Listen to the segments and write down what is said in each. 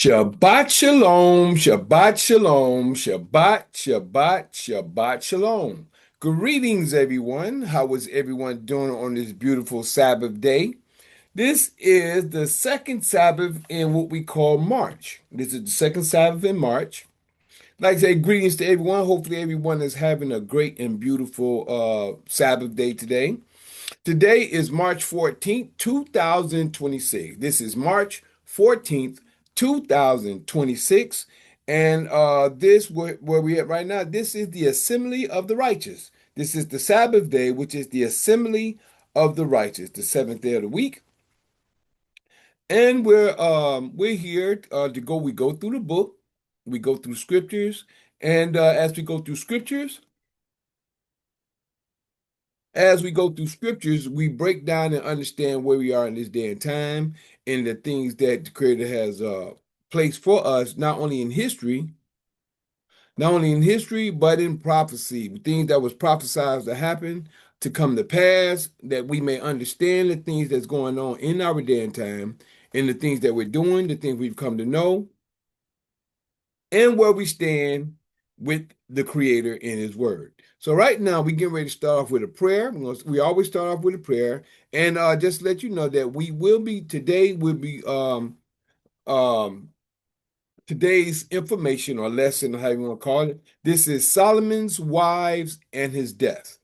Shabbat shalom, Shabbat shalom, Shabbat, Shabbat, Shabbat shalom. Greetings, everyone. How is everyone doing on this beautiful Sabbath day? This is the second Sabbath in what we call March. This is the second Sabbath in March. I'd like to say greetings to everyone. Hopefully, everyone is having a great and beautiful Sabbath day today. Today is March 14th, 2026. This is March 14th, 2026. And this where we at right now, this is the assembly of the righteous. This is the Sabbath day, which is the assembly of the righteous, the seventh day of the week. And we're here we go through the book, we go through scriptures, and as we go through scriptures, we break down and understand where we are in this day and time and the things that the Creator has placed for us, not only in history, but in prophecy, things that was prophesied to happen, to come to pass, that we may understand the things that's going on in our day and time, and the things that we're doing, the things we've come to know, and where we stand with the Creator in His Word. So right now we get ready to start off with a prayer. We always start off with a prayer, and just to let you know that we will be today will be um today's information or lesson, or however you want to call it. This is Solomon's wives and his death.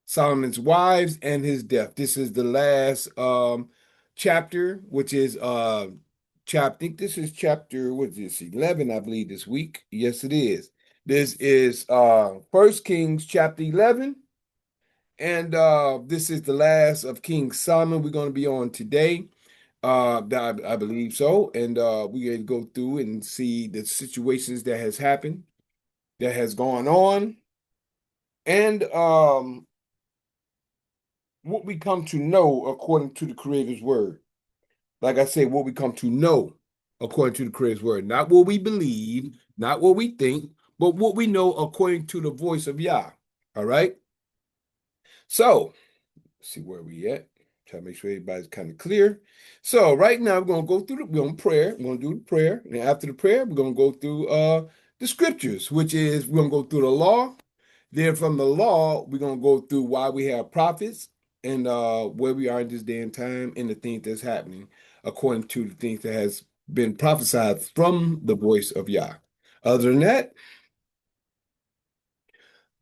Solomon's wives and his death. This is the last chapter, which is chapter. I think this is chapter, what is this, 11, I believe, this week. Yes, it is. This is First Kings chapter 11. And this is the last of King Solomon we're going to be on today. I believe so. And we're going to go through and see the situations that has happened, that has gone on, and what we come to know according to the Creator's word. Like I say, what we come to know according to the Creator's word. Not what we believe, not what we think, but what we know according to the voice of Yah. All right? So, let's see where we at. Try to make sure everybody's kind of clear. So right now we're gonna go through we're gonna prayer. We're gonna do the prayer. And after the prayer, we're gonna go through the scriptures, which is we're gonna go through the law. Then from the law, we're gonna go through why we have prophets and where we are in this day and time and the things that's happening according to the things that has been prophesied from the voice of Yah. Other than that,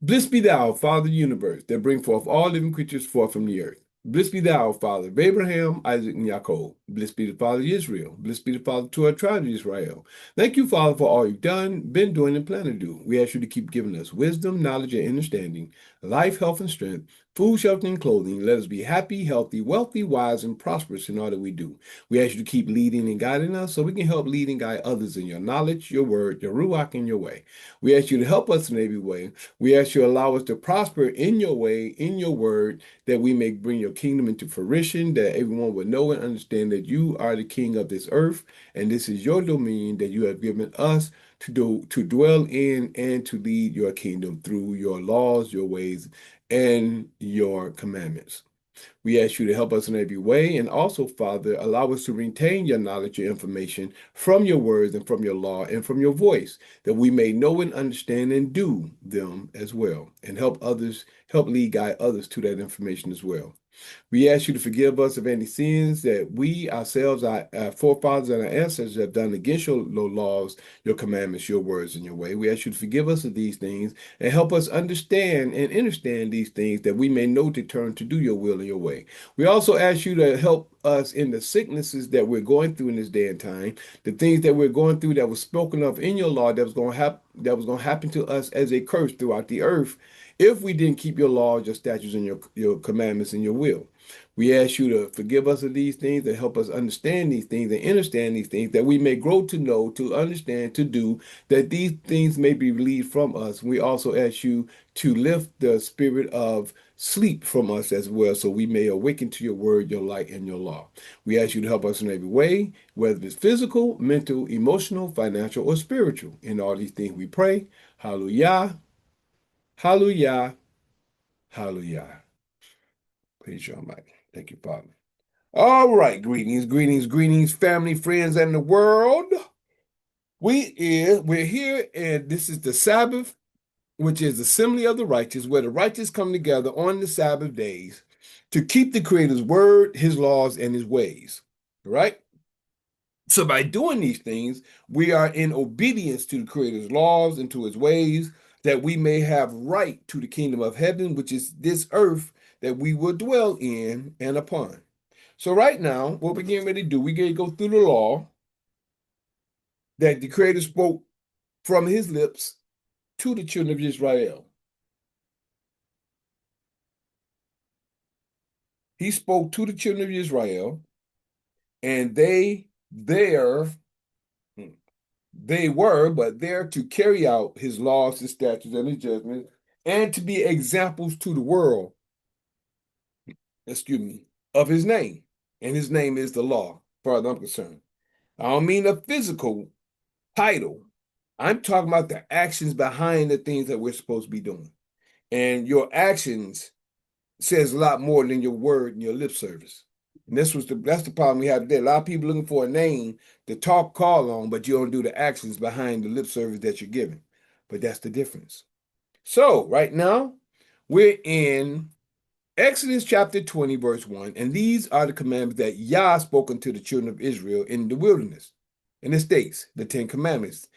blessed be thou, Father of the universe, that bring forth all living creatures forth from the earth. Blessed be thou, Father of Abraham, Isaac, and Jacob. Blessed be the Father of Israel. Blessed be the Father to our tribe of Israel. Thank you, Father, for all you've done, been doing, and plan to do. We ask you to keep giving us wisdom, knowledge, and understanding, life, health, and strength, food, shelter, and clothing. Let us be happy, healthy, wealthy, wise, and prosperous in all that we do. We ask you to keep leading and guiding us so we can help lead and guide others in your knowledge, your word, your ruach, and your way. We ask you to help us in every way. We ask you to allow us to prosper in your way, in your word, that we may bring your kingdom into fruition, that everyone will know and understand that you are the king of this earth, and this is your dominion that you have given us to dwell in and to lead your kingdom through your laws, your ways, and your commandments. We ask you to help us in every way. And also, Father, allow us to retain your knowledge, your information from your words and from your law and from your voice, that we may know and understand and do them as well, and help others, help lead, guide others to that information as well. We ask you to forgive us of any sins that we ourselves, our forefathers, and our ancestors have done against your laws, your commandments, your words, and your way. We ask you to forgive us of these things and help us understand and understand these things that we may know to turn to do your will and your way. We also ask you to help us in the sicknesses that we're going through in this day and time, the things that we're going through that was spoken of in your law that was going to happen, to us as a curse throughout the earth if we didn't keep your laws, your statutes, and your commandments and your will. We ask you to forgive us of these things and help us understand these things and understand these things, that we may grow to know, to understand, to do, that these things may be relieved from us. We also ask you to lift the spirit of sleep from us as well, so we may awaken to your word, your light, and your law. We ask you to help us in every way, whether it's physical, mental, emotional, financial, or spiritual. In all these things we pray. Hallelujah, hallelujah, hallelujah. Praise your Almighty. Thank you, Father. All right, greetings, greetings, greetings, family, friends, and the world. We're here, and this is the Sabbath, which is assembly of the righteous, where the righteous come together on the Sabbath days to keep the Creator's word, his laws, and his ways. Right? So by doing these things, we are in obedience to the Creator's laws and to his ways, that we may have right to the kingdom of heaven, which is this earth that we will dwell in and upon. So right now, what we're getting ready to do, we're going to go through the law that the Creator spoke from his lips to the children of Israel. He spoke to the children of Israel, and they were, but there to carry out his laws, his statutes, and his judgments, and to be examples to the world, excuse me, of his name. And his name is the law, as far as I'm concerned. I don't mean a physical title. I'm talking about the actions behind the things that we're supposed to be doing. And your actions says a lot more than your word and your lip service. And that's the problem we have today. A lot of people looking for a name to call on, but you don't do the actions behind the lip service that you're giving. But that's the difference. So right now, we're in Exodus chapter 20, verse 1, and these are the commandments that Yah spoken to the children of Israel in the wilderness. And it states, the Ten Commandments,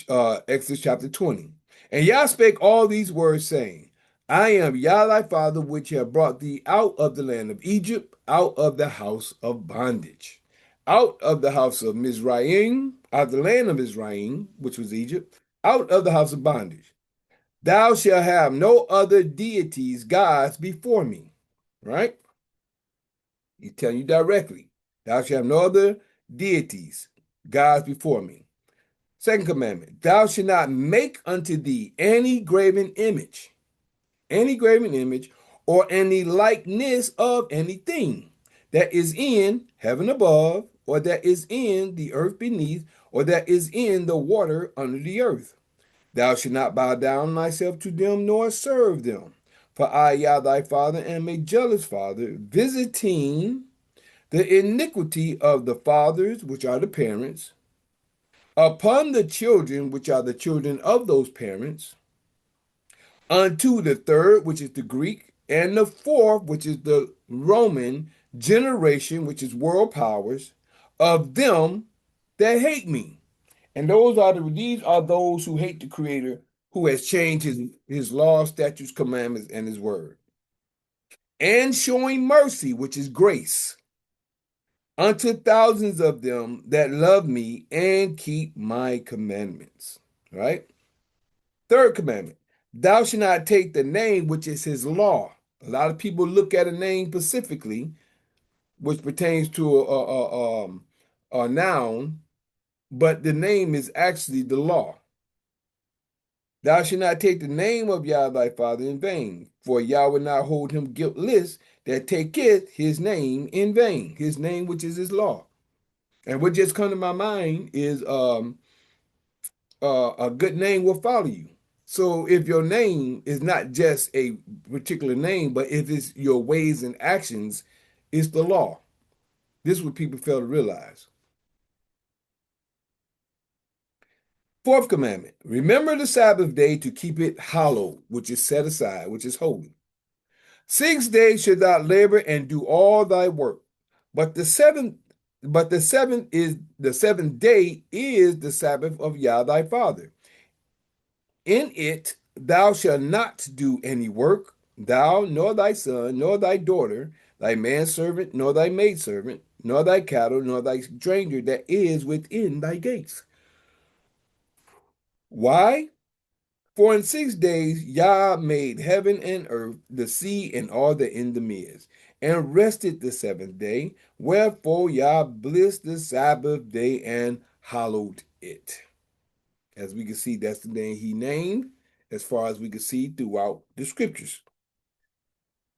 Exodus chapter 20. And Yah spake all these words, saying, I am Yah thy father, which have brought thee out of the land of Egypt, out of the house of bondage, out of the house of Mizraim, out of the land of Mizraim, which was Egypt, out of the house of bondage. Thou shalt have no other deities, gods before me. Right? He's telling you directly. Thou shalt have no other deities, gods before me. Second commandment, thou shalt not make unto thee any graven image, or any likeness of anything that is in heaven above, or that is in the earth beneath, or that is in the water under the earth. Thou shalt not bow down thyself to them, nor serve them. For I, Yah thy father, am a jealous father, visiting the iniquity of the fathers, which are the parents, upon the children, which are the children of those parents, unto the third, which is the Greek, and the fourth, which is the Roman generation, which is world powers, of them that hate me. And these are those who hate the Creator, who has changed his laws, statutes, commandments, and his word. And showing mercy, which is grace, unto thousands of them that love me and keep my commandments. Right? Third commandment, thou shalt not take the name which is his law. A lot of people look at a name specifically, which pertains to a noun, but the name is actually the law. Thou shalt not take the name of Yah thy father in vain, for Yah will not hold him guiltless that taketh his name in vain, his name which is his law. And what just come to my mind is a good name will follow you. So if your name is not just a particular name, but if it's your ways and actions, it's the law. This is what people fail to realize. Fourth commandment, remember the Sabbath day to keep it hallowed, which is set aside, which is holy. 6 days shalt thou labor and do all thy work. But the seventh day is the Sabbath of Yah thy father. In it thou shalt not do any work, thou, nor thy son, nor thy daughter, thy manservant, nor thy maidservant, nor thy cattle, nor thy stranger that is within thy gates. Why? For in 6 days Yah made heaven and earth, the sea, and all that in them is, and rested the seventh day. Wherefore Yah blessed the Sabbath day and hallowed it. As we can see, that's the name he named, as far as we can see throughout the scriptures.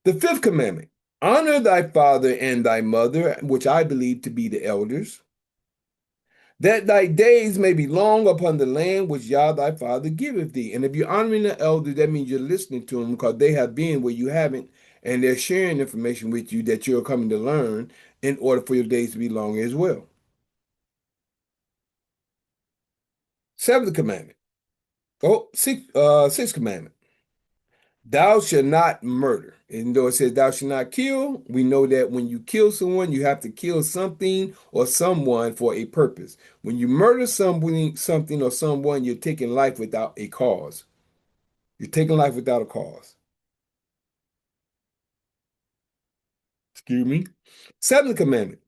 The fifth commandment, honor thy father and thy mother, which I believe to be the elders, that thy days may be long upon the land which Yah thy father giveth thee. And if you're honoring the elders, that means you're listening to them, because they have been where you haven't, and they're sharing information with you that you're coming to learn in order for your days to be long as well. Seventh commandment. Sixth commandment. Thou shalt not murder. And though it says thou shalt not kill, we know that when you kill someone, you have to kill something or someone for a purpose. When you murder something or someone, you're taking life without a cause. You're taking life without a cause. Excuse me. Seventh commandment.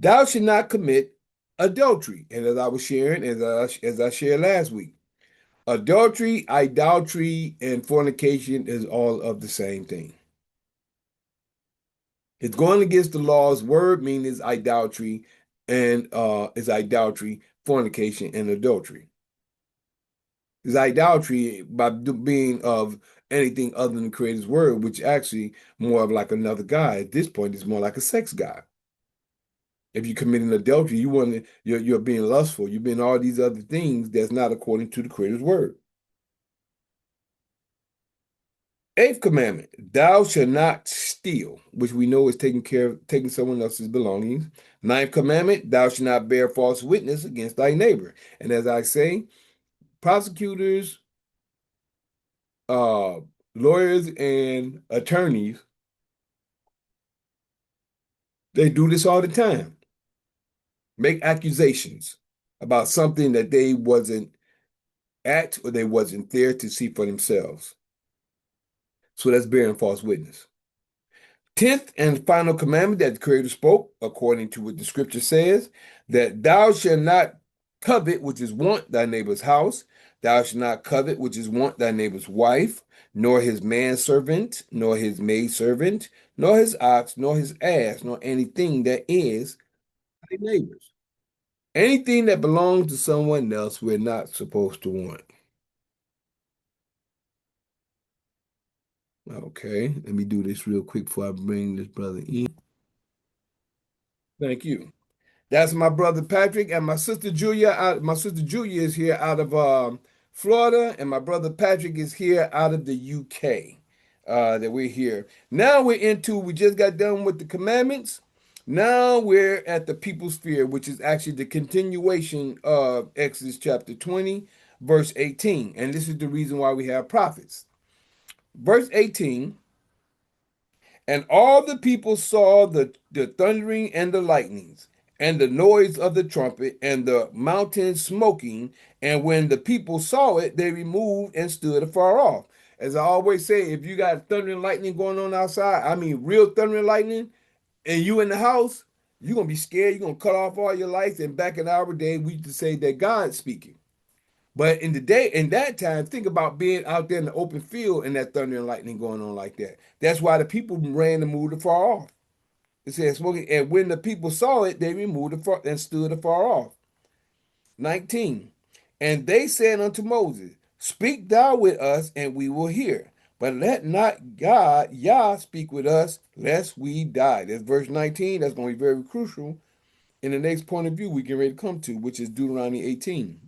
Thou shalt not commit adultery. And as I was sharing, as I shared last week, adultery, idolatry, and fornication is all of the same thing. It's going against the law's word, meaning is idolatry, fornication, and adultery. Is idolatry by being of anything other than the Creator's word, which actually more of like another god. At this point, it's more like a sex god. If you're committing adultery, you're being lustful. You're being all these other things that's not according to the Creator's word. Eighth commandment, thou shalt not steal, which we know is taking someone else's belongings. Ninth commandment, thou shalt not bear false witness against thy neighbor. And as I say, prosecutors, uh, lawyers, and attorneys, they do this all the time. Make accusations about something that they wasn't at or they wasn't there to see for themselves. So that's bearing false witness. Tenth and final commandment that the Creator spoke, according to what the scripture says, that thou shalt not covet, which is want thy neighbor's house. Thou shalt not covet, which is want thy neighbor's wife, nor his manservant, nor his maidservant, nor his ox, nor his ass, nor anything that is thy neighbor's. Anything that belongs to someone else, we're not supposed to want. Okay, let me do this real quick before I bring this brother in. Thank you. That's my brother Patrick and my sister Julia. My sister Julia is here out of Florida, and my brother Patrick is here out of the UK. That we're here now. We just got done with the commandments. Now we're at the people's sphere, which is actually the continuation of Exodus chapter 20, verse 18. And this is the reason why we have prophets. Verse 18. And all the people saw the thundering and the lightnings, and the noise of the trumpet, and the mountain smoking. And when the people saw it, they removed and stood afar off. As I always say, if you got thunder and lightning going on outside, I mean real thunder and lightning, and you in the house, you're gonna be scared. You're gonna cut off all your lights. And back in our day, we used to say that God's speaking. But in that time, think about being out there in the open field and that thunder and lightning going on like that. That's why the people ran and moved afar off. It says smoking, and when the people saw it, they removed afar and stood afar off. 19. And they said unto Moses, Speak thou with us, and we will hear. But let not God, Yah, speak with us, lest we die. That's verse 19. That's going to be very crucial in the next point of view we get ready to come to, which is Deuteronomy 18.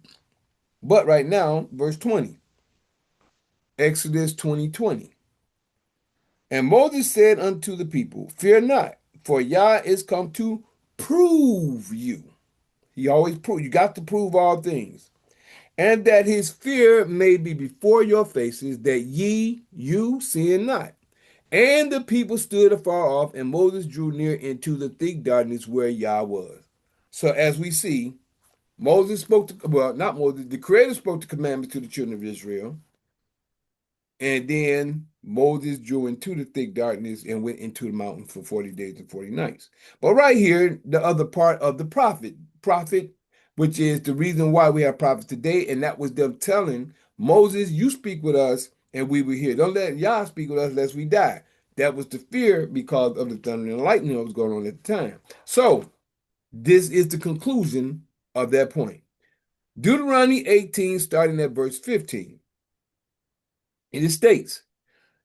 But right now, verse 20. Exodus 20:20. And Moses said unto the people, Fear not, for Yah is come to prove you. He always prove. You got to prove all things. And that his fear may be before your faces, that you sin not. And the people stood afar off, and Moses drew near into the thick darkness where Yah was. So as we see, Moses spoke to, well, not Moses, the Creator spoke the commandments to the children of Israel. And then Moses drew into the thick darkness and went into the mountain for 40 days and 40 nights. But right here, the other part of the prophet, which is the reason why we have prophets today, and that was them telling Moses, you speak with us and we will hear. Don't let Yah speak with us lest we die. That was the fear because of the thunder and lightning that was going on at the time. So this is the conclusion of that point. Deuteronomy 18, starting at verse 15. It states,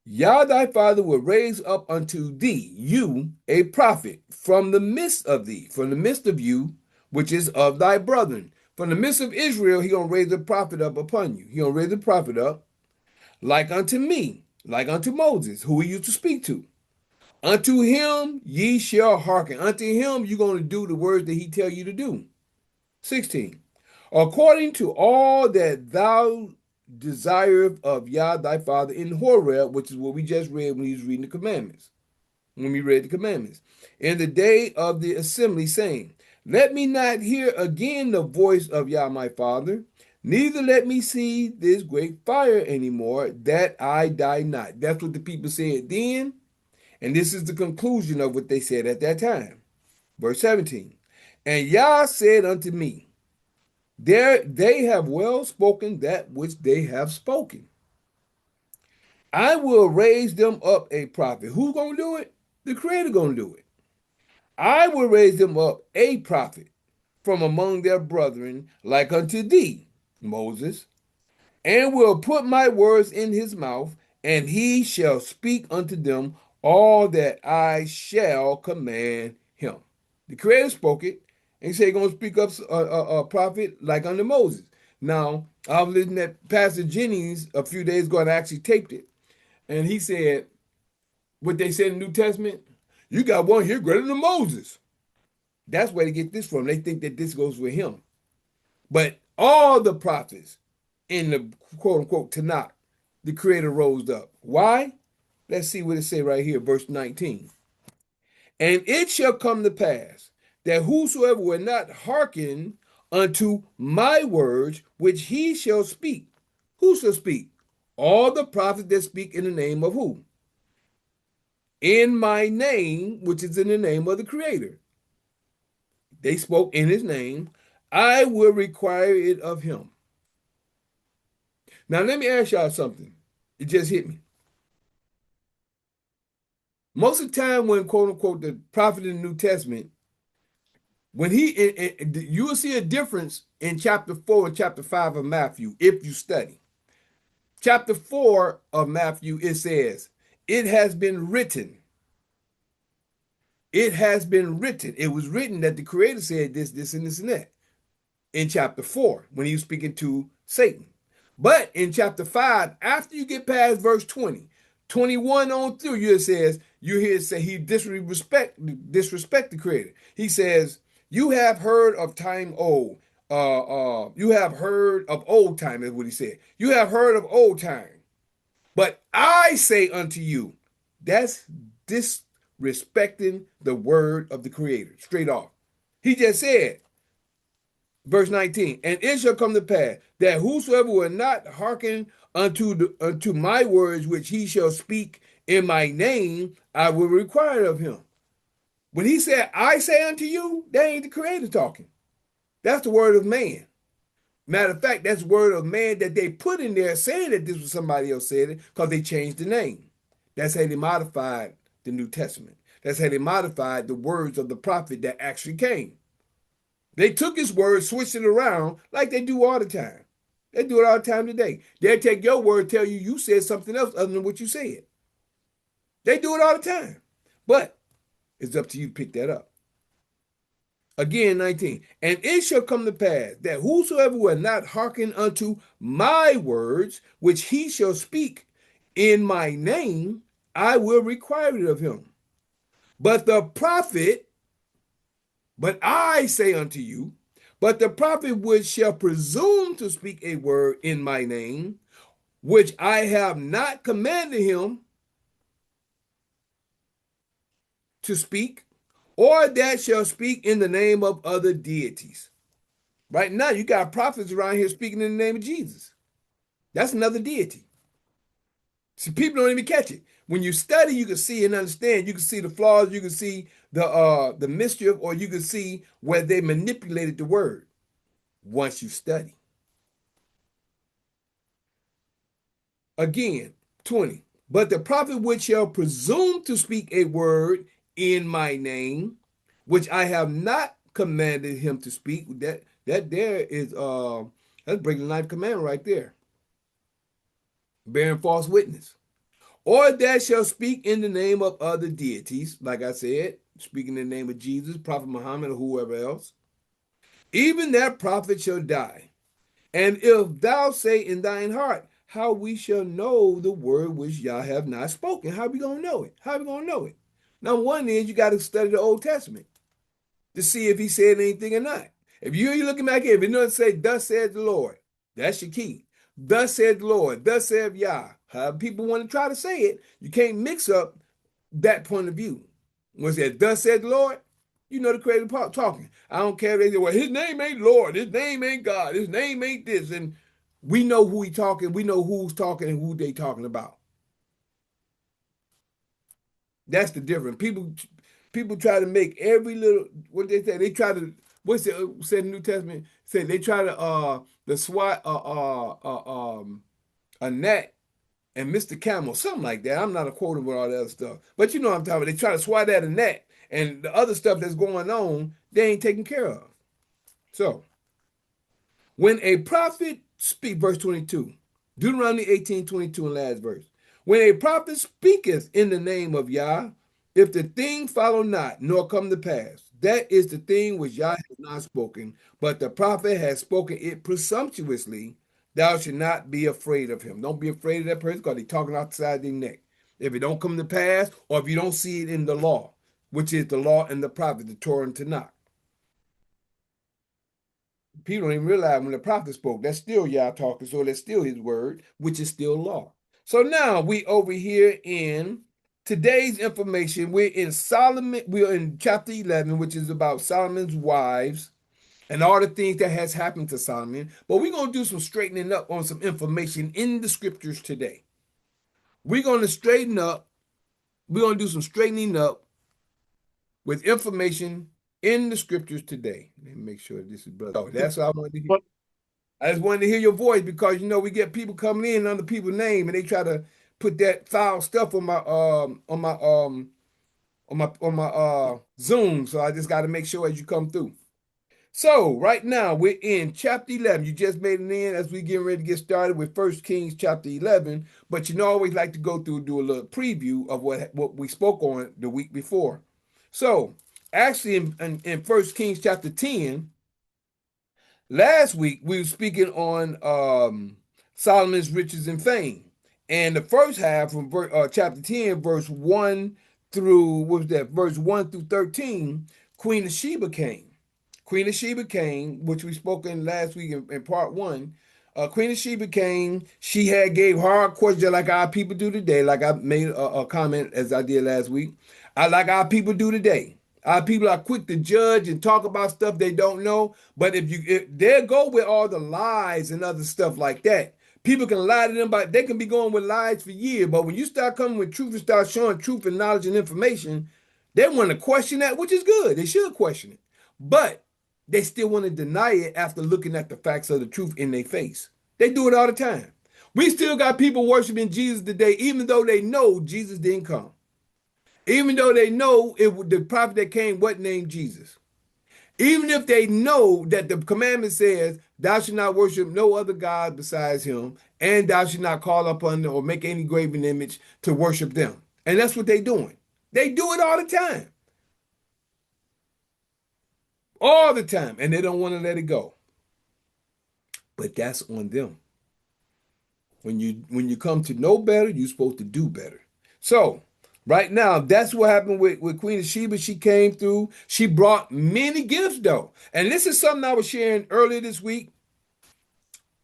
Yah thy father will raise up unto thee, you, a prophet, from the midst of thee, from the midst of you, which is of thy brethren. From the midst of Israel, he gonna raise a prophet up upon you. He gonna raise a prophet up, like unto me, like unto Moses, who he used to speak to. Unto him ye shall hearken. Unto him you gonna do the words that he tell you to do. 16. according to all that thou desireth of Yah thy father in Horeb, which is what we just read when he was reading the commandments, when we read the commandments, in the day of the assembly, saying, let me not hear again the voice of Yah my father, neither let me see this great fire anymore, that I die not. That's what the people said then, and this is the conclusion of what they said at that time. Verse 17, and Yah said unto me, there they have well spoken that which they have spoken. I will raise them up a prophet. Who gonna do it? The Creator gonna do it. I will raise them up a prophet from among their brethren, like unto thee, Moses, and will put my words in his mouth, and he shall speak unto them all that I shall command him. The Creator spoke it, and he said he's going to speak up a prophet like unto Moses. Now, I was listening at Pastor Jennings a few days ago, and I actually taped it, and he said what they said in the New Testament, you got one here greater than Moses. That's where they get this from. They think that this goes with him. But all the prophets in the quote unquote Tanakh, the Creator rose up. Why? Let's see what it say right here, verse 19. And it shall come to pass that whosoever will not hearken unto my words, which he shall speak. Who shall speak? All the prophets that speak in the name of who? In my name, which is in the name of the Creator. They spoke in his name. I will require it of him. Now, let me ask y'all something. It just hit me. Most of the time when, quote unquote, the prophet in the New Testament, when you will see a difference in chapter 4 and chapter 5 of Matthew if you study. Chapter 4 of Matthew, it says, it has been written. It has been written. It was written that the Creator said this, this, and this, and that in chapter 4 when he was speaking to Satan. But in chapter 5, after you get past verse 20, 21 on through, you hear it say he disrespect the Creator. He says, you have heard of time old. You have heard of old time, is what he said. You have heard of old time. But I say unto you, that's disrespecting the word of the Creator, straight off. He just said, verse 19, and it shall come to pass that whosoever will not hearken unto my words, which he shall speak in my name, I will require of him. When he said, I say unto you, that ain't the Creator talking. That's the word of man. Matter of fact, that's the word of man that they put in there saying that this was somebody else said it because they changed the name. That's how they modified the New Testament. That's how they modified the words of the prophet that actually came. They took his word, switched it around like they do all the time. They do it all the time today. They'll take your word, tell you said something else other than what you said. They do it all the time. But it's up to you to pick that up. Again, 19. And it shall come to pass that whosoever will not hearken unto my words, which he shall speak in my name, I will require it of him. But I say unto you, but the prophet which shall presume to speak a word in my name, which I have not commanded him to speak, or that shall speak in the name of other deities. Right now, you got prophets around here speaking in the name of Jesus. That's another deity. See, people don't even catch it. When you study, you can see and understand. You can see the flaws. You can see the mischief, or you can see where they manipulated the word once you study. Again, 20. But the prophet which shall presume to speak a word in my name, which I have not commanded him to speak, that there is that's breaking the ninth commandment right there. Bearing false witness. Or that shall speak in the name of other deities, like I said, speaking in the name of Jesus, Prophet Muhammad, or whoever else. Even that prophet shall die. And if thou say in thine heart, how we shall know the word which Yah have not spoken? How we gonna know it? How we gonna know it? Number one is you got to study the Old Testament to see if he said anything or not. If you looking back here, if it doesn't say, thus said the Lord, that's your key. Thus said the Lord, thus said Yah. However people want to try to say it, you can't mix up that point of view. When it says, thus said the Lord, you know the creator talking. I don't care if they say, well, his name ain't Lord, his name ain't God, his name ain't this. And we know who he talking, we know who's talking and who they talking about. That's the difference. People try to make every little what they say. They try to what's it said in the New Testament? Say they try to the SWAT a gnat and Mr. Camel, something like that. I'm not a quote with all that other stuff. But you know what I'm talking about. They try to swat at a gnat and the other stuff that's going on, they ain't taken care of. So when a prophet speak, verse 22, Deuteronomy 18:22 in last verse. When a prophet speaketh in the name of Yah, if the thing follow not, nor come to pass, that is the thing which Yah has not spoken, but the prophet has spoken it presumptuously, thou should not be afraid of him. Don't be afraid of that person because he's talking outside their neck. If it don't come to pass, or if you don't see it in the law, which is the law and the prophet, the Torah and Tanakh. People don't even realize when the prophet spoke, that's still Yah talking, so that's still his word, which is still law. So now we over here in today's information. We're in Solomon, we're in chapter 11, which is about Solomon's wives and all the things that has happened to Solomon. But we're going to do some straightening up on some information in the scriptures today. We're going to straighten up, we're going to do some straightening up with information in the scriptures today. Let me make sure this is brother. Oh, that's what I wanted to hear. I just wanted to hear your voice because you know we get people coming in under people's name and they try to put that foul stuff on my Zoom. So I just got to make sure as you come through. So right now we're in chapter 11. You just made it in as we getting ready to get started with First Kings chapter 11. But you know I always like to go through and do a little preview of what we spoke on the week before. So actually in 1 Kings chapter 10, last week we were speaking on Solomon's riches and fame. And the first half from chapter 10, verse 1 through, what was that, verse 1 through 13, Queen of Sheba came. Queen of Sheba came, which we spoke in last week in part one. Queen of Sheba came. She had gave hard questions like our people do today. Like I made a comment as I did last week. I like our people do today. Our people are quick to judge and talk about stuff they don't know. But if they go with all the lies and other stuff like that, people can lie to them, but they can be going with lies for years. But when you start coming with truth and start showing truth and knowledge and information, they want to question that, which is good. They should question it. But they still want to deny it after looking at the facts of the truth in their face. They do it all the time. We still got people worshiping Jesus today, even though they know Jesus didn't come. Even though they know the prophet that came wasn't named Jesus. Even if they know that the commandment says, thou shalt not worship no other God besides him, and thou shalt not call upon or make any graven image to worship them. And that's what they're doing. They do it all the time. All the time. And they don't want to let it go. But that's on them. When you come to know better, you're supposed to do better. So right now, that's what happened with Queen of Sheba. She came through. She brought many gifts, though. And this is something I was sharing earlier this week.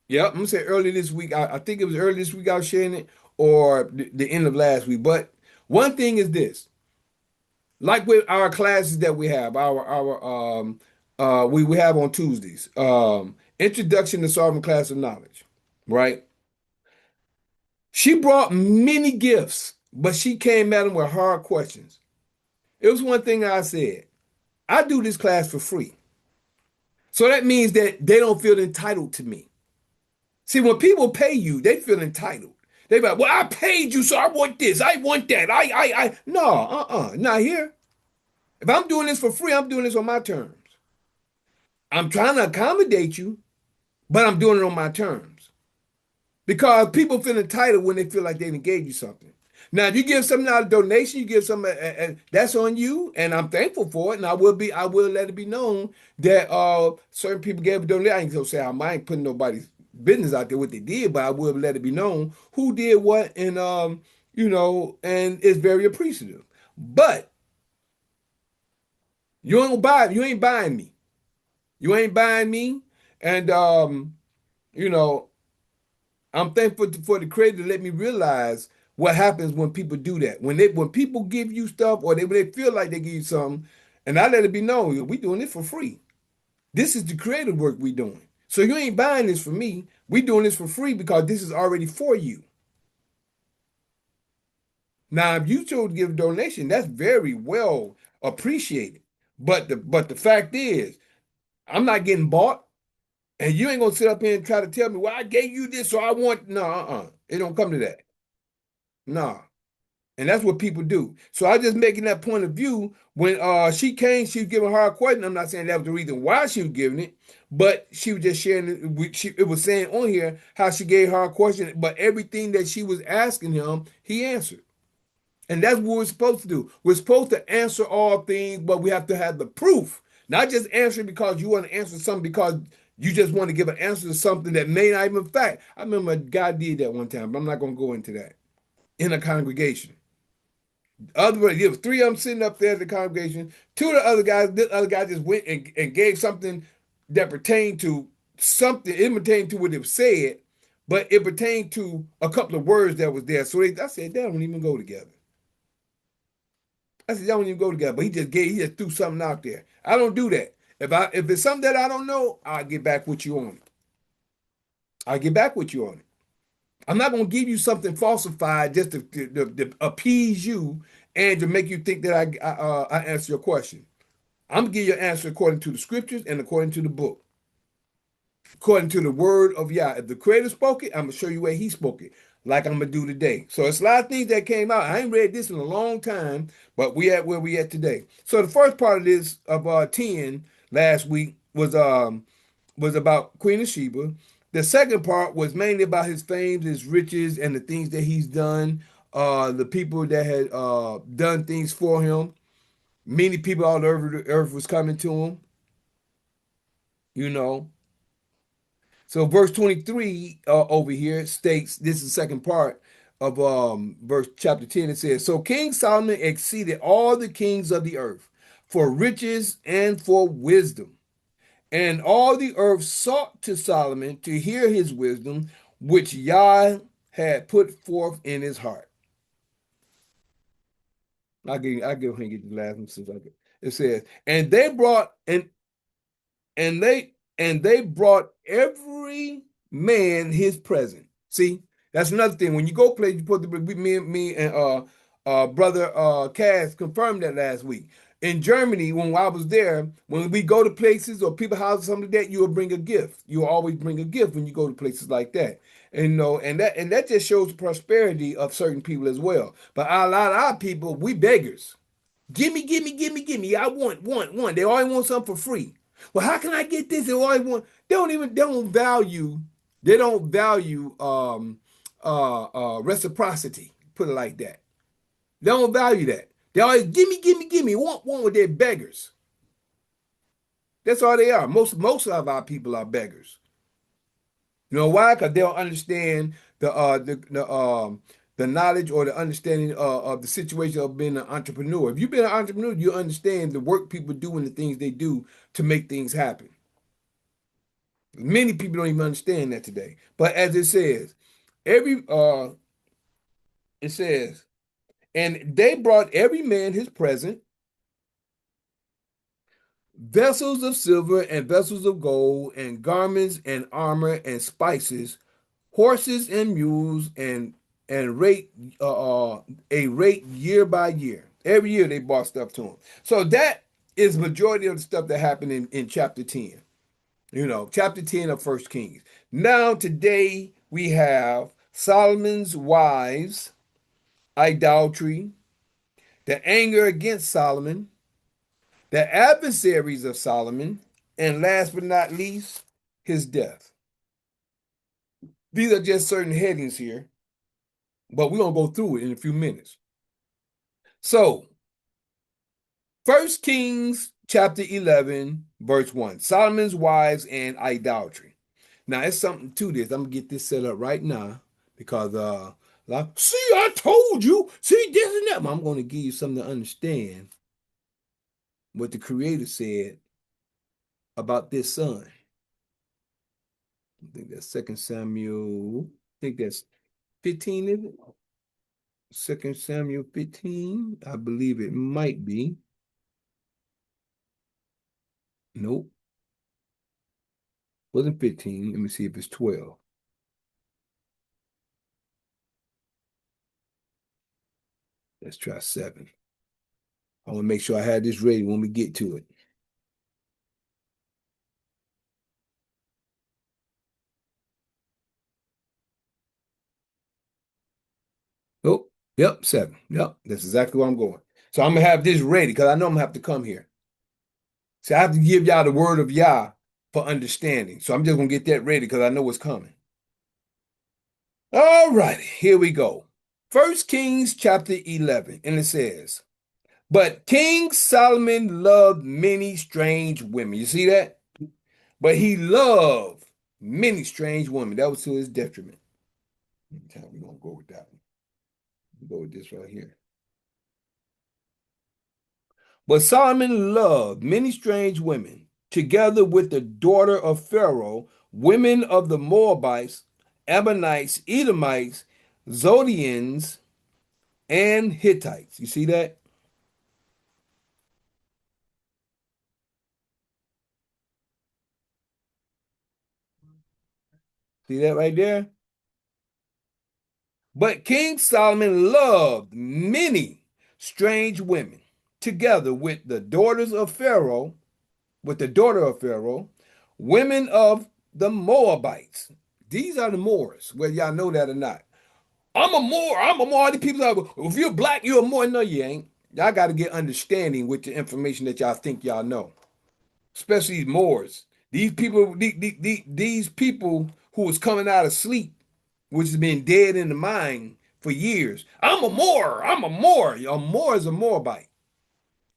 Yep, I'm gonna say earlier this week. I think it was earlier this week I was sharing it, or the end of last week. But one thing is this: like with our classes that we have, we have on Tuesdays, Introduction to Solving Class of Knowledge, right? She brought many gifts, but she came at them with hard questions. It was one thing I said. I do this class for free. So that means that they don't feel entitled to me. See, when people pay you, they feel entitled. They be like, well, I paid you, so I want this. I want that. No, not here. If I'm doing this for free, I'm doing this on my terms. I'm trying to accommodate you, but I'm doing it on my terms. Because people feel entitled when they feel like they gave you something. Now, if you give something out of donation, you give something, and that's on you, and I'm thankful for it, and I will let it be known that certain people gave a donation. I ain't gonna say I ain't putting nobody's business out there what they did, but I will let it be known who did what, and and it's very appreciative. But you ain't buying me. You ain't buying me. And you know, I'm thankful for the creator to let me realize what happens when people do that. When people give you stuff or when they feel like they give you something, and I let it be known, we doing it for free. This is the creative work we doing. So you ain't buying this for me. We doing this for free because this is already for you. Now, if you chose to give a donation, that's very well appreciated. But the fact is, I'm not getting bought, and you ain't gonna sit up here and try to tell me, well, I gave you this, so I want no, It don't come to that. No. And that's what people do. So I just making that point of view. When she came, she was giving her a question. I'm not saying that was the reason why she was giving it, but she was just sharing it. It was saying on here how she gave her a question, but everything that she was asking him, he answered. And that's what we're supposed to do. We're supposed to answer all things, but we have to have the proof. Not just answering because you want to answer something because you just want to give an answer to something that may not even fact. I remember a guy did that one time, but I'm not going to go into that in a congregation. There was three of them sitting up there at the congregation. Two of the other guys, this other guy just went and gave something that pertained to something. It pertained to what it said, but it pertained to a couple of words that was there. I said, that don't even go together. I said, that don't even go together. But he just threw something out there. I don't do that. If it's something that I don't know, I'll get back with you on it. I'll get back with you on it. I'm not going to give you something falsified just to appease you and to make you think that I answer your question. I'm gonna give you an answer according to the scriptures and according to the book, according to the word of Yah. If the Creator spoke it, I'm gonna show you where He spoke it, like I'm gonna do today. So it's a lot of things that came out. I ain't read this in a long time, but we at where we at today. So the first part of this of 10 last week was about Queen of Sheba. The second part was mainly about his fame, his riches, and the things that he's done. The people that had done things for him. Many people all over the earth was coming to him. You know, so verse 23 over here states this is the second part of verse chapter 10. It says, so King Solomon exceeded all the kings of the earth for riches and for wisdom. And all the earth sought to Solomon to hear his wisdom, which Yah had put forth in his heart. I give him get the last one since I get. It says, and they brought every man his present. See, that's another thing. When you go play, you put the me and brother Cass confirmed that last week. In Germany, when I was there, when we go to places or people houses, something like that, you will bring a gift. You will always bring a gift when you go to places like that. And and that just shows the prosperity of certain people as well. But a lot of our people, we beggars. Gimme, gimme, gimme, gimme. I want. They always want something for free. Well, how can I get this? They always want. They don't value reciprocity. Put it like that. They don't value that. They always gimme, gimme, gimme. Want with their beggars. That's all they are. Most of our people are beggars. You know why? Because they don't understand the knowledge or the understanding of the situation of being an entrepreneur. If you've been an entrepreneur, you understand the work people do and the things they do to make things happen. Many people don't even understand that today. But as every it says, and they brought every man his present, vessels of silver and vessels of gold, and garments and armor and spices, horses and mules, and rate a rate year by year. Every year they bought stuff to him. So that is majority of the stuff that happened in chapter 10. Chapter 10 of First Kings. Now today we have Solomon's wives, idolatry, the anger against Solomon, the adversaries of Solomon, and last but not least, his death. These are just certain headings here, but we're going to go through it in a few minutes. So, First Kings chapter 11, verse 1, Solomon's wives and idolatry. Now, it's something to this. I'm going to get this set up right now because, see, I told you, see this and that. I'm going to give you something to understand what the Creator said about this son. I think that's Second Samuel. I think that's 15, is it? Second Samuel 15. I believe it might be. Nope. Wasn't 15. Let me see if it's 12. Let's try 7. I want to make sure I have this ready when we get to it. Oh, yep, 7. Yep, that's exactly where I'm going. So I'm gonna have this ready because I know I'm gonna have to come here. So I have to give y'all the word of Yah for understanding. So I'm just gonna get that ready because I know what's coming. All righty, here we go. First Kings chapter 11, and it says, "But King Solomon loved many strange women." You see that? But he loved many strange women. That was to his detriment. How we gonna go with that one? Go with this right here. But Solomon loved many strange women, together with the daughter of Pharaoh, women of the Moabites, Ammonites, Edomites, Zodians, and Hittites. You see that? See that right there? But King Solomon loved many strange women, together with the daughters of Pharaoh, with the daughter of Pharaoh, women of the Moabites. These are the Moors, whether y'all know that or not. I'm a Moor. I'm a Moor. All these people are, if you're black, you're a Moor. No, you ain't. Y'all got to get understanding with the information that y'all think y'all know, especially these Moors. These people, these people who was coming out of sleep, which has been dead in the mind for years. I'm a Moor. I'm a Moor. A Moor is a Moabite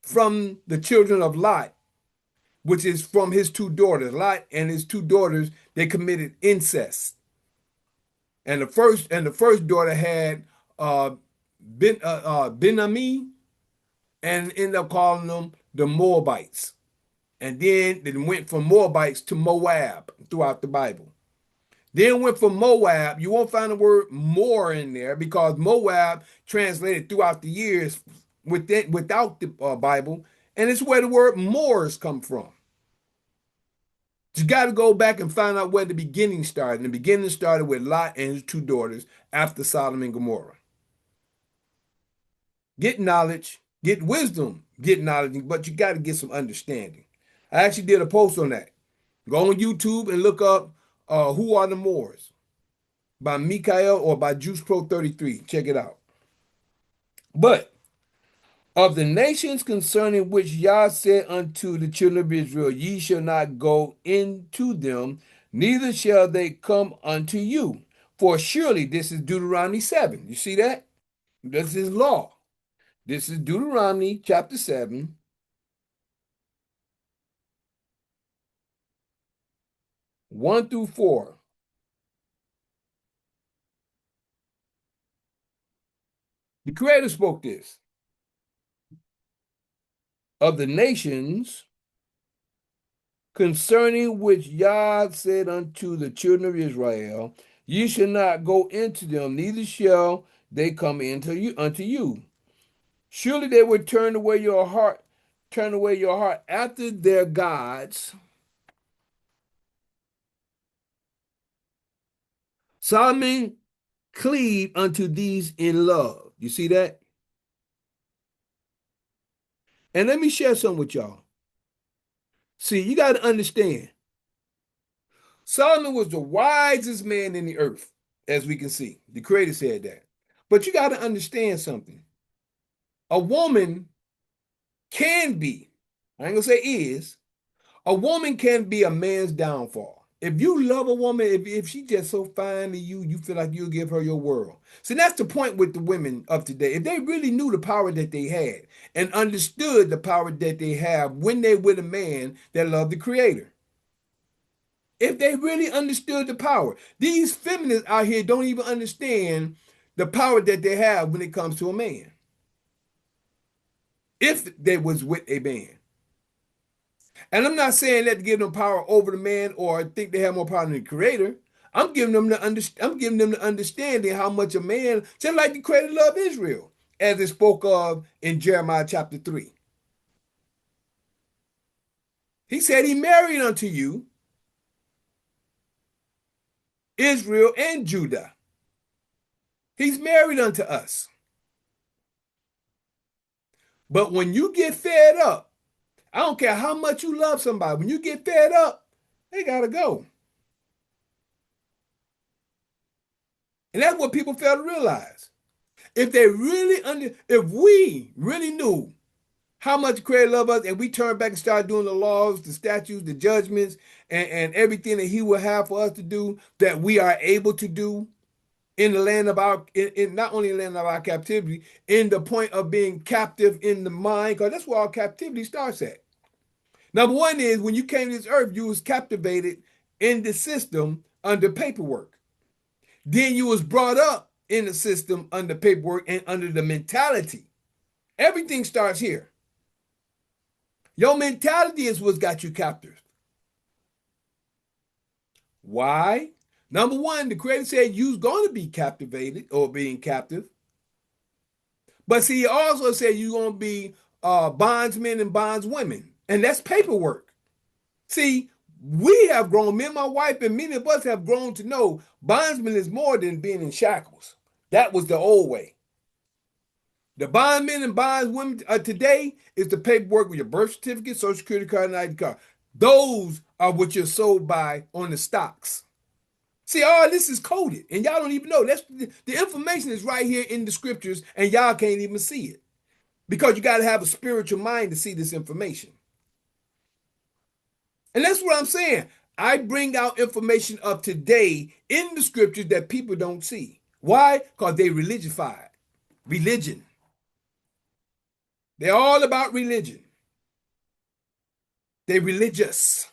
from the children of Lot, which is from his two daughters. Lot and his two daughters, they committed incest. And the first daughter had Benami and ended up calling them the Moabites. And then they went from Moabites to Moab throughout the Bible. Then went from Moab. You won't find the word more in there because Moab translated throughout the years without the Bible, and it's where the word Moors come from. You got to go back and find out where the beginning started. And the beginning started with Lot and his two daughters after Sodom and Gomorrah. Get knowledge, get wisdom, get knowledge, but you got to get some understanding. I actually did a post on that. Go on YouTube and look up Who Are the Moors by Mikael or by Juice Pro 33. Check it out. But of the nations concerning which Yah said unto the children of Israel, ye shall not go into them, neither shall they come unto you. For surely this is Deuteronomy 7. You see that? This is law. This is Deuteronomy chapter 7, 1 through 4. The Creator spoke this. Of the nations concerning which Yah said unto the children of Israel, ye shall not go into them, neither shall they come into you unto you. Surely they would turn away your heart after their gods. Solomon cleave unto these in love. You see that? And let me share something with y'all. See, you got to understand, Solomon was the wisest man in the earth, as we can see. The Creator said that. But you got to understand something. A woman can be, I ain't gonna say is, a woman can be a man's downfall. If you love a woman, if she just so fine to you, you feel like you'll give her your world. See, that's the point with the women of today. If they really knew the power that they had and understood the power that they have when they with a man that loved the Creator. If they really understood the power, these feminists out here don't even understand the power that they have when it comes to a man. If they was with a man. And I'm not saying that to give them power over the man or think they have more power than the creator. I'm giving them the understanding how much a man, just like the creator loved Israel, as it spoke of in Jeremiah chapter 3. He said he married unto you Israel and Judah. He's married unto us. But when you get fed up, I don't care how much you love somebody, when you get fed up, they gotta go. And that's what people fail to realize. If we really knew how much the Creator loved us and we turn back and start doing the laws, the statutes, the judgments, and everything that He will have for us to do, that we are able to do in the land of in not only in the land of our captivity, in the point of being captive in the mind, because that's where our captivity starts at. Number one is when you came to this earth, you was captivated in the system under paperwork. Then you was brought up in the system under paperwork and under the mentality. Everything starts here. Your mentality is what's got you captive. Why? Number one, the creator said you's going to be captivated or being captive. But see, he also said you're going to be bondsmen and bondswomen. And that's paperwork. See, we have grown, me and my wife and many of us have grown to know bondsman is more than being in shackles. That was the old way. The bondmen and bondswomen today is the paperwork with your birth certificate, social security card, and ID card. Those are what you're sold by on the stocks. See, all this is coded, and y'all don't even know. That's the information is right here in the scriptures, and y'all can't even see it because you got to have a spiritual mind to see this information. And that's what I'm saying. I bring out information of today in the scriptures that people don't see. Why? Because they religified. Religion. They're all about religion. They're religious.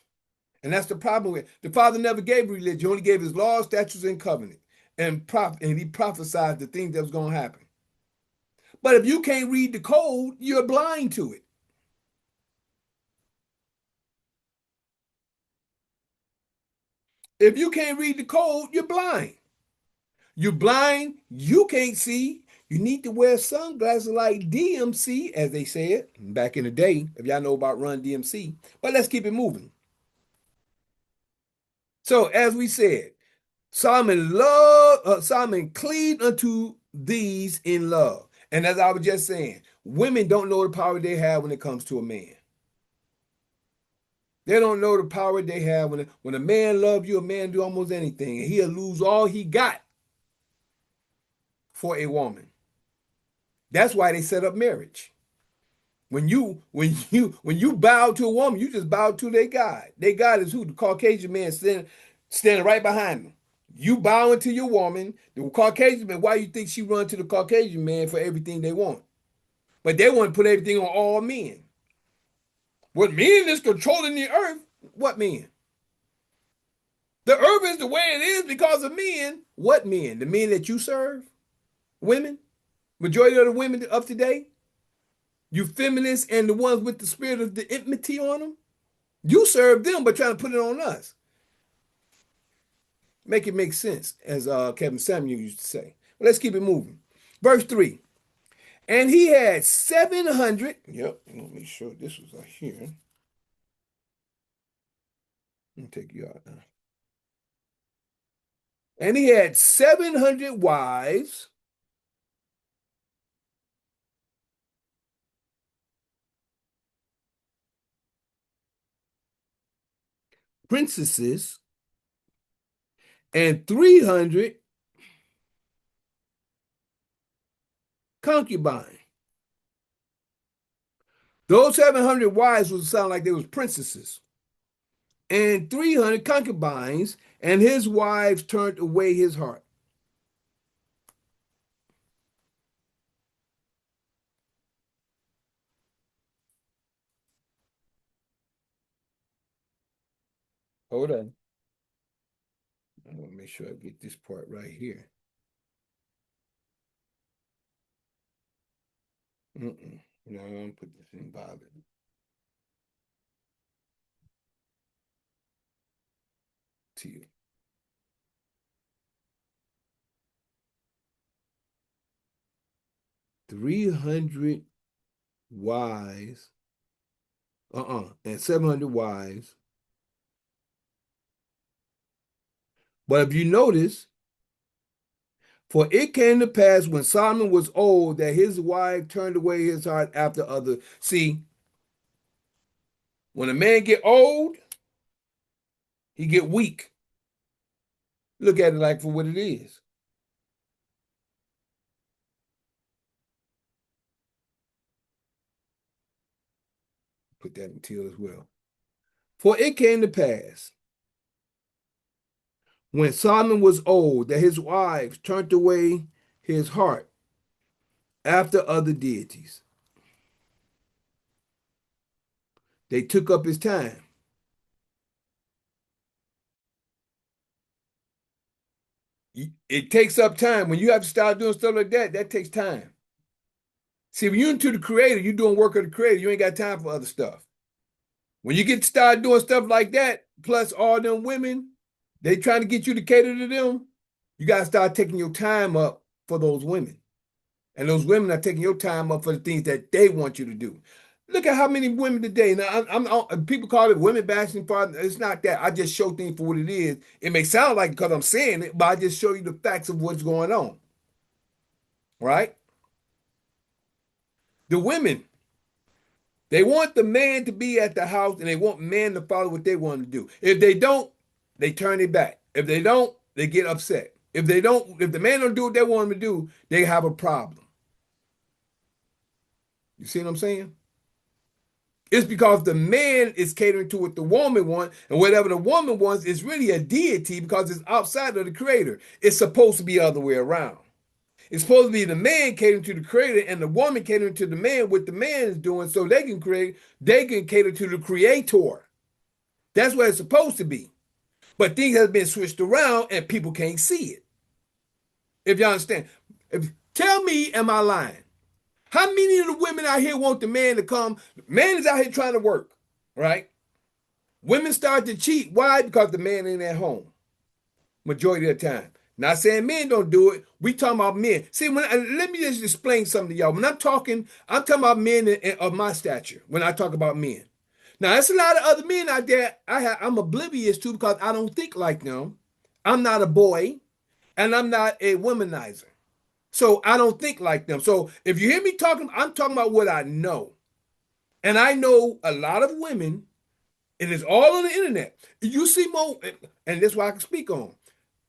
And that's the problem with it. The Father never gave religion, he only gave his laws, statutes, and covenant. And he prophesied the things that was going to happen. But if you can't read the code, you're blind to it. If you can't read the code, you're blind. You're blind, you can't see. You need to wear sunglasses like DMC, as they said back in the day, if y'all know about Run DMC. But let's keep it moving. So, as we said, Solomon cleaved unto these in love. And as I was just saying, women don't know the power they have when it comes to a man. They don't know the power they have when a man loves you, a man do almost anything, and he'll lose all he got for a woman. That's why they set up marriage. When you bow to a woman, you just bow to their God. Their God is who? The Caucasian man standing right behind them. You bowing to your woman, the Caucasian man. Why you think she run to the Caucasian man for everything they want? But they want to put everything on all men. What men is controlling the earth? What men? The earth is the way it is because of men. What men? The men that you serve? Women? Majority of the women of today? You feminists and the ones with the spirit of the enmity on them? You serve them, but trying to put it on us. Make it make sense, as Kevin Samuel used to say. But let's keep it moving. Verse 3. And he had 700. Yep, let me make sure this was here. Let me take you out now. And he had 700 wives, princesses, and 300 concubines. Those 700 wives would sound like they was princesses. And 300 concubines, and his wives turned away his heart. Hold on. I want to make sure I get this part right here. No, I don't put this in Bible. to you. 300 wives, and 700 wives. But if you notice, for it came to pass when Solomon was old that his wife turned away his heart after others. See, when a man get old, he get weak. Look at it like for what it is. Put that in teal as well. For it came to pass when Solomon was old that his wives turned away his heart after other deities. They took up his time. It takes up time. When you have to start doing stuff like that, that takes time. See, when you're into the creator, you're doing work of the creator. You ain't got time for other stuff. When you get to start doing stuff like that, plus all them women, they trying to get you to cater to them, you got to start taking your time up for those women. And those women are taking your time up for the things that they want you to do. Look at how many women today. Now, people call it women bashing. It's not that. I just show things for what it is. It may sound like because I'm saying it, but I just show you the facts of what's going on. Right? The women, they want the man to be at the house and they want men to follow what they want to do. If they don't, they turn it back. If they don't, they get upset. If the man don't do what they want him to do, they have a problem. You see what I'm saying? It's because the man is catering to what the woman wants, and whatever the woman wants is really a deity because it's outside of the creator. It's supposed to be the other way around. It's supposed to be the man catering to the creator and the woman catering to the man what the man is doing so they can cater to the creator. That's what it's supposed to be. But things have been switched around and people can't see it. If y'all understand. Tell me, am I lying? How many of the women out here want the man to come? The man is out here trying to work, right? Women start to cheat. Why? Because the man ain't at home majority of the time. Not saying men don't do it. We talking about men. See, let me just explain something to y'all. When I'm talking about men of my stature. When I talk about men, now there's a lot of other men out there. I'm oblivious to because I don't think like them. I'm not a boy, and I'm not a womanizer. So I don't think like them. So if you hear me talking, I'm talking about what I know. And I know a lot of women, and it's all on the internet. You see more, and that's why I can speak on.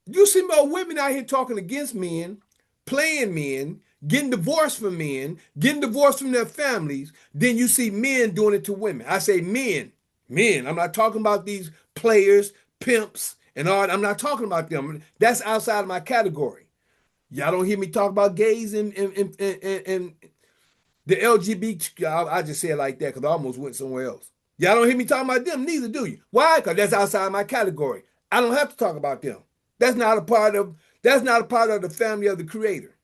You see more women out here talking against men, playing men, getting divorced from men, getting divorced from their families, than you see men doing it to women. I say men. I'm not talking about these players, pimps, and all. I'm not talking about them. That's outside of my category. Y'all don't hear me talk about gays and the LGBT. I just say it like that because I almost went somewhere else. Y'all don't hear me talking about them, neither do you. Why? Because that's outside my category. I don't have to talk about them. That's not a part of the family of the creator.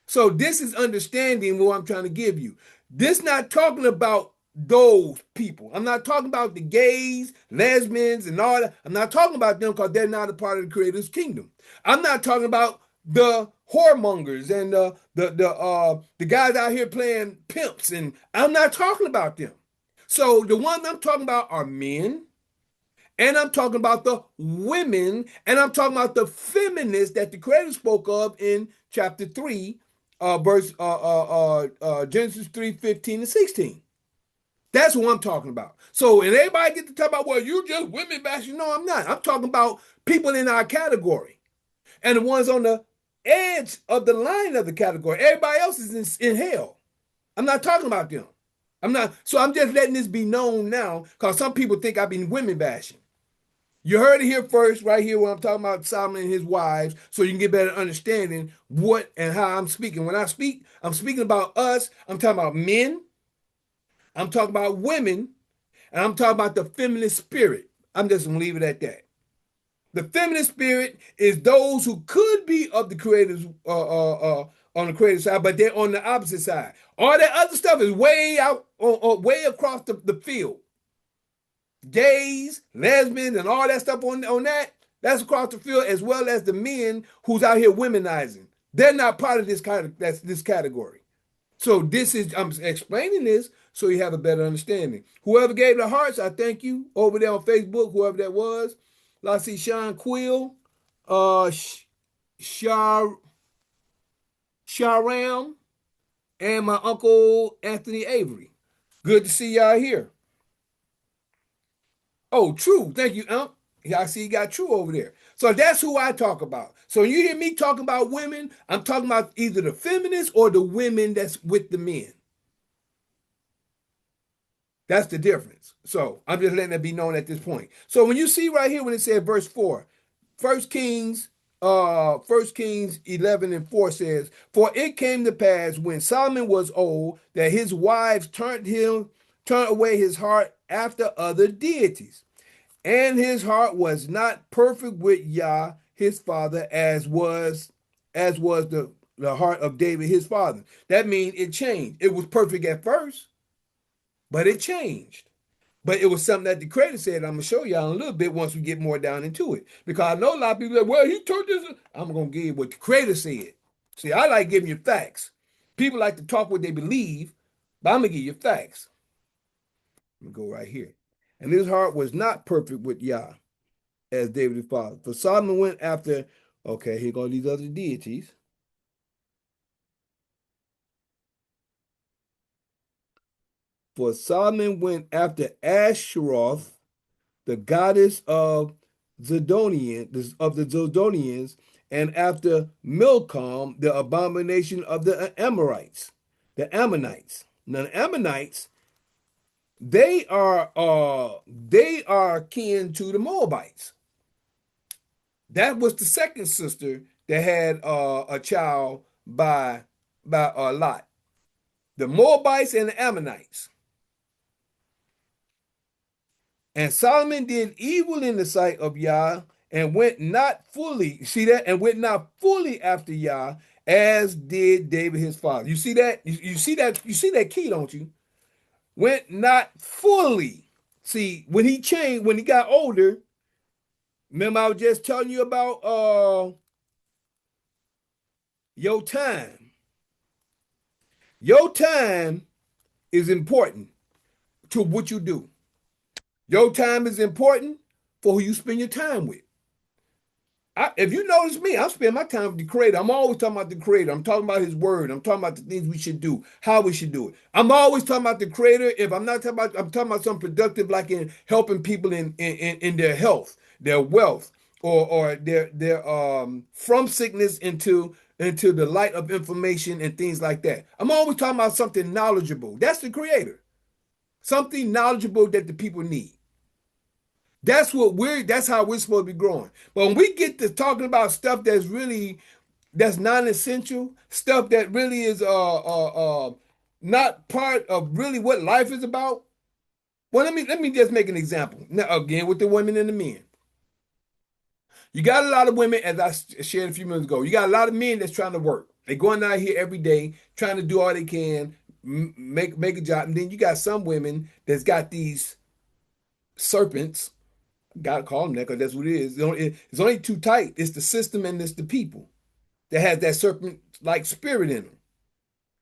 So this is understanding what I'm trying to give you. This not talking about those people. I'm not talking about the gays, lesbians, and all that. I'm not talking about them because they're not a part of the creator's kingdom. I'm not talking about the whoremongers and the guys out here playing pimps, and I'm not talking about them. So the ones I'm talking about are men, and I'm talking about the women, and I'm talking about the feminists that the creator spoke of in chapter 3, Genesis 3, 15 and 16. That's what I'm talking about. So, and everybody get to talk about, well, you just women bashing. No, I'm not. I'm talking about people in our category and the ones on the edge of the line of the category. Everybody else is in hell. I'm not talking about them. I'm not. So I'm just letting this be known now because some people think I've been women bashing. You heard it here first, right here, when I'm talking about Solomon and his wives, so you can get better understanding what and how I'm speaking. When I speak, I'm speaking about us. I'm talking about men. I'm talking about women. And I'm talking about the feminine spirit. I'm just going to leave it at that. The feminine spirit is those who could be of the creator's on the creative side, but they're on the opposite side. All that other stuff is way out, way across the field. gays, lesbians, and all that stuff on that. That's across the field, as well as the men who's out here womenizing. They're not part of this category. So this is I'm explaining this so you have a better understanding. Whoever gave the hearts, I thank you over there on Facebook, whoever that was. I see Sean Quill, Shar Sharam, and my uncle Anthony Avery. Good to see y'all here. Oh, True. Thank you, Unc. Yeah, I see you got True over there. So that's who I talk about. So you hear me talking about women, I'm talking about either the feminists or the women that's with the men. That's the difference. So I'm just letting that be known at this point. So when you see right here when it says verse 4, First Kings 11 and 4 says, "For it came to pass when Solomon was old that his wives turned away his heart after other deities. And his heart was not perfect with Yah his father, as was the heart of David his father." That means it changed. It was perfect at first, but it changed. But it was something that the creator said. I'm gonna show y'all in a little bit once we get more down into it. Because I know a lot of people are like, well, he told this. I'm gonna give you what the creator said. See, I like giving you facts. People like to talk what they believe, but I'm gonna give you facts. Let me go right here. And his heart was not perfect with Yah, as David his father. For Solomon went after, okay, here go these other deities. For Solomon went after Ashtaroth, the goddess of the Zidonians, and after Milcom, the abomination of the Amorites, the Ammonites. Now the Ammonites, they are kin to the Moabites. That was the second sister that had a child by Lot. The Moabites and the Ammonites. And Solomon did evil in the sight of Yah and went not fully, see that? And went not fully after Yah as did David his father. You see that? You see that? You see that key, don't you? Went not fully. See, when he changed, when he got older, remember I was just telling you about your time. Your time is important to what you do. Your time is important for who you spend your time with. If you notice me, I'm spending my time with the Creator. I'm always talking about the Creator. I'm talking about His Word. I'm talking about the things we should do, how we should do it. I'm always talking about the Creator. If I'm not talking about, I'm talking about something productive, like in helping people in their health, their wealth, or their from sickness into the light of information and things like that. I'm always talking about something knowledgeable. That's the Creator. Something knowledgeable that the people need. That's how we're supposed to be growing. But when we get to talking about stuff that's non-essential, stuff that really is not part of really what life is about. Well, let me just make an example. Now, again, with the women and the men. You got a lot of women, as I shared a few minutes ago, you got a lot of men that's trying to work. They're going out here every day, trying to do all they can, make a job. And then you got some women that's got these serpents. Gotta call them that because that's what it is. It's only too tight. It's the system and it's the people that has that serpent-like spirit in them.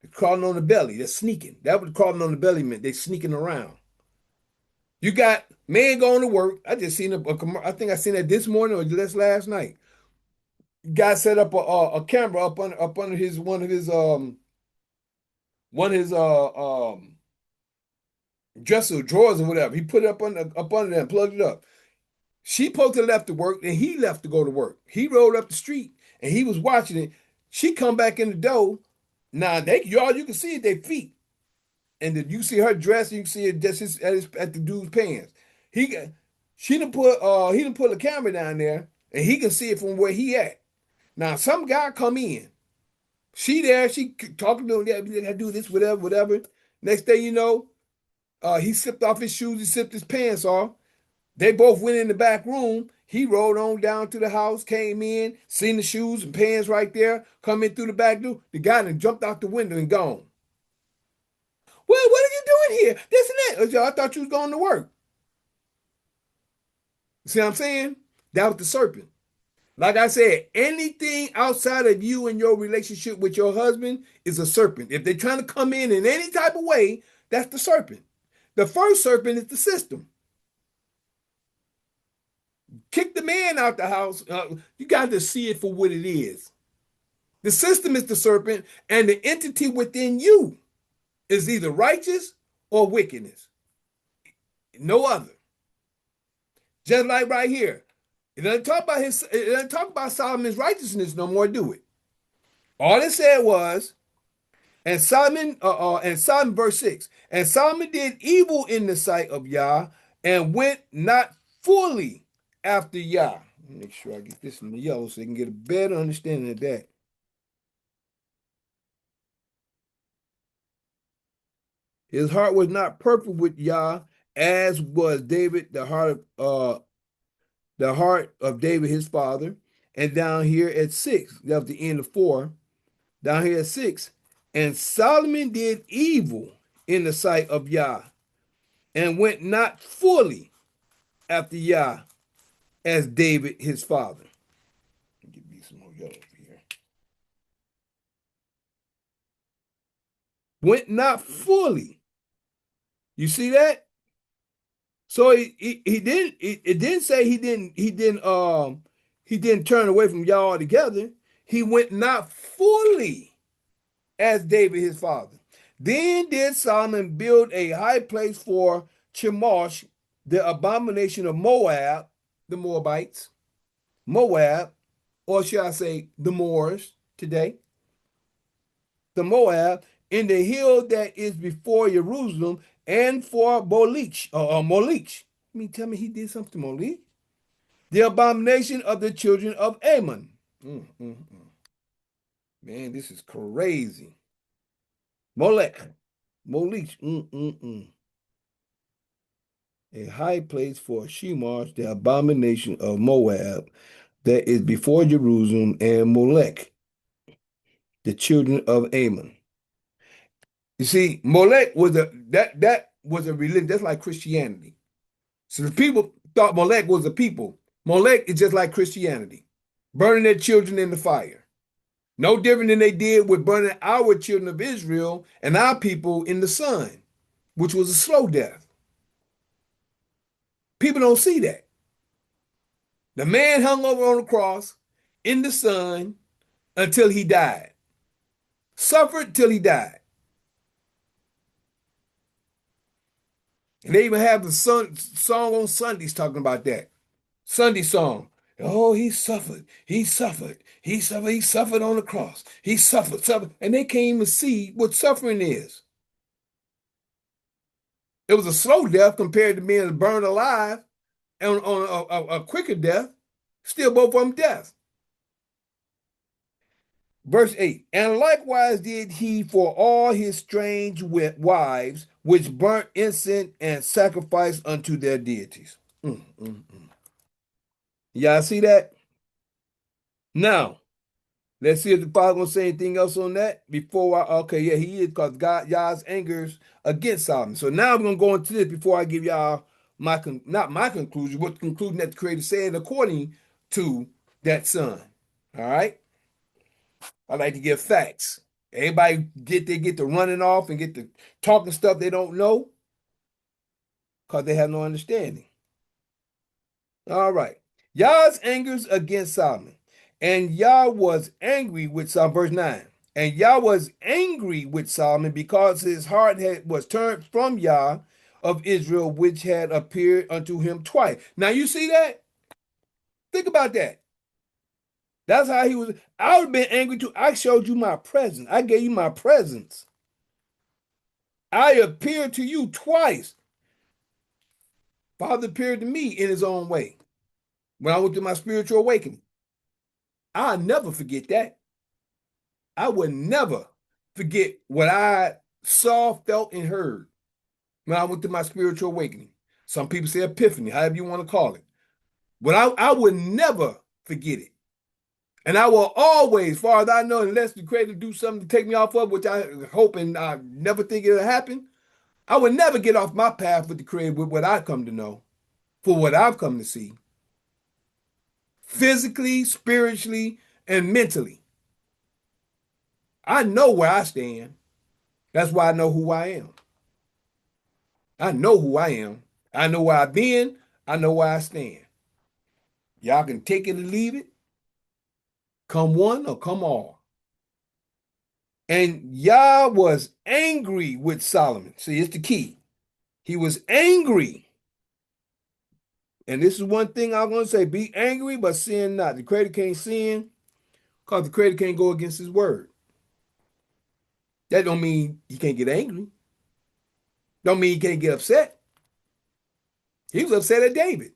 They're crawling on the belly. They're sneaking. That what crawling on the belly meant. They're sneaking around. You got man going to work. I just seen I think I seen that this morning or just last night. Guy set up a camera up under his one of his dresser drawers or whatever. He put it up under there and plugged it up. She supposed to left to work and he left to go to work. He rolled up the street and he was watching it. She come back in the door. Now all you can see is their feet. And then you see her dress, and you can see it just at the dude's pants. He done put a camera down there and he can see it from where he at. Now some guy come in. She there, she talking to him, yeah, we gotta do this, whatever, whatever. Next thing you know, he slipped off his shoes, he slipped his pants off. They both went in the back room. He rolled on down to the house, came in, seen the shoes and pants right there, come in through the back door. The guy then jumped out the window and gone. Well, what are you doing here? This and that. I thought you was going to work. See what I'm saying? That was the serpent. Like I said, anything outside of you and your relationship with your husband is a serpent. If they're trying to come in any type of way, that's the serpent. The first serpent is the system. Kick the man out the house. You got to see it for what it is. The system is the serpent, and the entity within you is either righteous or wickedness. No other. Just like right here. It doesn't talk about Solomon's righteousness no more, do it? All it said was, and Solomon verse 6, and Solomon did evil in the sight of Yah and went not fully after Yah. Make sure I get this in the yellow so you can get a better understanding of that. His heart was not perfect with Yah, as was David, the heart of David his father. And down here at 6, that was the end of 4. Down here at 6, and Solomon did evil in the sight of Yah, and went not fully after Yah, as David his father. Give me some more yellow here. Went not fully. You see that? So he didn't. It didn't say he didn't turn away from Yah altogether. He went not fully as David his father. Then did Solomon build a high place for Chemosh, the abomination of Moab, the Moabites, Moab, or shall I say the Moors today, the Moab, in the hill that is before Jerusalem, and for Bolich, or Molich. Tell me he did something to Molich? The abomination of the children of Ammon. Mm, mm, mm. Man, this is crazy. Molech, Molich. A high place for Shemosh, the abomination of Moab, that is before Jerusalem, and Molech, the children of Ammon. You see, Molech was that was a religion, that's like Christianity. So the people thought Molech was a people. Molech is just like Christianity, burning their children in the fire. No different than they did with burning our children of Israel and our people in the sun, which was a slow death. People don't see that. The man hung over on the cross in the sun until he died, suffered till he died. And they even have the song on Sundays talking about that. Sunday song. Oh, he suffered. He suffered. He suffered. He suffered on the cross. He suffered, suffered. And they can't even see what suffering is. It was a slow death compared to being burned alive and on a quicker death. Still both of them death. Verse 8, and likewise did he for all his strange wives, which burnt incense and sacrificed unto their deities. Y'all see that? Now, let's see if the Father gonna say anything else on that before okay, yeah, he is, because God, Yah's angers against Solomon. So now I'm gonna go into this before I give y'all not my conclusion, but the conclusion that the Creator said according to that son. All right. I like to give facts. Everybody get to running off and get to talking stuff they don't know because they have no understanding. All right. Yah's angers against Solomon. And Yah was angry with Solomon, verse 9. And Yah was angry with Solomon because his heart was turned from Yah of Israel, which had appeared unto him twice. Now you see that? Think about that. That's how he was. I would have been angry too. I showed you my presence. I gave you my presence. I appeared to you twice. Father appeared to me in his own way when I went through my spiritual awakening. I'll never forget that. I would never forget what I saw, felt, and heard when I went through my spiritual awakening. Some people say epiphany, however you want to call it. But I would never forget it. And I will always, as far as I know, unless the Creator do something to take me off of, which I hope and I never think it'll happen, I would never get off my path with the Creator with what I come to know, for what I've come to see. physically, spiritually, and mentally. I know where I stand. That's why I know who I am. I know who I am. I know where I've been. I know where I stand. Y'all can take it or leave it, come one or come all. And Yah was angry with Solomon. See, it's the key. He was angry. And this is one thing I'm going to say, be angry, but sin not. The Creator can't sin because the Creator can't go against his word. That don't mean he can't get angry. Don't mean he can't get upset. He was upset at David,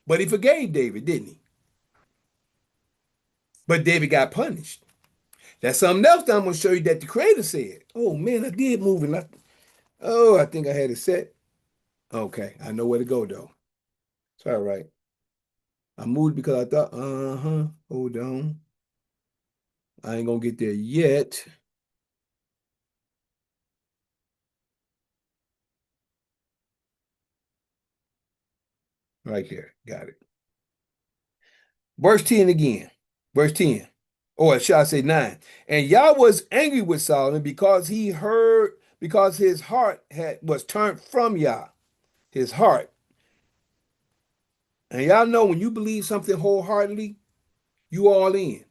but he forgave David, didn't he? But David got punished. That's something else that I'm going to show you that the Creator said. Oh, man, I did move and I think I had it set. Okay, I know where to go, though. It's all right. I moved because I thought, hold on. I ain't going to get there yet. Right here. Got it. Verse 10 again. Verse 10. Or shall I say 9? And Yah was angry with Solomon because his heart was turned from Yah, his heart. And y'all know when you believe something wholeheartedly, you all in.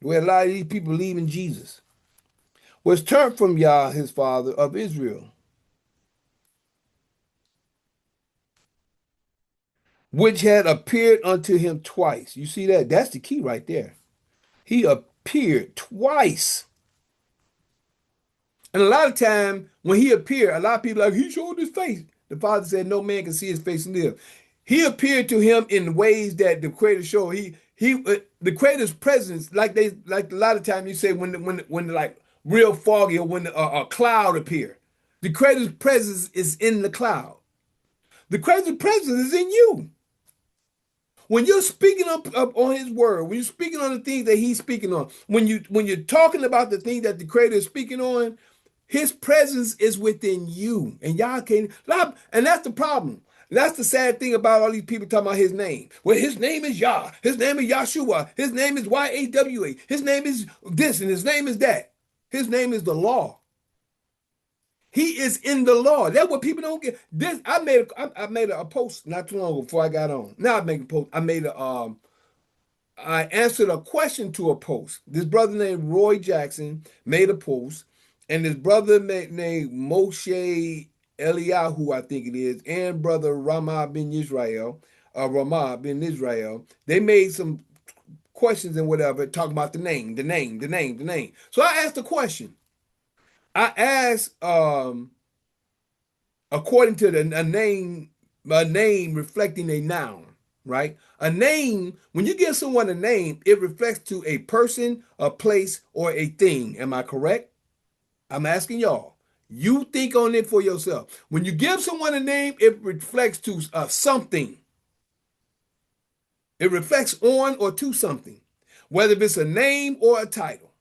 Where a lot of these people believe in Jesus. Was turned from Yah, his father of Israel, which had appeared unto him twice. You see that? That's the key right there. He appeared twice. And a lot of time when he appeared, a lot of people are like, he showed his face. The Father said, no man can see his face and live. He appeared to him in ways that the Creator showed. The Creator's presence, like a lot of times you say when like real foggy or when a cloud appear, the Creator's presence is in the cloud. The Creator's presence is in you. When you're speaking up on his word, when you're speaking on the things that he's speaking on, when you're talking about the things that the Creator is speaking on, his presence is within you. And y'all can't, and that's the problem. That's the sad thing about all these people talking about his name. Well, his name is Yah. His name is Yahshua. His name is YAWA. His name is this and his name is that. His name is the law. He is in the law. That's what people don't get. This I made a post not too long ago before I got on. Now I make a post. I answered a question to a post. This brother named Roy Jackson made a post, and this brother named Moshe Eliyahu, I think it is, and brother Ramah bin Israel, they made some questions and whatever, talking about the name. So I asked a question. I asked, according to a name reflecting a noun, right? A name, when you give someone a name, it reflects to a person, a place, or a thing. Am I correct? I'm asking y'all. You think on it for yourself. When you give someone a name, it reflects to something. It reflects on or to something, whether it's a name or a title.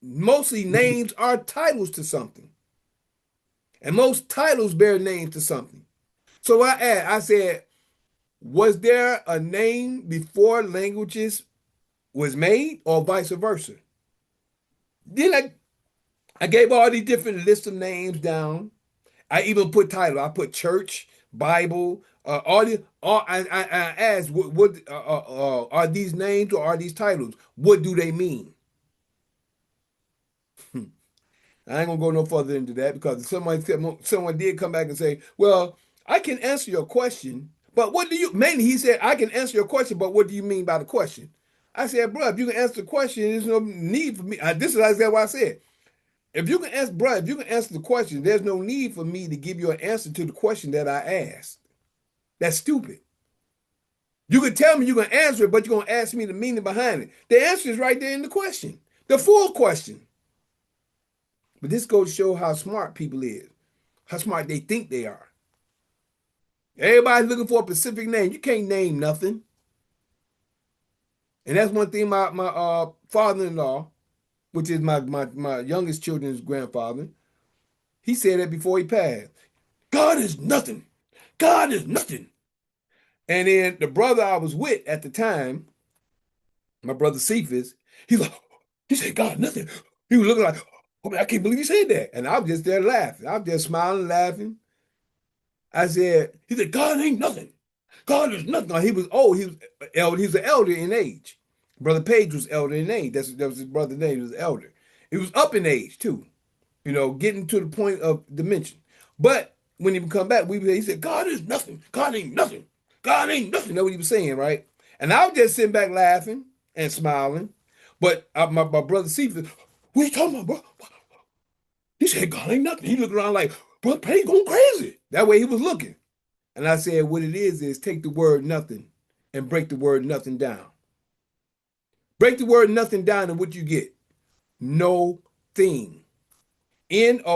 Mostly names are titles to something. And most titles bear names to something. So I said, was there a name before languages was made or vice versa? Then I gave all these different lists of names down. I even put title. I put church, Bible, all the all. I asked, what are these names or are these titles? What do they mean? I ain't gonna go no further into that because someone did come back and say, "Well, I can answer your question, but what do you?" Mainly, he said, "I can answer your question, but what do you mean by the question?" I said, "Bro, if you can answer the question, there's no need for me." This is exactly what I said. If you can answer, bro, if you can answer the question, there's no need for me to give you an answer to the question that I asked. That's stupid. You can tell me you can answer it, but you're gonna ask me the meaning behind it. The answer is right there in the question, the full question. But this goes to show how smart people is, how smart they think they are. Everybody's looking for a specific name. You can't name nothing. And that's one thing my father-in-law, which is my youngest children's grandfather, he said that before he passed. God is nothing. God is nothing. And then the brother I was with at the time, my brother Cephas, he's like, he said, God, nothing. He was looking like, oh man, I can't believe he said that. And I was just there laughing. I was just smiling, laughing. I said, he said, God ain't nothing. God is nothing. He was old. He was elder. He was an elder in age. Brother Page was elder in age. That was his brother's name. He was elder. He was up in age too. Getting to the point of dimension. But when he would come back, he said, God is nothing. God ain't nothing. God ain't nothing. That's what he was saying, right? And I was just sitting back laughing and smiling. But my brother Cephas, what are you talking about, bro? He said, God ain't nothing. He looked around like, Brother Page going crazy. That way he was looking. And I said, what it is take the word nothing and break the word nothing down. Break the word nothing down, and what you get? No thing. Nothing.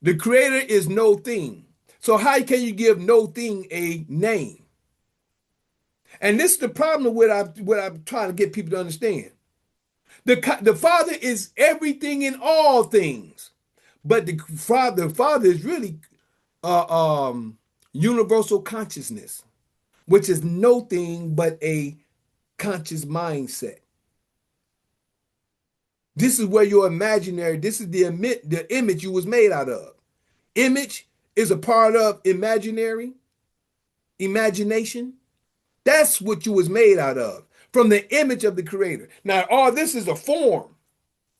The creator is no thing. So how can you give no thing a name? And this is the problem with what I'm trying to get people to understand. The Father is everything in all things, but the Father is really universal consciousness, which is no thing but a conscious mindset. This is where your imaginary, this is the image you was made out of. Image is a part of imagination. That's what you was made out of, from the image of the creator. Now, all this is a form.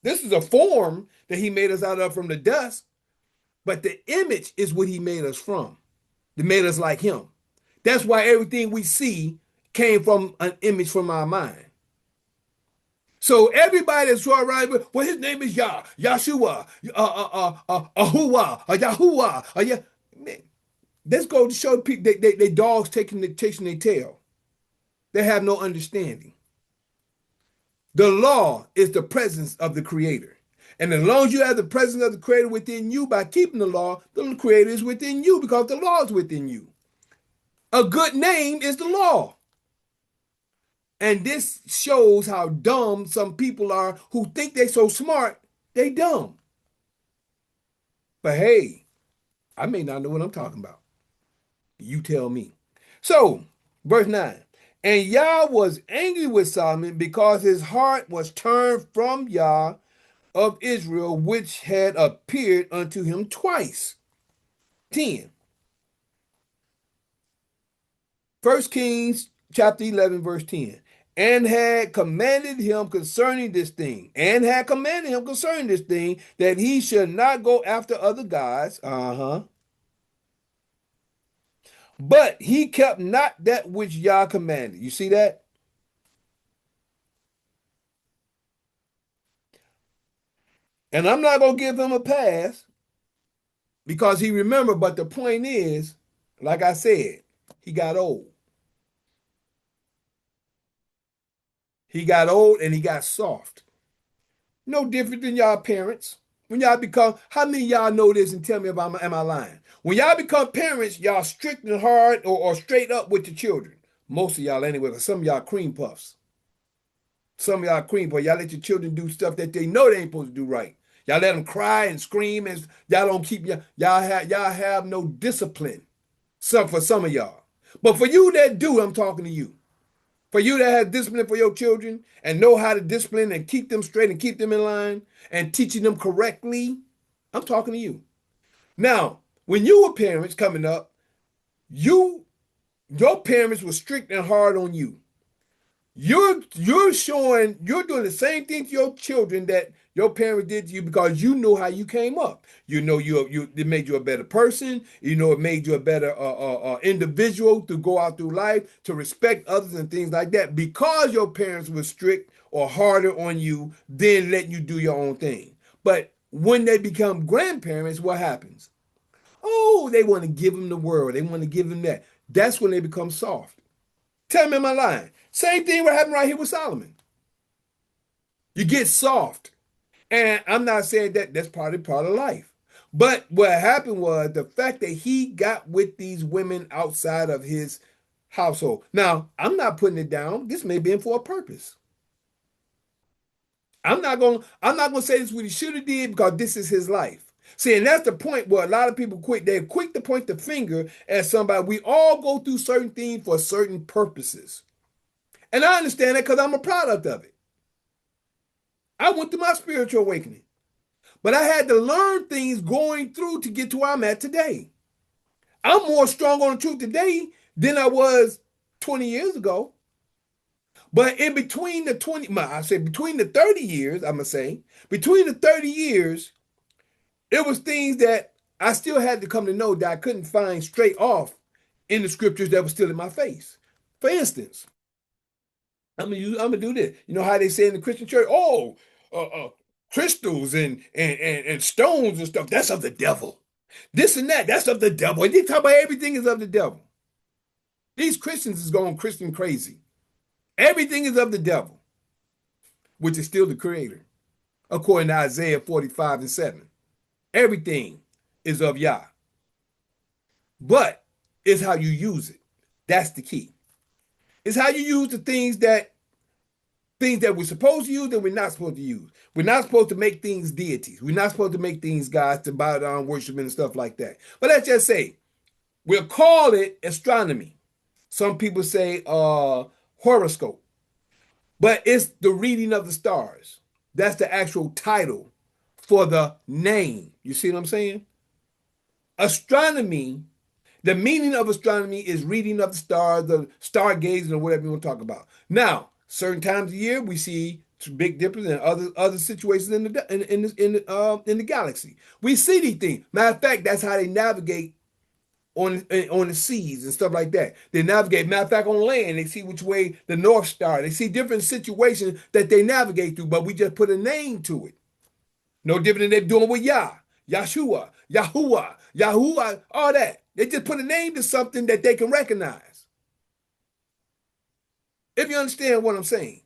This is a form that he made us out of from the dust, but the image is what he made us from. That made us like him. That's why everything we see came from an image from our mind. So everybody that's right around, well, his name is Yahshua, Ahuwah, Yahuwah, yeah. Man, let's go to show people they dogs chasing their tail. They have no understanding. The law is the presence of the Creator. And as long as you have the presence of the Creator within you by keeping the Creator is within you because the law is within you. A good name is the law. And this shows how dumb some people are who think they're so smart, they dumb. But hey, I may not know what I'm talking about. You tell me. So, verse 9. And Yah was angry with Solomon because his heart was turned from Yah of Israel, which had appeared unto him twice. 10. 1 Kings chapter 11, verse 10. And had commanded him concerning this thing, that he should not go after other gods. But he kept not that which Yah commanded. You see that? And I'm not going to give him a pass because he remembered. But the point is, like I said, he got old. He got old and he got soft. No different than y'all parents. When y'all become, how many of y'all know this and tell me if am I lying? When y'all become parents, y'all strict and hard or straight up with the children. Most of y'all anyway, because some of y'all cream puffs. Some of y'all cream puffs. Y'all let your children do stuff that they know they ain't supposed to do right. Y'all let them cry and scream and y'all don't keep y'all have no discipline. For some of y'all. But for you that do, I'm talking to you. For you to have discipline for your children and know how to discipline and keep them straight and keep them in line and teaching them correctly, I'm talking to you. Now, when you were parents coming up, your parents were strict and hard on you. You're doing the same thing to your children that your parents did to you because you know how you came up. You know it made you a better person. You know it made you a better individual to go out through life, to respect others and things like that. Because your parents were strict or harder on you, then letting you do your own thing. But when they become grandparents, what happens? Oh, they want to give them the world. They want to give them that. That's when they become soft. Tell me, am I lying? Same thing what happened right here with Solomon. You get soft. And I'm not saying that that's part of life. But what happened was the fact that he got with these women outside of his household. Now, I'm not putting it down. This may be in for a purpose. I'm not gonna say this is what he should have did because this is his life. See, and that's the point where a lot of people quit. They're quick to point the finger at somebody. We all go through certain things for certain purposes. And I understand that because I'm a product of it. I went through my spiritual awakening, but I had to learn things going through to get to where I'm at today. I'm more strong on the truth today than I was 20 years ago. But in between the 20, I say between the 30 years, I'm going to say, between the 30 years, it was things that I still had to come to know that I couldn't find straight off in the scriptures that were still in my face. For instance, I'm gonna do this. You know how they say in the Christian church, oh, crystals and stones and stuff, that's of the devil. This and that, that's of the devil. And they talk about everything is of the devil. These Christians is going Christian crazy. Everything is of the devil, which is still the creator, according to Isaiah 45 and 7. Everything is of Yah, but it's how you use it. That's the key. It's how you use the things that we're supposed to use that we're not supposed to use. We're not supposed to make things deities. We're not supposed to make things gods to bow down, worship, and stuff like that. But let's just say we'll call it astronomy. Some people say horoscope, but it's the reading of the stars. That's the actual title for the name. You see what I'm saying? Astronomy, the meaning of astronomy is reading of the stars, the stargazing, or whatever you want to talk about. Now, certain times of year we see big dippers and other situations in the galaxy. We see these things. Matter of fact, that's how they navigate on the seas and stuff like that. They navigate. Matter of fact, on land, they see which way the North Star. They see different situations that they navigate through, but we just put a name to it. No different than they're doing with Yah, Yahshua, Yahuwah, Yahuwah, all that. They just put a name to something that they can recognize. If you understand what I'm saying.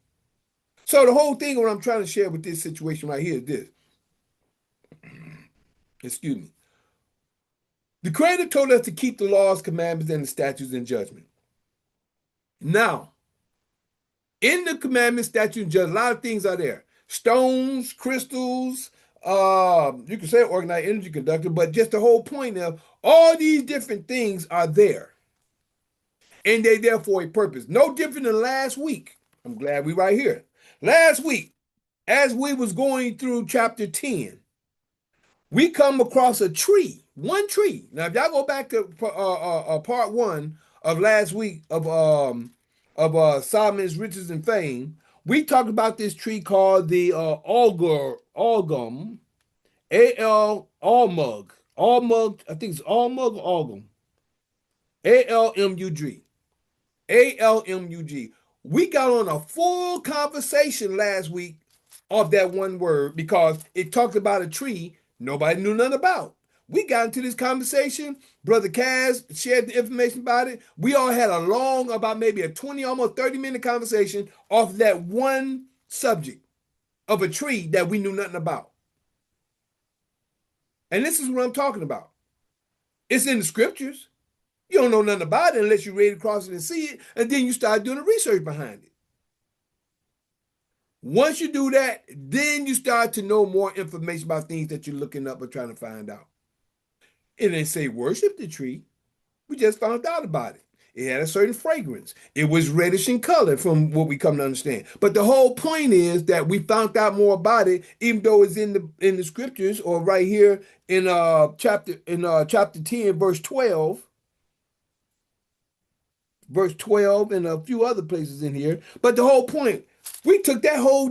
So the whole thing, what I'm trying to share with this situation right here is this. Excuse me. The Creator told us to keep the laws, commandments, and the statutes and judgment. Now, in the commandments, statutes, and judgment, a lot of things are there. Stones, crystals, you can say organized energy conductor, but just the whole point of all these different things are there. And they there for a purpose. No different than last week. I'm glad we right here. Last week, as we was going through chapter 10, we come across a tree, one tree. Now, if y'all go back to part one of last week of Solomon's riches and fame, we talked about this tree called the algum, almug. I think it's almug or algum, almug. ALMUG. We got on a full conversation last week of that one word because it talked about a tree nobody knew nothing about. We got into this conversation. Brother Kaz shared the information about it. We all had a long, about maybe a 20, almost 30-minute conversation off that one subject of a tree that we knew nothing about. And this is what I'm talking about. It's in the scriptures. You don't know nothing about it unless you read across it and see it, and then you start doing the research behind it. Once you do that, then you start to know more information about things that you're looking up or trying to find out. It didn't say worship the tree. We just found out about it. It had a certain fragrance. It was reddish in color from what we come to understand. But the whole point is that we found out more about it, even though it's in the scriptures or right here in chapter 10, verse 12 and a few other places in here. But the whole point, we took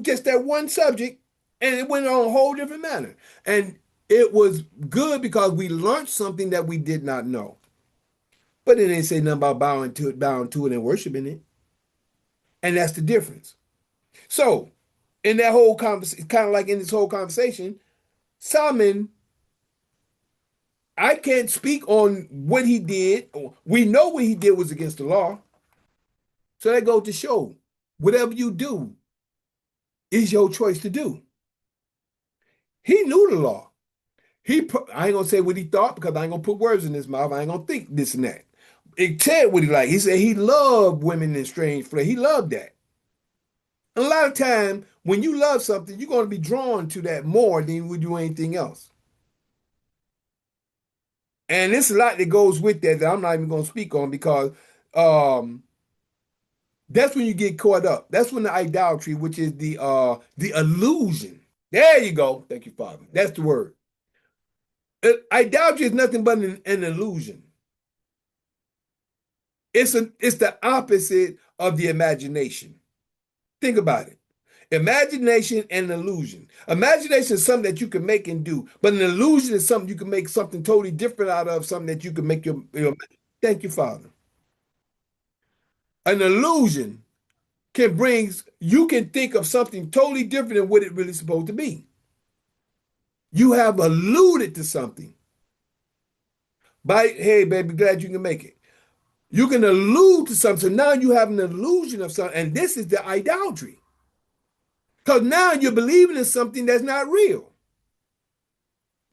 just that one subject and it went on a whole different manner. And it was good because we learned something that we did not know. But it didn't say nothing about bowing to it and worshiping it. And that's the difference. So in that whole conversation, kind of like in this whole conversation, Solomon, I can't speak on what he did. We know what he did was against the law. So that goes to show, whatever you do is your choice to do. He knew the law. I ain't gonna say what he thought because I ain't gonna put words in his mouth. I ain't gonna think this and that. It said what he liked. He said he loved women in strange flesh. He loved that. And a lot of time, when you love something, you're gonna be drawn to that more than you would do anything else. And it's a lot that goes with that I'm not even going to speak on because um, that's when you get caught up. That's when the idolatry, which is the illusion. There you go. Thank you, Father. That's the word. Idolatry is nothing but an illusion. It's the opposite of the imagination. Think about it. Imagination and illusion. Imagination is something that you can make and do, but an illusion is something you can make something totally different out of, something that you can make your thank you, Father. An illusion you can think of something totally different than what it really supposed to be. You have alluded to something. By hey, baby, glad you can make it. You can allude to something. So now you have an illusion of something, and this is the idolatry. Because now you're believing in something that's not real.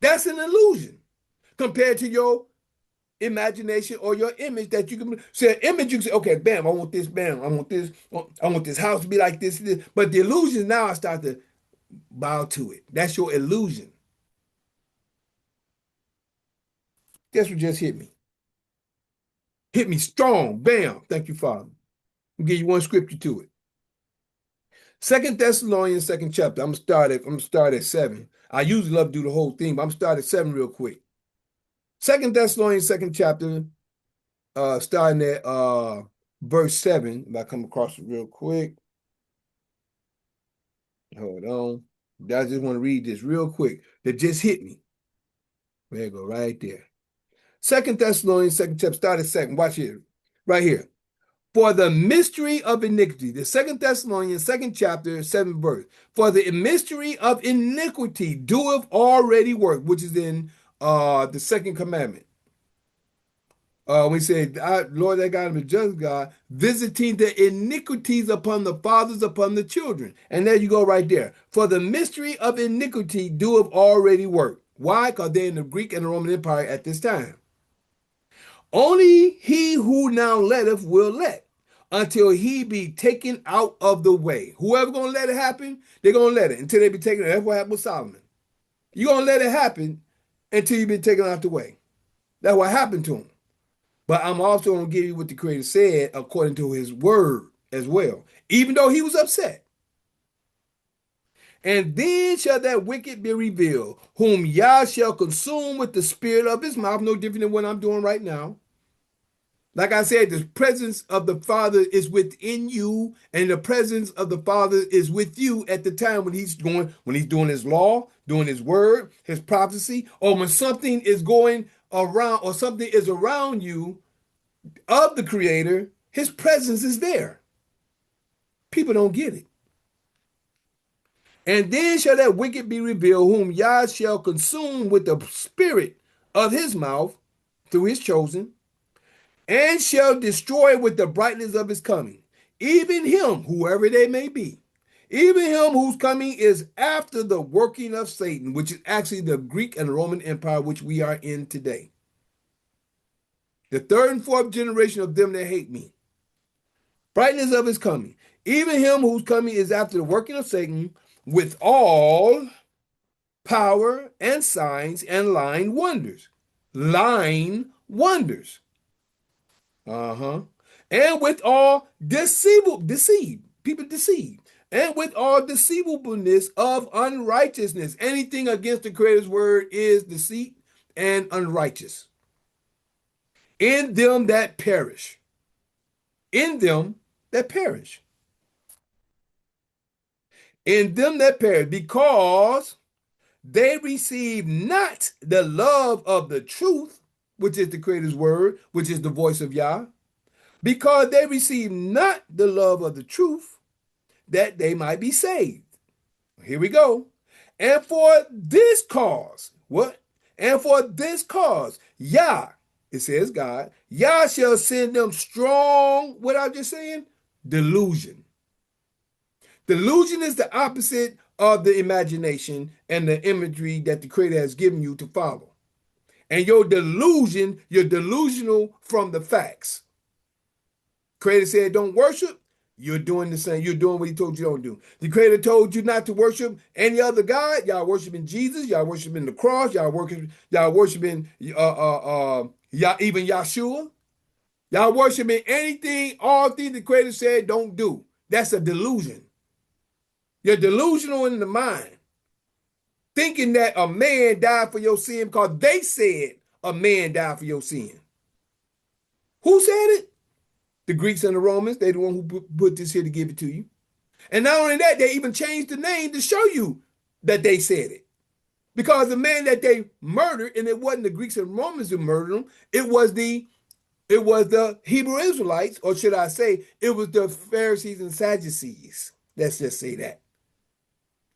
That's an illusion compared to your imagination or your image that you can say an image. You can say, okay, bam, I want this, bam, I want this, I want this house to be like this. But the illusion now I start to bow to it. That's your illusion. Guess what just hit me? Hit me strong. Bam. Thank you, Father. I'll give you one scripture to it. Second Thessalonians, second chapter. I'm gonna start at 7. I usually love to do the whole thing, but I'm gonna start at 7 real quick. Second Thessalonians, second chapter, starting at verse 7. If I come across it real quick. Hold on. I just want to read this real quick. That just hit me. There you go, right there. Second Thessalonians, second chapter, start at 7. Watch here. Right here. For the mystery of iniquity, the Second Thessalonians, second chapter, 7th verse. For the mystery of iniquity doeth already work, which is in the second commandment. We say, Lord, that God is a just God, visiting the iniquities upon the fathers, upon the children. And there you go right there. For the mystery of iniquity doeth already work. Why? Because they're in the Greek and the Roman Empire at this time. Only he who now letteth will let until he be taken out of the way. Whoever gonna let it happen, they're gonna let it until they be taken out. That's what happened with Solomon. You're gonna let it happen until you be taken out the way. That's what happened to him. But I'm also gonna give you what the Creator said according to his word as well, even though he was upset. And then shall that wicked be revealed, whom Yah shall consume with the spirit of his mouth, no different than what I'm doing right now. Like I said, the presence of the Father is within you, and the presence of the Father is with you at the time when he's doing his law, doing his word, his prophecy, or when something is going around or something is around you of the Creator, his presence is there. People don't get it. And then shall that wicked be revealed, whom Yah shall consume with the spirit of his mouth through his chosen, and shall destroy with the brightness of his coming, even him, whoever they may be, even him whose coming is after the working of Satan, which is actually the Greek and Roman Empire, which we are in today. The third and fourth generation of them that hate me. Brightness of his coming, even him whose coming is after the working of Satan, with all power and signs and lying wonders. Lying wonders. Uh-huh. And with all deceived, people deceived, and with all deceivableness of unrighteousness. Anything against the Creator's word is deceit and unrighteous. In them that perish. In them that perish. In them that perish, because they receive not the love of the truth, which is the Creator's word, which is the voice of Yah, because they receive not the love of the truth, that they might be saved. Here we go. And for this cause, what? And for this cause, Yah, it says God, Yah shall send them strong, what I'm just saying? Delusion. Delusion is the opposite of the imagination and the imagery that the Creator has given you to follow. And your delusion, you're delusional from the facts. Creator said, don't worship. You're doing the same. You're doing what he told you don't do. The Creator told you not to worship any other God. Y'all worshiping Jesus. Y'all worshiping the cross. Y'all worshiping y'all even Yahshua. Y'all worshiping anything, all things the Creator said don't do. That's a delusion. You're delusional in the mind, thinking that a man died for your sin because they said a man died for your sin. Who said it? The Greeks and the Romans. They the one who put this here to give it to you. And not only that, they even changed the name to show you that they said it. Because the man that they murdered, and it wasn't the Greeks and Romans who murdered him, it was the Hebrew Israelites, or should I say, it was the Pharisees and Sadducees. Let's just say that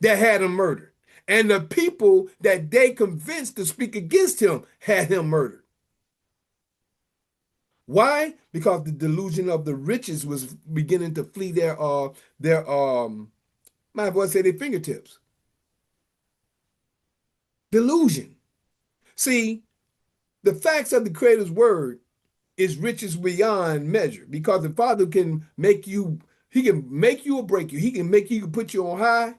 had him murdered. And the people that they convinced to speak against him had him murdered. Why? Because the delusion of the riches was beginning to flee their might as say their fingertips. Delusion. See, the facts of the Creator's word is riches beyond measure because the Father can make you, he can make you or break you. He can make you, put you on high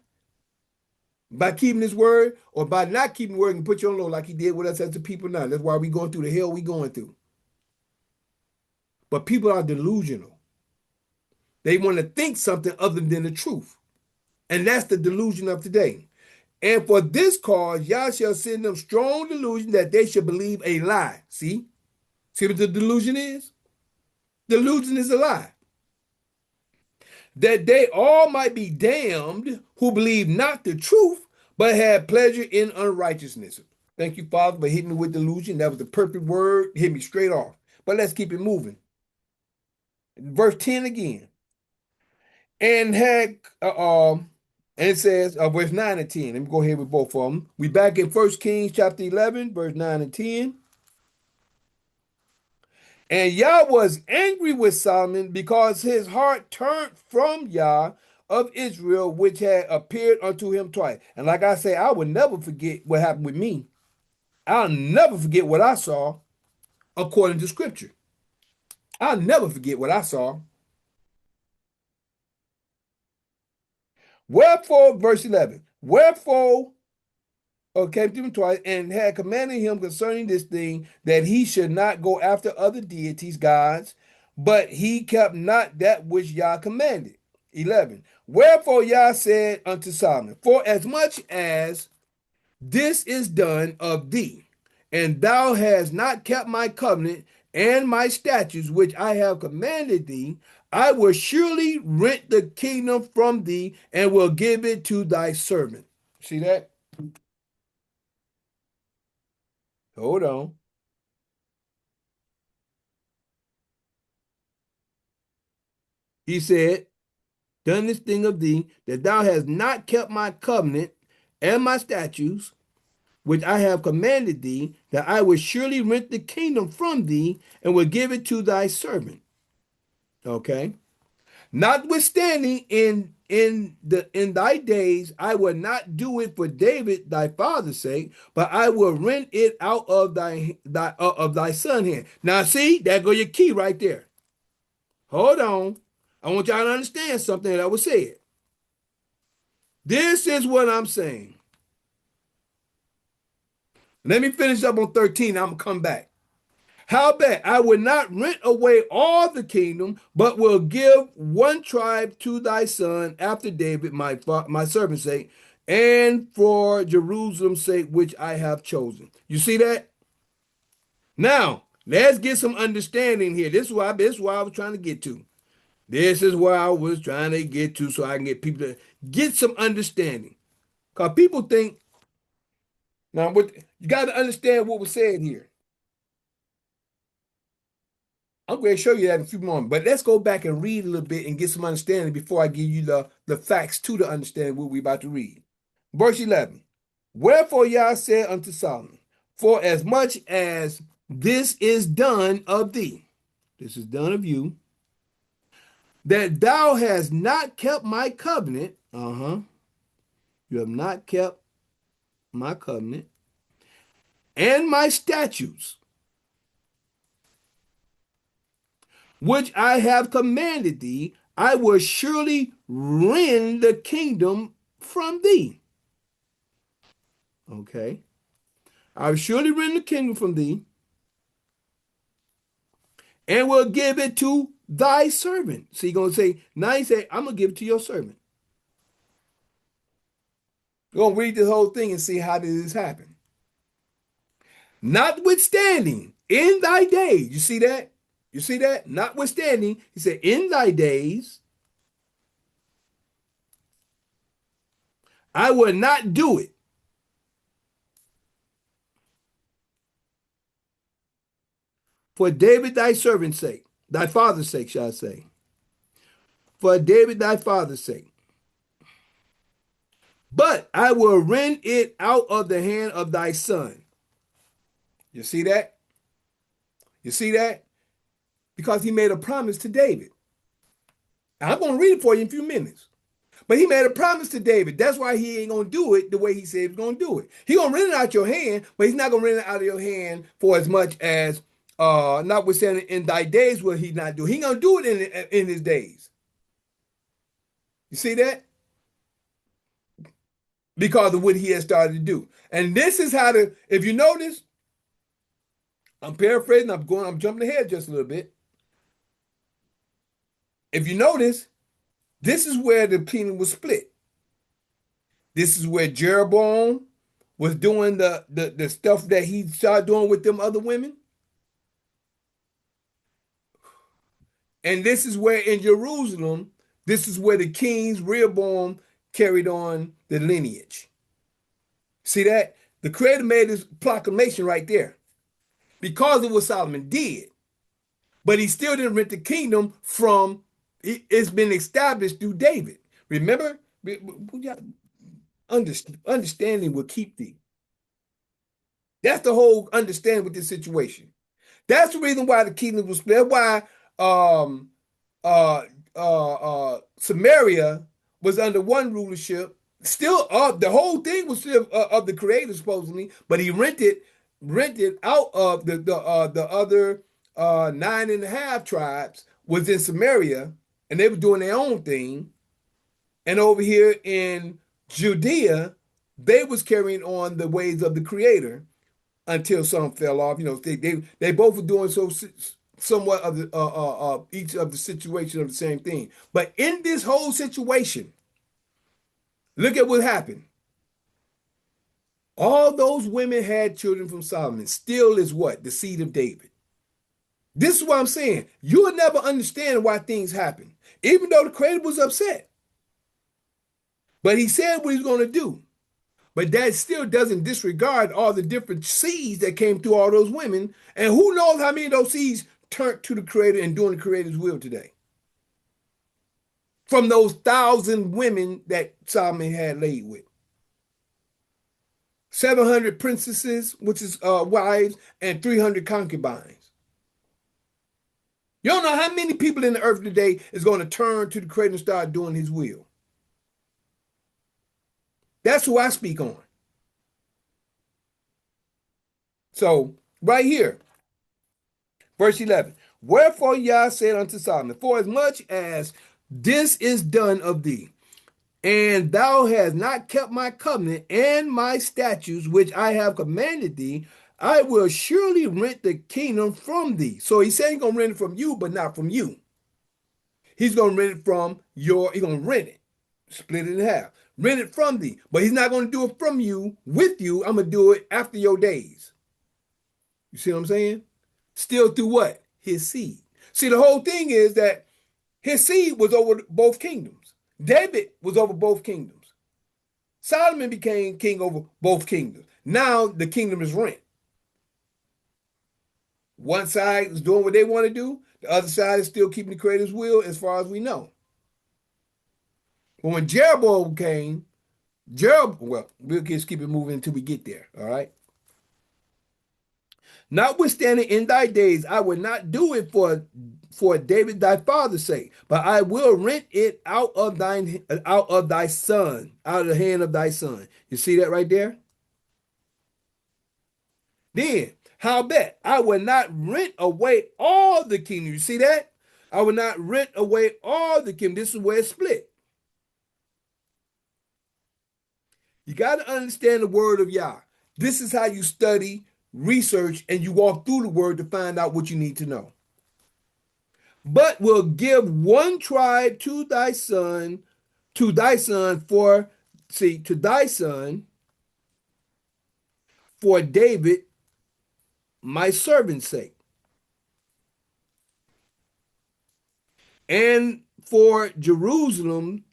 by keeping his word, or by not keeping the word and put you on low like he did with us as the people now. That's why we going through the hell we going through. But people are delusional. They want to think something other than the truth. And that's the delusion of today. And for this cause, Yah shall send them strong delusion that they should believe a lie. See? See what the delusion is? Delusion is a lie. That they all might be damned who believe not the truth, but have pleasure in unrighteousness. Thank you, Father, for hitting me with delusion. That was the perfect word. Hit me straight off. But let's keep it moving. Verse 10 again. And had and it says verse 9 and 10. Let me go ahead with both of them. We back in 1 Kings chapter 11, verse 9 and 10. And Yah was angry with Solomon because his heart turned from Yah of Israel, which had appeared unto him twice. And like I say, I will never forget what happened with me. I'll never forget what I saw according to scripture. I'll never forget what I saw. Wherefore, verse 11, wherefore came to him twice and had commanded him concerning this thing that he should not go after other deities, gods, but he kept not that which Yah commanded. 11. Wherefore Yah said unto Solomon, for as much as this is done of thee, and thou hast not kept my covenant and my statutes which I have commanded thee, I will surely rent the kingdom from thee and will give it to thy servant. See that? Hold on. He said, done this thing of thee, that thou hast not kept my covenant and my statutes, which I have commanded thee, that I will surely rent the kingdom from thee and will give it to thy servant. Okay. Notwithstanding, in thy days I will not do it for David thy father's sake, but I will rent it out of thy son hand. Now see, there go your key right there. Hold on. I want y'all to understand something that was said. This is what I'm saying. Let me finish up on 13. I'm going to come back. Howbeit, I will not rent away all the kingdom, but will give one tribe to thy son after David, my servant's sake, and for Jerusalem's sake, which I have chosen. You see that? Now, let's get some understanding here. This is why I was trying to get to. This is where I was trying to get to so I can get people to get some understanding. Because people think, now what you got to understand what was said here. I'm going to show you that in a few moments, but let's go back and read a little bit and get some understanding before I give you the facts to understand what we're about to read. Verse 11. Wherefore Yah said unto Solomon, for as much as this is done of thee, this is done of you, that thou hast not kept my covenant, you have not kept my covenant, and my statutes, which I have commanded thee, I will surely rend the kingdom from thee. Okay. I will surely rend the kingdom from thee and will give it to thy servant. So you're going to say, now he say, I'm going to give it to your servant. We're going to read this whole thing and see how did this happen. Notwithstanding, in thy days, you see that? You see that? Notwithstanding, he said, in thy days, I will not do it for David thy servant's sake, thy father's sake, shall I say. For David thy father's sake. But I will rend it out of the hand of thy son. You see that? You see that? Because he made a promise to David. I'm going to read it for you in a few minutes. But he made a promise to David. That's why he ain't going to do it the way he said he was going to do it. He going to rent it out your hand, but he's not going to rent it out of your hand for as much as, notwithstanding in thy days will he not do. He going to do it in his days. You see that? Because of what he has started to do. And this is how to, if you notice, I'm paraphrasing, I'm jumping ahead just a little bit. If you notice, this is where the kingdom was split. This is where Jeroboam was doing the stuff that he started doing with them other women. And this is where in Jerusalem, this is where the kings, Rehoboam, carried on the lineage. See that? The Creator made this proclamation right there because of what Solomon did. But he still didn't rent the kingdom from, it's been established through David. Remember? Understanding will keep thee. That's the whole understanding with this situation. That's the reason why the kingdom was split. Why um, Samaria was under one rulership. Still, the whole thing was still of the Creator supposedly, but he rented out of the other nine and a half tribes was in Samaria, and they were doing their own thing. And over here in Judea, they was carrying on the ways of the Creator until some fell off. You know, they both were doing so somewhat of the each of the situation of the same thing. But in this whole situation, look at what happened. All those women had children from Solomon. Still is what? The seed of David. This is what I'm saying. You'll never understand why things happen, even though the Creator was upset. But he said what he's going to do. But that still doesn't disregard all the different seeds that came through all those women. And who knows how many of those seeds turned to the Creator and doing the Creator's will today. From those 1,000 women that Solomon had laid with. 700 princesses, which is wives, and 300 concubines. You don't know how many people in the earth today is going to turn to the Creator and start doing his will. That's who I speak on. So, right here, verse 11. Wherefore Yah said unto Solomon, for as much as this is done of thee, and thou hast not kept my covenant and my statutes which I have commanded thee, I will surely rent the kingdom from thee. So he said he's going to rent it from you, but not from you. He's going to rent it from he's going to rent it, split it in half, rent it from thee. But he's not going to do it from you, with you. I'm going to do it after your days. You see what I'm saying? Still through what? His seed. See, the whole thing is that his seed was over both kingdoms. David was over both kingdoms. Solomon became king over both kingdoms. Now the kingdom is rent. One side is doing what they want to do. The other side is still keeping the Creator's will as far as we know. But when Jeroboam came, well, we'll just keep it moving until we get there, all right? Notwithstanding in thy days, I will not do it for David thy father's sake, but I will rent it out of thy son, out of the hand of thy son. You see that right there? Then, howbeit, I will not rent away all the kingdom. You see that? I will not rent away all the kingdom. This is where it's split. You got to understand the word of Yah. This is how you study, research, and you walk through the word to find out what you need to know. But will give one tribe to thy son for, see, to thy son for David, my servant's sake, and for Jerusalem,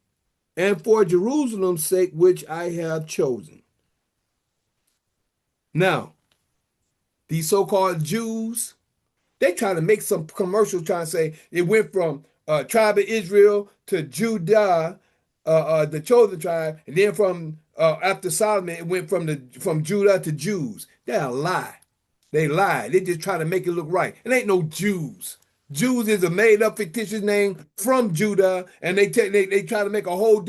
and for Jerusalem's sake, which I have chosen. Now, these so-called Jews, they try to make some commercial trying to say it went from tribe of Israel to Judah, the chosen tribe, and then from after Solomon, it went from Judah to Jews. They're a lie. They lie. They just try to make it look right. It ain't no Jews. Jews is a made up fictitious name from Judah, and they try to make a whole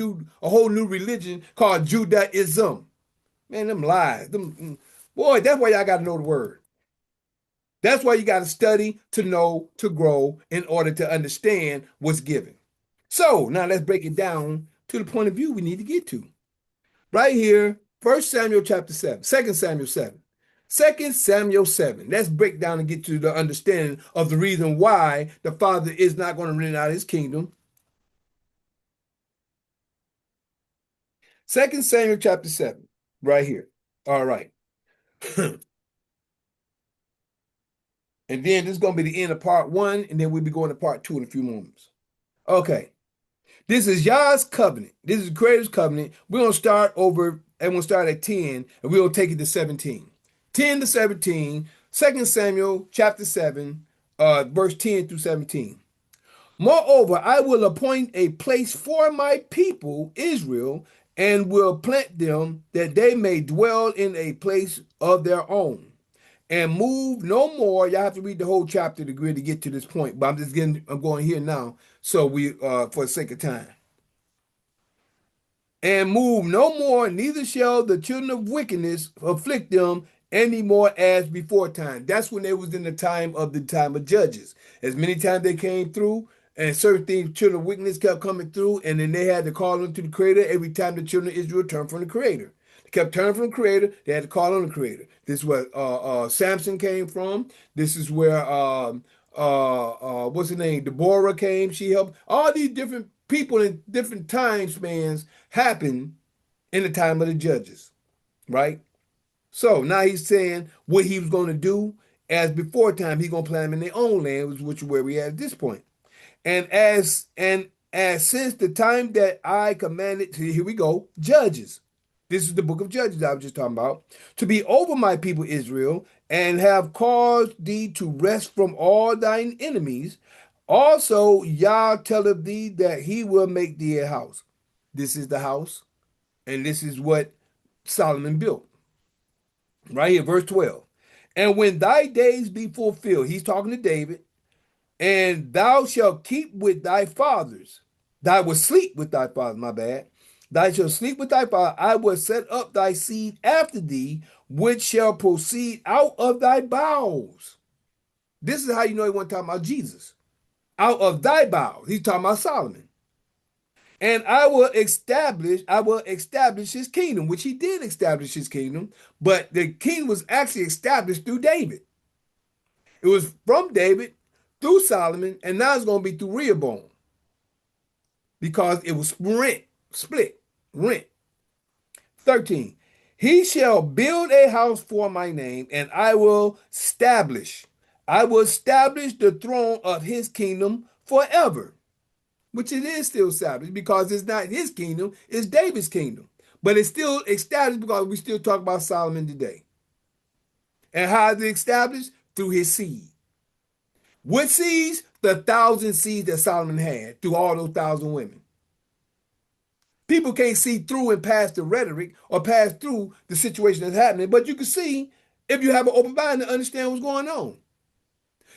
new religion called Judaism. Man, them lies. Boy, that's why y'all got to know the word. That's why you got to study to know to grow in order to understand what's given. So now let's break it down to the point of view we need to get to. Right here, First Samuel chapter 7, Second Samuel 7. Second Samuel 7. Let's break down and get to the understanding of the reason why the father is not going to rent out his kingdom. Second Samuel chapter 7, right here. All right. And then this is going to be the end of part one, and then we'll be going to part two in a few moments. Okay. This is Yah's covenant. This is the Creator's covenant. We're going to start over, and we'll start at 10, and we'll take it to 17. 10 to 17, 2 Samuel chapter 7, verse 10 through 17. Moreover, I will appoint a place for my people, Israel, and will plant them that they may dwell in a place of their own and move no more. Y'all have to read the whole chapter to really get to this point, but I'm going here now. So for the sake of time. And move no more, neither shall the children of wickedness afflict them any more as before time. That's when they was in the time of judges. As many times they came through, and certain things, children of wickedness kept coming through, and then they had to call on to the Creator every time the children of Israel turned from the Creator. They kept turning from the Creator, they had to call on the Creator. This is where Samson came from. This is where what's her name? Deborah came. She helped. All these different people in different time spans happened in the time of the judges, right? So now he's saying what he was going to do as before time. He's going to plant them in their own land, which is where we are at this point. And as since the time that I commanded, here we go, judges. This is the book of Judges I was just talking about, to be over my people Israel, and have caused thee to rest from all thine enemies. Also, Yah telleth thee that he will make thee a house. This is the house, and this is what Solomon built. Right here, verse 12. And when thy days be fulfilled, he's talking to David, and thou shalt keep with thy fathers. Thou will sleep with thy fathers, my bad. Thou shalt sleep with thy father. I will set up thy seed after thee, which shall proceed out of thy bowels. This is how you know he wasn't talking about Jesus. Out of thy bowels. He's talking about Solomon. And I will establish his kingdom, which he did establish his kingdom, but the kingdom was actually established through David. It was from David through Solomon, and now it's going to be through Rehoboam because it was rent. 13. He shall build a house for my name, and I will establish the throne of his kingdom forever, which it is still established because it's not his kingdom, it's David's kingdom. But it's still established because we still talk about Solomon today. And how is it established? Through his seed. What seeds? The 1,000 seeds that Solomon had through all those 1,000 women. People can't see through and past the rhetoric or pass through the situation that's happening, but you can see if you have an open mind to understand what's going on.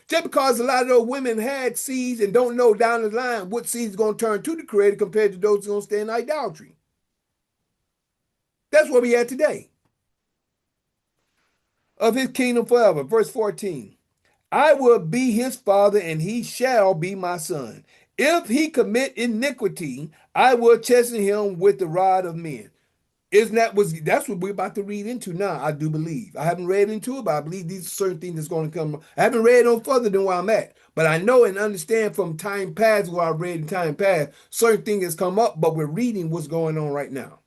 Just because a lot of those women had seeds and don't know down the line what seeds is going to turn to the Creator compared to those who are going to stay in idolatry. That's what we had today. Of his kingdom forever. Verse 14. I will be his father, and he shall be my son. If he commit iniquity, I will chasten him with the rod of men. Isn't that's what we're about to read into now? I do believe. I haven't read into it, but I believe these are certain things that's going to come. I haven't read no further than where I'm at, but I know and understand from time past where I read in time past, certain things has come up, but we're reading what's going on right now.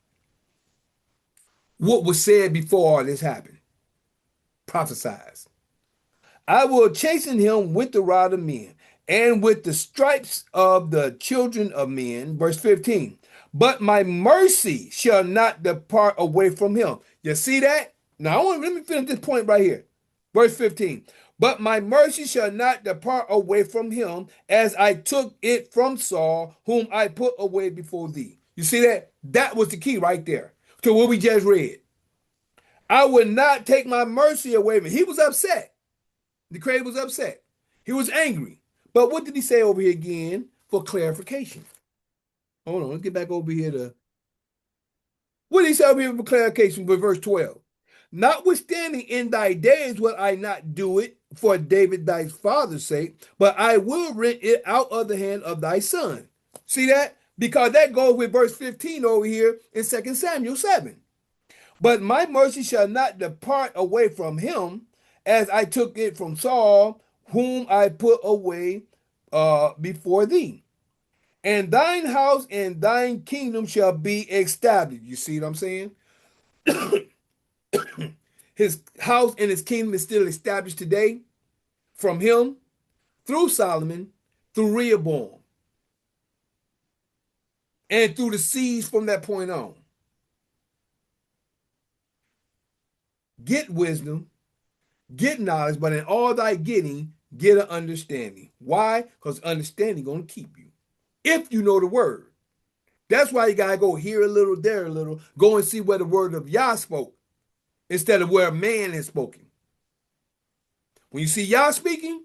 What was said before all this happened, prophesied. I will chasten him with the rod of men and with the stripes of the children of men. Verse 15. But my mercy shall not depart away from him. You see that? Now, let me finish this point right here. Verse 15. But my mercy shall not depart away from him, as I took it from Saul, whom I put away before thee. You see that? That was the key right there to what we just read. I would not take my mercy away from him. He was upset. The creator was upset. He was angry. But what did he say over here again for clarification? Hold on, let's get back over here to what did he say over here for clarification with verse 12? Notwithstanding in thy days will I not do it for David thy father's sake, but I will rent it out of the hand of thy son. See that? Because that goes with verse 15 over here in 2 Samuel 7. But my mercy shall not depart away from him, as I took it from Saul, whom I put away before thee. And thine house and thine kingdom shall be established. You see what I'm saying? His house and his kingdom is still established today from him through Solomon, through Rehoboam, and through the seeds from that point on. Get wisdom, get knowledge, but in all thy getting, get an understanding. Why? Because understanding gonna keep you. If you know the word. That's why you gotta go here a little, there a little, go and see where the word of Yah spoke instead of where man has spoken. When you see Yah speaking,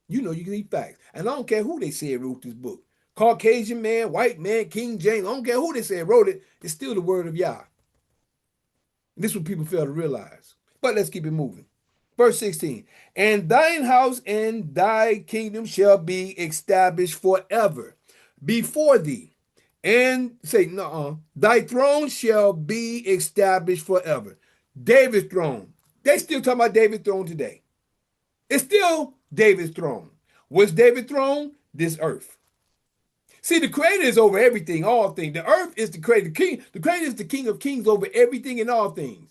you know you can eat facts. And I don't care who they said wrote this book. Caucasian man, white man, King James, I don't care who they said wrote it, it's still the word of Yah. And this is what people fail to realize. But let's keep it moving. Verse 16, and thine house and thy kingdom shall be established forever before thee. And say, no, thy throne shall be established forever. David's throne. They still talking about David's throne today. It's still David's throne. What's David's throne? This earth. See, the creator is over everything, all things. The earth is the creator. The creator is the king of kings over everything and all things.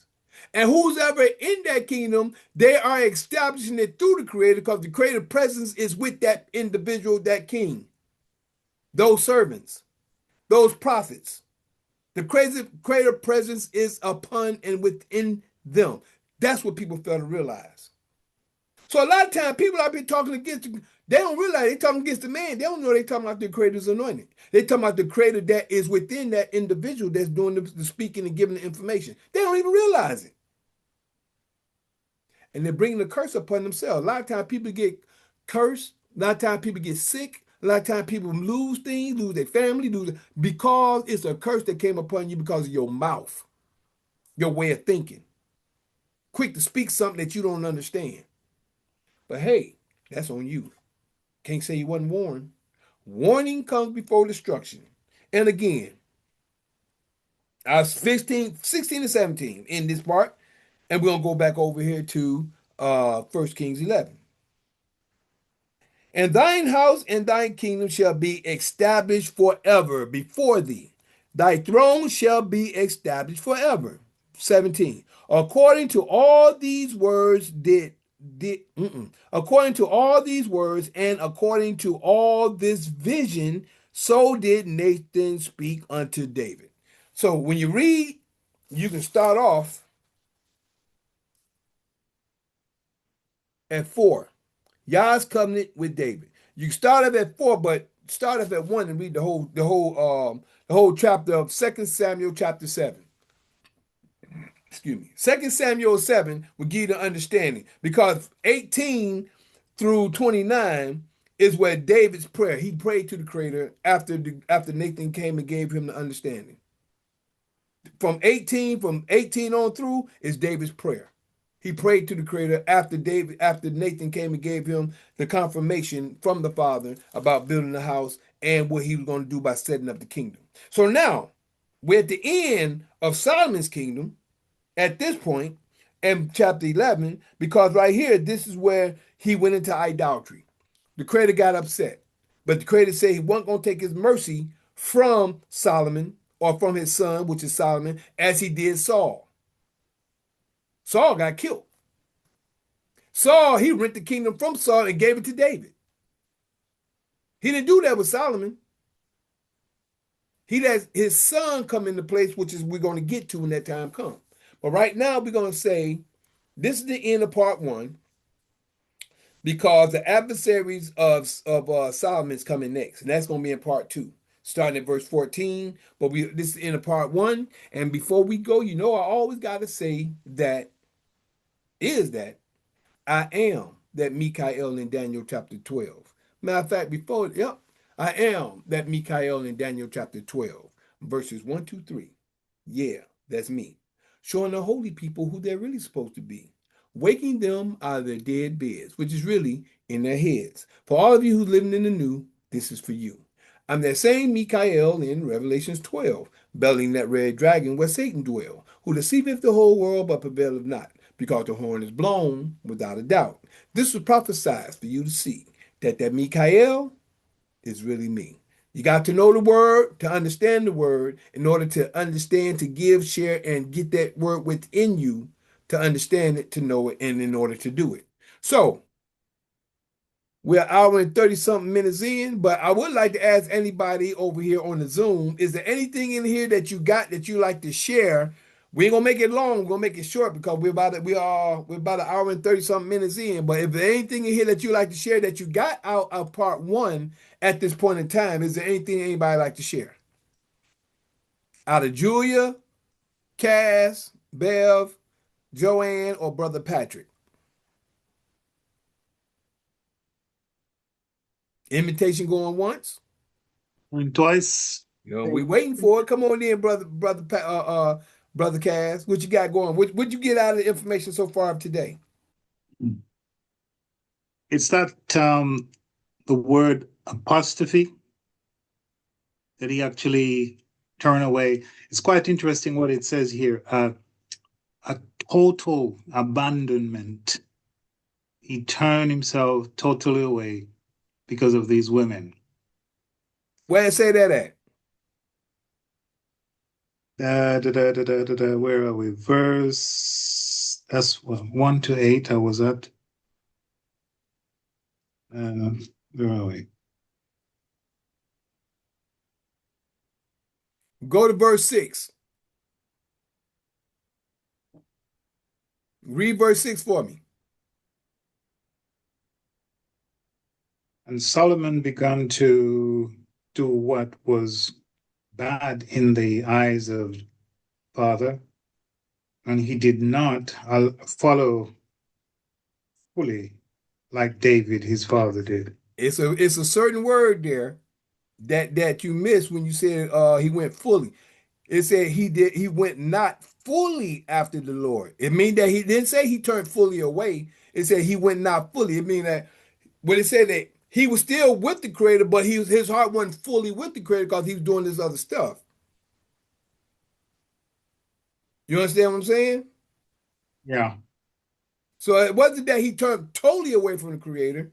And who's ever in that kingdom, they are establishing it through the creator because the creator presence is with that individual, that king, those servants, those prophets. The creator presence is upon and within them. That's what people fail to realize. So a lot of times people I've been talking against, they don't realize they're talking against the man. They don't know they're talking about the creator's anointing. They're talking about the creator that is within that individual that's doing the speaking and giving the information. They don't even realize it. And they're bringing the curse upon themselves. A lot of times people get cursed. A lot of times people get sick. A lot of times people lose things, lose their family, because it's a curse that came upon you because of your mouth, your way of thinking. Quick to speak something that you don't understand. But hey, that's on you. Can't say you wasn't warned. Warning comes before destruction. And again, I was 16 and 17 in this part. And we're going to go back over here to 1 Kings 11. And thine house and thine kingdom shall be established forever before thee. Thy throne shall be established forever. 17. According to all these words according to all these words and according to all this vision, so did Nathan speak unto David. So when you read, you can start off at 4. Yah's covenant with David. You start off at 4, but start off at 1 and read the whole chapter of 2 Samuel chapter 7. Excuse me. 2 Samuel 7 will give you the understanding because 18 through 29 is where David's prayer. He prayed to the Creator after Nathan came and gave him the understanding. From 18 on through is David's prayer. He prayed to the Creator after Nathan came and gave him the confirmation from the Father about building the house and what he was going to do by setting up the kingdom. So now we're at the end of Solomon's kingdom at this point in chapter 11, because right here, this is where he went into idolatry. The Creator got upset, but the Creator said he wasn't going to take his mercy from Solomon or from his son, which is Solomon, as he did Saul. Saul got killed. Saul, he rent the kingdom from Saul and gave it to David. He didn't do that with Solomon. He let his son come into place, which is we're going to get to when that time comes. But right now, we're going to say this is the end of part one, because the adversaries of Solomon's coming next, and that's going to be in part two, starting at verse 14. But this is the end of part one, and before we go, I always got to say that I am that Mikael in Daniel chapter 12. Matter of fact, I am that Mikael in Daniel chapter 12, verses 1 to 3. Yeah, that's me. Showing the holy people who they're really supposed to be. Waking them out of their dead beds, which is really in their heads. For all of you who's living in the new, this is for you. I'm that same Mikael in Revelations 12, belling that red dragon where Satan dwell, who deceiveth the whole world but prevaileth not, because the horn is blown without a doubt. This was prophesied for you to see that Mikael is really me. You got to know the word to understand the word in order to understand, to give, share, and get that word within you to understand it, to know it, and in order to do it. So we're an hour and 30 something minutes in, but I would like to ask anybody over here on the Zoom, is there anything in here that you got that you like to share? We ain't gonna make it long, we're gonna make it short because we're about an hour and 30 something minutes in. But if there's anything in here that you like to share that you got out of part one at this point in time, is there anything anybody like to share? Out of Julia, Cass, Bev, Joanne, or Brother Patrick? Invitation going once. And twice. We waiting for it. Come on in, brother Cass. What you got going? What'd you get out of the information so far of today? It's that the word apostrophe that he actually turned away. It's quite interesting what it says here. A total abandonment. He turned himself totally away because of these women. Where it say that at? Where are we? Verse, that's 1 to 8 I was at. Where are we? Go to verse 6. Read verse 6 for me. And Solomon began to do what was bad in the eyes of Father, and he did not follow fully like David, his father, did. It's a certain word there that you missed when you said he went fully. It said he went not fully after the Lord. It means that he didn't say he turned fully away. It said he went not fully. It means that when it said that he was still with the Creator, but his heart wasn't fully with the Creator because he was doing this other stuff. You understand what I'm saying? Yeah. So it wasn't that he turned totally away from the Creator.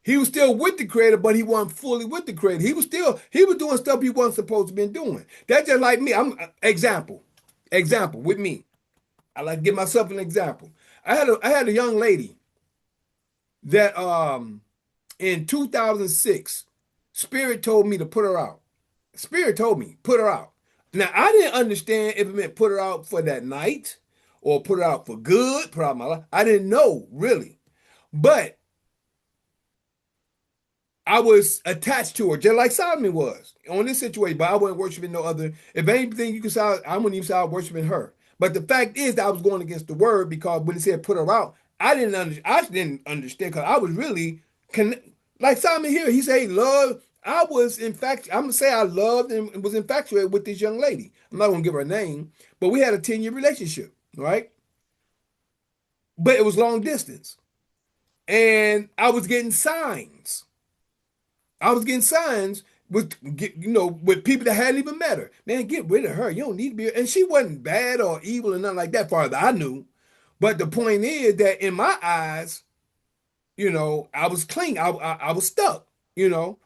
He was still with the Creator, but he wasn't fully with the Creator. He was doing stuff he wasn't supposed to be doing. That's just like me. I'm example with me. I like to give myself an example. I had a young lady that in 2006, Spirit told me to put her out. Spirit told me put her out. Now I didn't understand if it meant put her out for that night or put her out for good, put her out my life. I didn't know really, but I was attached to her, just like Solomon was on this situation, but I wasn't worshiping no other. If anything, you can say I wouldn't even say I was worshiping her. But the fact is that I was going against the word because when it said put her out, I didn't understand because I was really like Solomon here. He said he loved. I was in fact, I'm gonna say I loved and was infatuated with this young lady. I'm not gonna give her a name, but we had a 10-year relationship, right? but it was long distance. And I was getting signs. I was getting signs with with people that hadn't even met her. Man, get rid of her. You don't need to be. And she wasn't bad or evil or nothing like that, far as I knew. But the point is that in my eyes, I was clean. I was stuck. You know,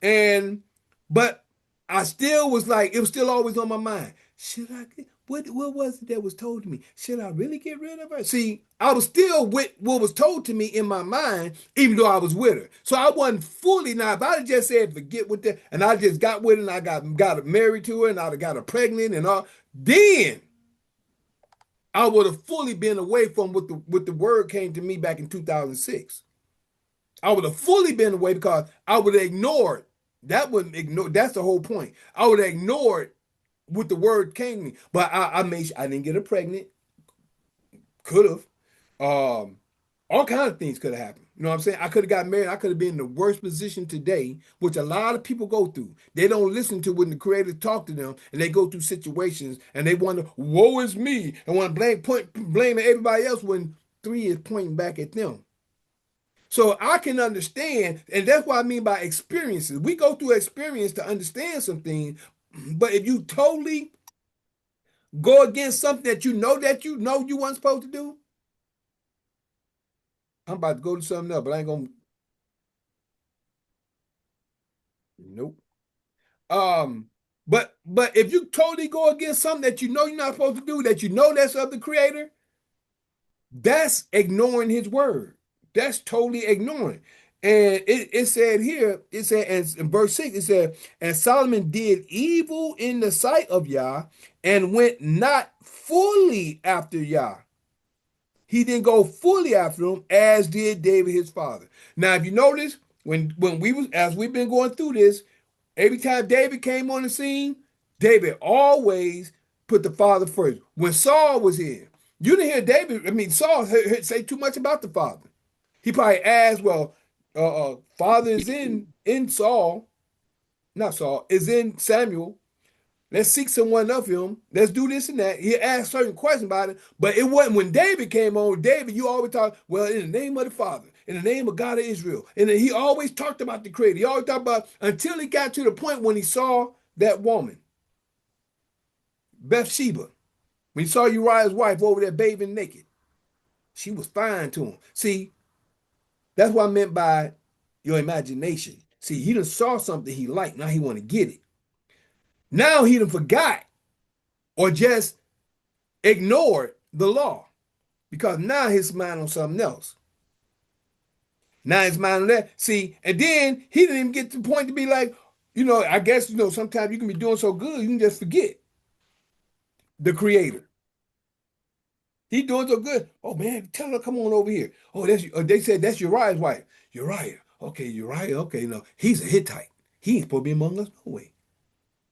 and but I still was like, it was still always on my mind. Should I get what was it that was told to me? Should I really get rid of her? See, I was still with what was told to me in my mind, even though I was with her. So I wasn't fully now. If I had just said forget with that, and I just got with her and I got married to her and I got her pregnant and all, then I would have fully been away from what the word came to me back in 2006. I would have fully been away because I would have ignored. That wouldn't ignore. That's the whole point. I would have ignored what the word came to me. But I made sure I didn't get her pregnant. Could have. All kinds of things could have happened. You know what I'm saying? I could have got married. I could have been in the worst position today, which a lot of people go through. They don't listen to when the creator talk to them, and they go through situations and they wonder, "Woe is me," and want to blame everybody else when three is pointing back at them. So I can understand, and that's what I mean by experiences. We go through experience to understand some things, but if you totally go against something that you know you weren't supposed to do, I'm about to go to something else, but I ain't gonna. Nope. Um, but if you totally go against something that you know you're not supposed to do, that you know that's of the creator, that's ignoring his word. That's totally ignoring. And it said here, it said as in verse 6, it said, and Solomon did evil in the sight of Yah and went not fully after Yah. He didn't go fully after him as did David his father. Now, if you notice, when we was as we've been going through this, every time David came on the scene, David always put the father first. When Saul was here, you didn't hear David. I mean, Saul say too much about the father. He probably asked, "Well, father is in Saul, not Saul, is in Samuel. Let's seek someone of him. Let's do this and that." He asked certain questions about it, but it wasn't when David came on. David, you always talk, well, in the name of the Father, in the name of God of Israel. And then he always talked about the Creator. He always talked about until he got to the point when he saw that woman, Bathsheba, when he saw Uriah's wife over there bathing naked. She was fine to him. See, that's what I meant by your imagination. See, he done saw something he liked. Now he want to get it. Now he done forgot or just ignored the law because now his mind on something else. Now his mind on that. See, and then he didn't even get to the point to be like, I guess, sometimes you can be doing so good, you can just forget the creator. He doing so good. Oh man, tell her come on over here. Oh, they said that's Uriah's wife. Uriah. Okay, Uriah. Okay, no, he's a Hittite. He ain't supposed to be among us no way.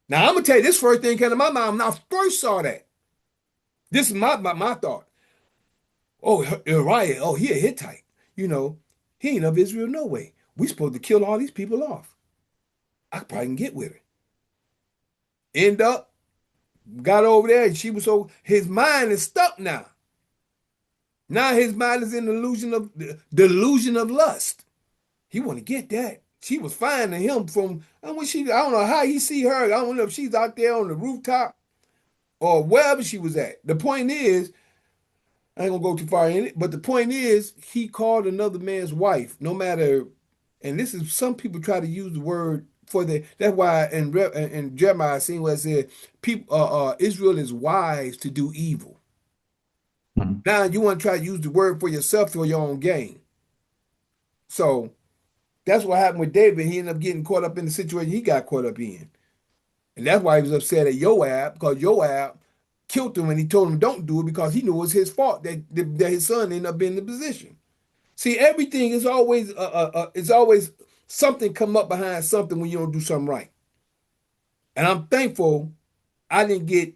Now I'm gonna tell you this first thing came to my mind when I first saw that. This is my thought. Oh, Uriah, oh, he a Hittite. He ain't of Israel no way. We supposed to kill all these people off. I probably can get with her. End up, got over there, and she was his mind is stuck now. Now his mind is in delusion of lust. He want to get that. She was fine to him I don't know how he see her. I don't know if she's out there on the rooftop or wherever she was at. The point is, I ain't gonna go too far in it, but the point is, he called another man's wife, no matter, and this is some people try to use the word for that's why in Jeremiah I seen where it said people Israel is wise to do evil. Mhm. Now you want to try to use the word for yourself for your own gain. So that's what happened with David. He ended up getting caught up in the situation he got caught up in. And that's why he was upset at Joab, because Joab killed him and he told him don't do it because he knew it was his fault that his son ended up in the position. See, everything is always it's always something come up behind something when you don't do something right. And I'm thankful I didn't get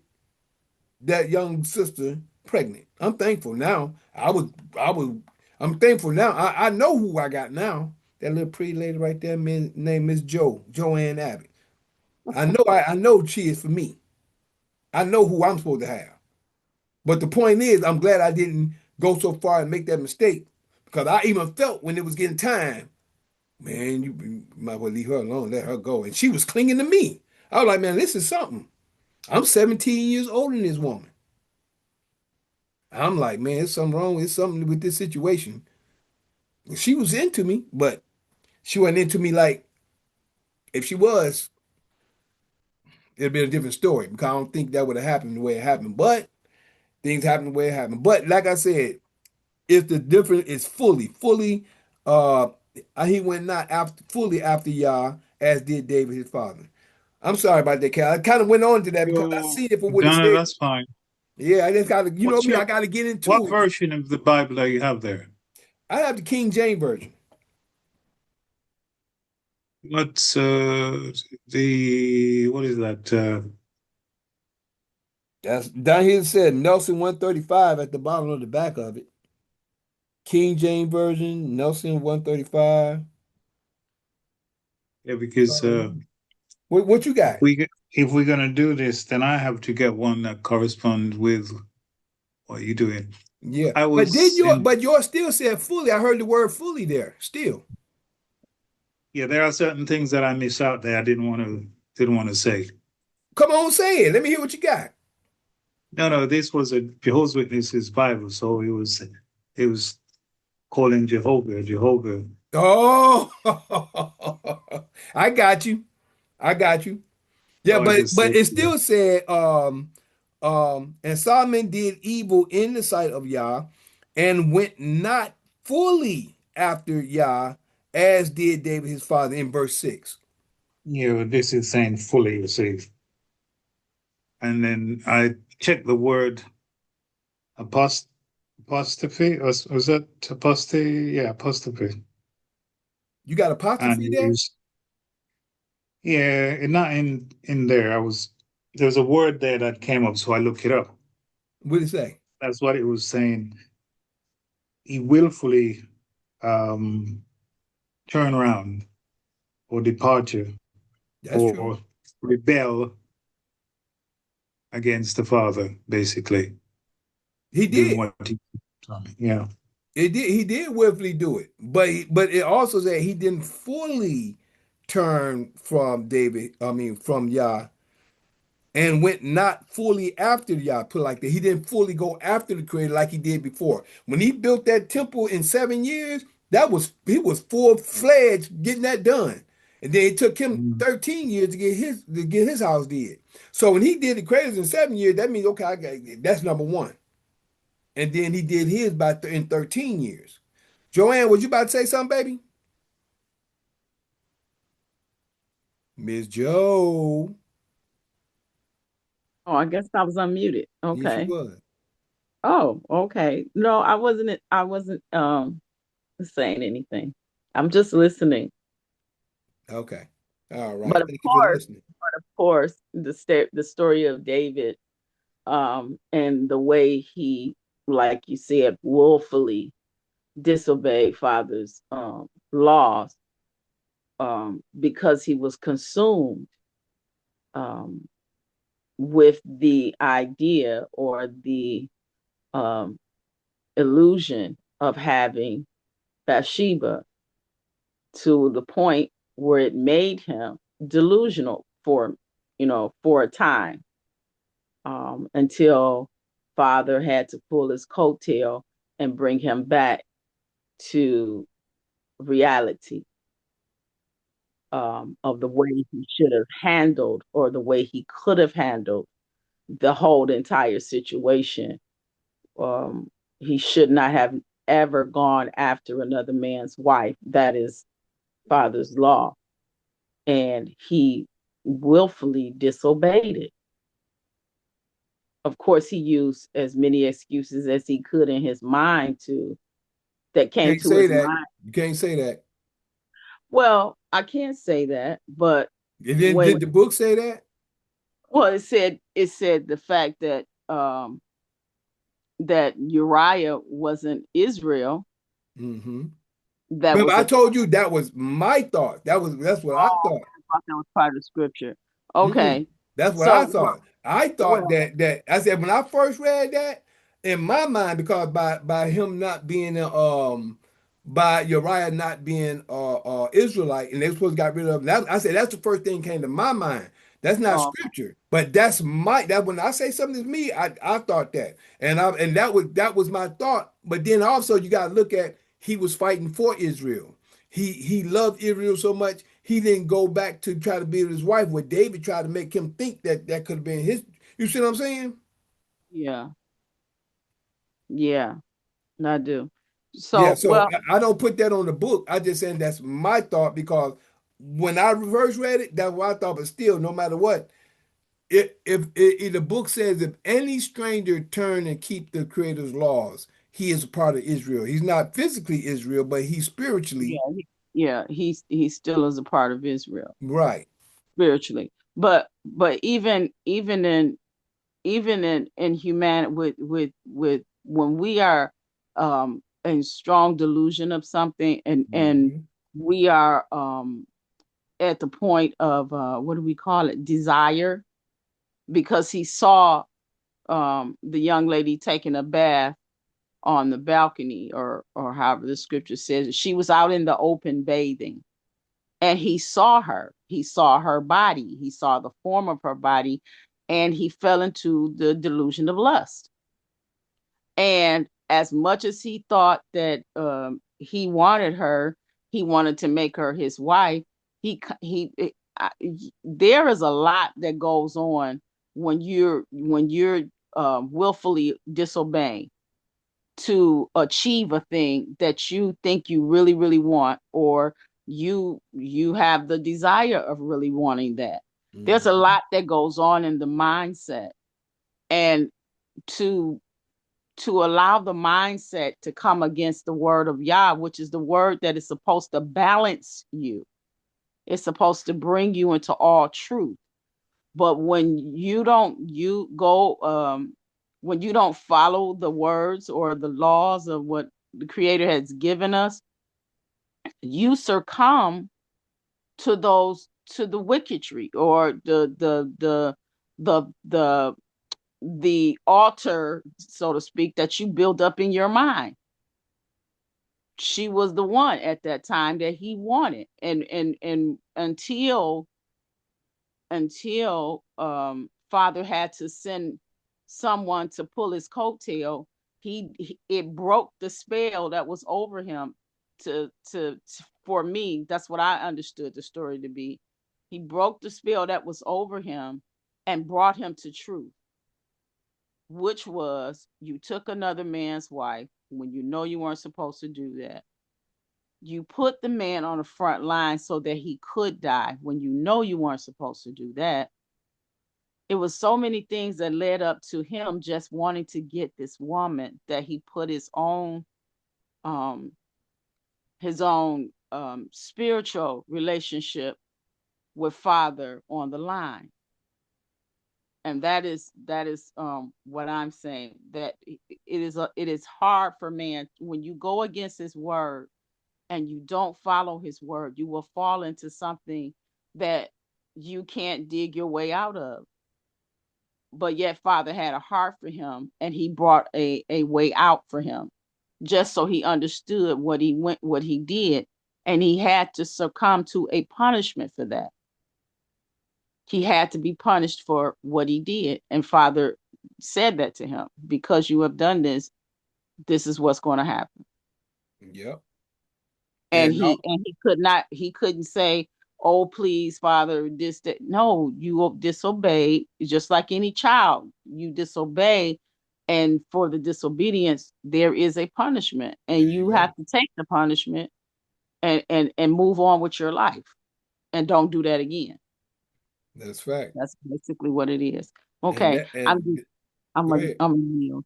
that young sister pregnant. I'm thankful now. I'm thankful now. I know who I got now. That little pretty lady right there, named Miss Joanne Abbott. I know she is for me. I know who I'm supposed to have. But the point is, I'm glad I didn't go so far and make that mistake. Because I even felt when it was getting time, man, you might well leave her alone, let her go. And she was clinging to me. I was like, man, this is something. I'm 17 years older than this woman. I'm like, man, there's something wrong. There's something with this situation. She was into me, but she wasn't into me like if she was, it'd be a different story because I don't think that would have happened the way it happened. But things happened the way it happened. But like I said, if the difference is fully, uh, he went not after fully after Yah as did David his father. I'm sorry about that, Cal. I kind of went on to that because I So, see if it would have no, said, that's fine. yeah, I just gotta, you know What's me, your I gotta get what into it. version of the Bible do you have there? I have the King James version. What's the what is that? That's down here it said Nelson 135 at the bottom of the back of it. King James version, Nelson 135. Yeah, because What you got? if we're gonna do this, then I have to get one that corresponds with what you're doing. Yeah. I But did was your in but yours still said fully. I heard the word fully there still. Yeah, there are certain things that I miss out there. I didn't want to say. Come on, say it. Let me hear what you got. No, no, this was a Jehovah's Witnesses Bible, so it was calling Jehovah, Jehovah. Oh, I got you. I got you. Yeah, So I but just but said, it yeah, still said and Solomon did evil in the sight of Yah and went not fully after Yah as did David his father in verse 6. this is saying fully, you see. And then I checked the word apost apostrophe. Was that apostrophe? Yeah, apostrophe. You got And apostrophe it there? was, yeah, not in there. There was a word there that came up, so I looked it up. What did it say? That's what it was saying. He willfully um, turn around or departure That's true. or rebel against the Father, basically He doing did. what he told me. Yeah. It did. He did willfully do it, but it also said he didn't fully turn from David. I mean, from Yah, and went not fully after Yah. Put it like that. He didn't fully go after the Creator like he did before. When he built that temple in 7 years, that was he was full fledged getting that done, and then it took him Mm. 13 years to get his house did. So when he did the Creators in 7 years, that means okay, that's number one. And then he did his in 13 years. Joanne, was you about to say something, baby? Miss Joe. Oh, I guess I was unmuted. Yes, you Okay. was. Oh, okay. No, I wasn't saying anything. I'm just listening. Okay. All right. But of Thank you for course, listening. the story of David, and the way he, like you said, willfully disobeyed father's laws, because he was consumed um with the idea or the um illusion of having Bathsheba, to the point where it made him delusional for a time, until father had to pull his coattail and bring him back to reality, of the way he should have handled, or the way he could have handled the whole entire situation. Um, he should not have ever gone after another man's wife. That is father's law. And he willfully disobeyed it. Of course, he used as many excuses as he could in his mind that You came can't to say his that. mind. You can't say that. Well, I can't say that, but And then when did the book say that? well, it said the fact that Uriah wasn't Israel. Mm-hmm. That Remember, was I a told you that was my thought. That's what I Oh, thought. I thought that was part of the scripture. Mm-mm. Okay. That's what I So, thought. I thought well, that I said when I first read that, in my mind, because by him not being by Uriah not being Israelite, and they supposed to got rid of him. That, I said that's the first thing came to my mind. That's not Oh, scripture, but that's my that when I say something to me, I thought that, and that was my thought. But then also you got to look at he was fighting for Israel. He loved Israel so much he didn't go back to try to be with his wife. Where David tried to make him think that that could have been his. You see what I'm saying? yeah, yeah, I do. Yeah, So, so well, I don't put that on the book. I just saying that's my thought because when I reverse read it, that's what I thought. But still, no matter what, if the book says if any stranger turn and keep the Creator's laws, he is a part of Israel. He's not physically Israel, but he's yeah, spiritually yeah, he still is a part of Israel right. spiritually. But even in human with when we are in strong delusion of something, and Hmm. we are at the point of what do we call it, desire, because he saw the young lady taking a bath on the balcony, or however the scripture says, she was out in the open bathing, and he saw her body, he saw the form of her body, and he fell into the delusion of lust. And as much as he thought that he wanted her, he wanted to make her his wife. I, there is a lot that goes on when you're willfully disobeying to achieve a thing that you think you really really want, or you have the desire of really wanting that. There's a Hmm. lot that goes on in the mindset, and to allow the mindset to come against the word of Yah, which is the word that is supposed to balance you. It's supposed to bring you into all truth. But when you don't follow the words or the laws of what the Creator has given us, you succumb to the wickedry, or the the altar, so to speak, that you build up in your mind. She was the one at that time that he wanted, and until father had to send someone to pull his coattail, it broke the spell that was over him. For me, that's what I understood the story to be. He broke the spell that was over him and brought him to truth, which was, you took another man's wife when you know you weren't supposed to do that. You put the man on the front line so that he could die when you know you weren't supposed to do that. It was so many things that led up to him just wanting to get this woman, that he put um his own spiritual relationship with father on the line. And that is what I'm saying, that it is hard for man when you go against his word and you don't follow his word. You will fall into something that you can't dig your way out of. But yet father had a heart for him, and he brought a way out for him, just so he understood what he did, and he had to succumb to a punishment for that. He had to be punished for what he did, and father said that to him, because you have done this, this is what's going to happen. Yep. And And he couldn't say, oh please father, this that. No, you disobeyed, just like any child. You disobey, and for the disobedience there is a punishment, there and you you go. have to take the punishment, and move on with your life, and don't do that again. That's fact. That's basically what it is. And Okay, that and I'm go a ahead. I'm a yield.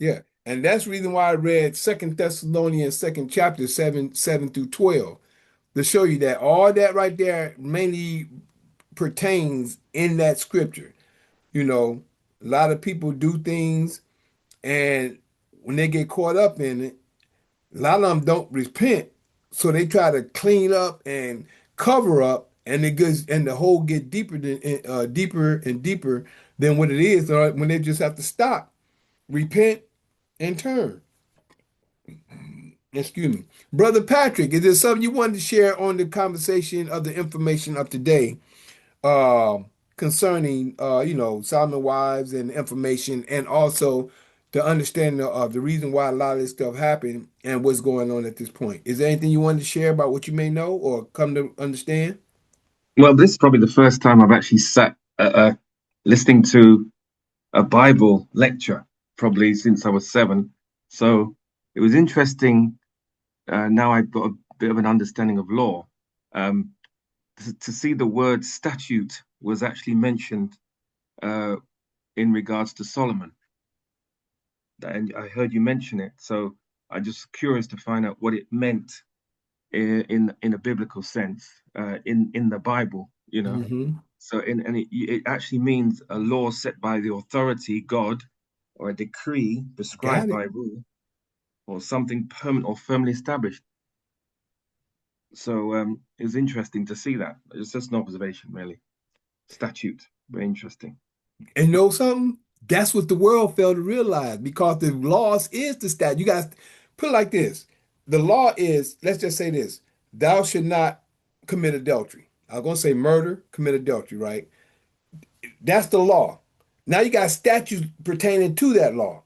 Yeah. And that's the reason why I read Second Thessalonians second chapter 7 through 12 to show you that all that right there mainly pertains in that scripture. You know, a lot of people do things, and when they get caught up in it, a lot of them don't repent. So they try to clean up and cover up, and it gets and the hole get deeper and deeper than what it is. Or when they just have to stop, repent, in turn. Excuse me. Brother Patrick, is there something you wanted to share on the conversation of the information of today uh, concerning, Solomon wives and information and also the understanding of the reason why a lot of this stuff happened and what's going on at this point? Is there anything you wanted to share about what you may know or come to understand? Well, this is probably the first time I've actually sat listening to a Bible lecture, probably since I was 7. So it was interesting. Now I've got a bit of an understanding of law. Um, to see the word statute was actually mentioned uh, in regards to Solomon, and I heard you mention it. So I'm just curious to find out what it meant in a biblical sense in the Bible. Hmm. So and it actually means a law set by the authority, God, or a decree prescribed Got it. by rule, or something permanent or firmly established. So it was interesting to see that. It's just an observation, really. Statute, very interesting. And you know something? That's what the world failed to realize because the laws is the stat. You guys put it like this. The law is, let's just say this, thou should not commit adultery. I was gonna say murder, commit adultery, right? That's the law. Now you got statutes pertaining to that law.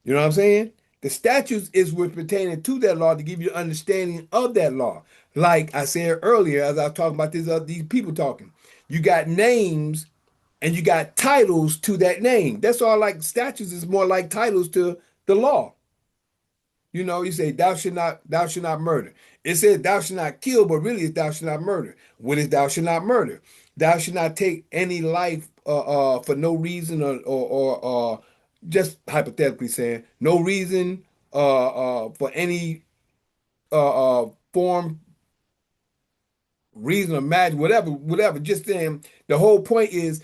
You know what I'm saying? The statutes is what pertaining to that law to give you understanding of that law. Like I said earlier, as I was talking about these people talking, you got names and you got titles to that name. That's all. Like statutes is more like titles to the law. You say thou should not murder. It says thou should not kill, but really it's thou should not murder. What is thou should not murder? Thou should not take any life for no reason or just hypothetically saying no reason for any form reason or magic, whatever. Just saying, the whole point is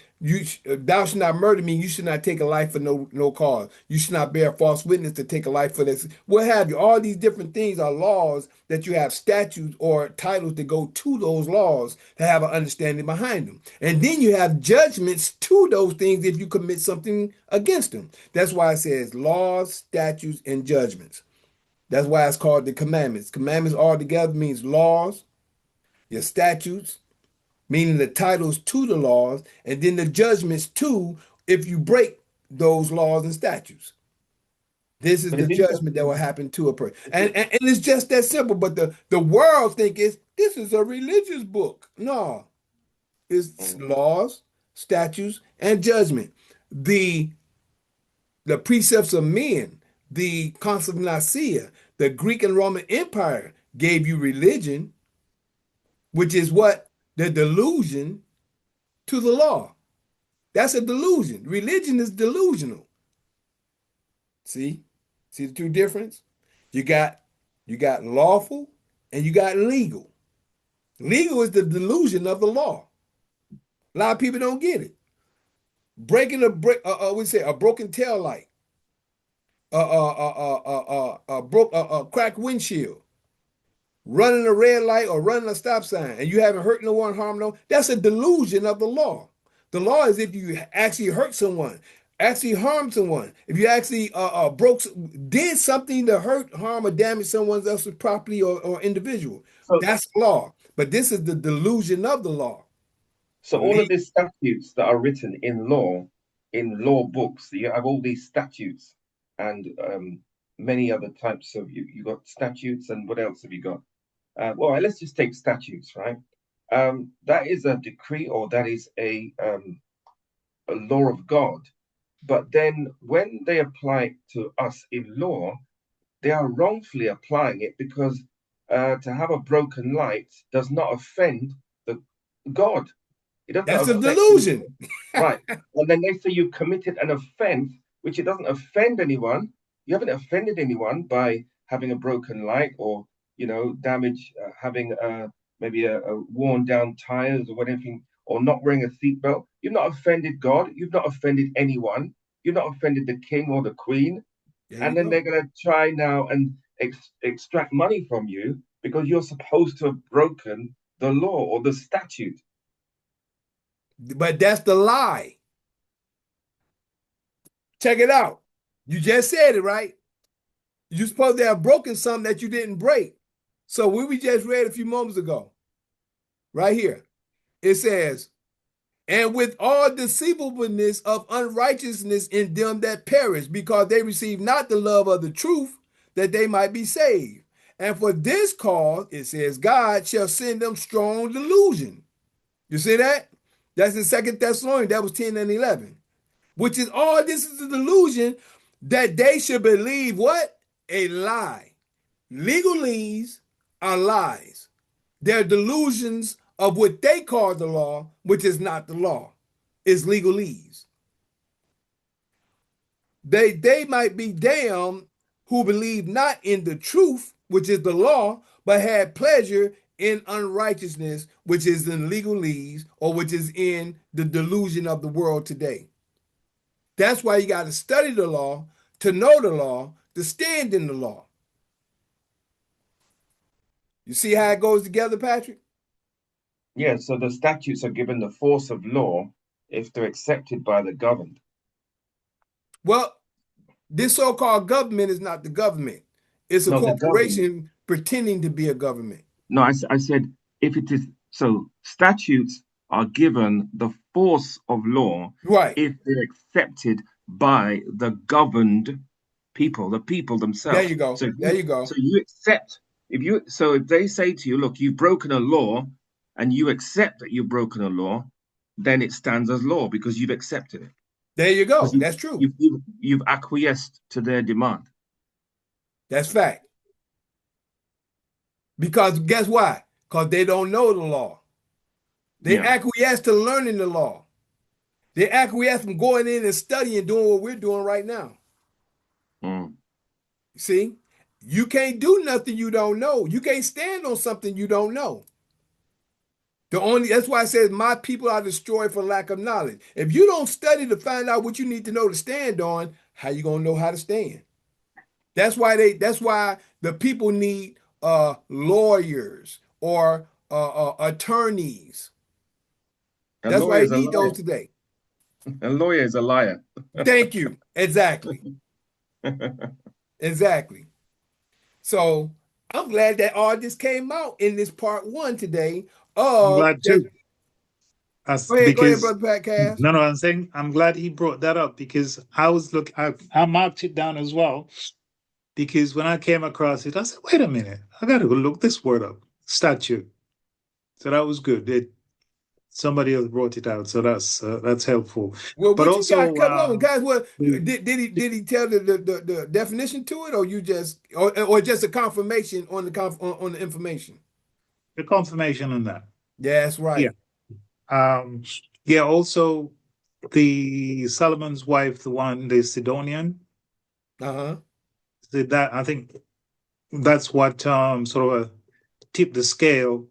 thou should not murder me. You should not take a life for no cause. You should not bear false witness to take a life for this. What have you? All these different things are laws that you have statutes or titles that go to those laws that have an understanding behind them. And then you have judgments to those things if you commit something against them. That's why it says laws, statutes, and judgments. That's why it's called the commandments. Commandments all together means laws, your statutes, meaning the titles to the laws, and then the judgments too if you break those laws and statutes. This is But the it's judgment that will interesting. happen to a person. It's And, in- and, and it's just that simple, but the world think this is a religious book. No, it's mm. laws, statutes, and judgment. The the precepts of men, the Council of Nicaea, the Greek and Roman Empire gave you religion, which is what the delusion to the law. That's a delusion. Religion is delusional. See? See the two difference? You got you got lawful and you got legal. Legal is the delusion of the law. A lot of people don't get it. Breaking a break, we say a broken tail light, a cracked windshield, running a red light or running a stop sign, and you haven't hurt no one, harm no. That's a delusion of the law. The law is if you actually hurt someone, actually harmed someone, if you actually did something to hurt, harm, or damage someone else's property or individual. So, That's law. But this is the delusion of the law. so all Le- of these statutes that are written in law books, you have all these statutes and many other types of you got statutes and what else have you got? Well, let's just take statutes, right? That is a decree or that is a law of God. But then when they apply it to us in law, they are wrongfully applying it because to have a broken light does not offend the God. It doesn't That's a affect delusion. right. And then they say you committed an offense, which it doesn't offend anyone. You haven't offended anyone by having a broken light or damage, having maybe a worn down tires or whatever, or not wearing a seatbelt. You've not offended God. You've not offended anyone. You've not offended the king or the queen. There you And then go. they're going to try now and extract money from you because you're supposed to have broken the law or the statute. But that's the lie. Check it out. You just said it, right? You're supposed to have broken something that you didn't break. So we just read a few moments ago, right here, it says, and with all deceivableness of unrighteousness in them that perish, because they receive not the love of the truth, that they might be saved. And for this cause, it says, God shall send them strong delusion. You see that? That's in Second Thessalonians. That was 10 and 11. Which is all this is a delusion that they should believe what? A lie. Legalese are lies. They're delusions of what they call the law, which is not the law. It's legalese. They might be damned who believe not in the truth, which is the law, but had pleasure in unrighteousness, which is in legalese, or which is in the delusion of the world today. That's why you got to study the law, to know the law, to stand in the law. You see how it goes together, Patrick? Yeah, so the statutes are given the force of law if they're accepted by the governed. Well, this so-called government is not the government. It's a No, the governed. corporation pretending to be a government. No, I said if it is so, statutes are given the force of law Right. if they're accepted by the governed people, the people There themselves. you go. There you go. So you accept if they say to you, look, you've broken a law, and you accept that you've broken a law, then it stands as law because you've accepted it. There you Because go. That's true. you've acquiesced to their demand. That's fact. Because guess why? Because they don't know the law. They Yeah. acquiesce to learning the law. They acquiesce from going in and studying, doing what we're doing right now. Mm. See, you can't do nothing you don't know. You can't stand on something you don't know. That's why it says my people are destroyed for lack of knowledge. If you don't study to find out what you need to know to stand on, how you gonna know how to stand? That's why the people need lawyers or attorneys. A That's why lawyer they is a need those liar. today. A lawyer is a liar. Thank you. Exactly. Exactly. So I'm glad that all this came out in this part one today. I'm Of glad that. too. That's Go ahead, because brother Pat Cass. no, I'm saying I'm glad he brought that up because I marked it down as well because when I came across it, I said, wait a minute, I gotta go look this word up. Statute. So that was good. Somebody else brought it out, so that's helpful. Well, But what you got? also, Come on, guys. What the, did he tell the definition to it, or you just or just a confirmation on on the information? the confirmation on that. Yeah, that's Yeah. right. Um, yeah. Also, the Solomon's wife, the Sidonian, Uh-huh. that I think that's what sort of tipped the scale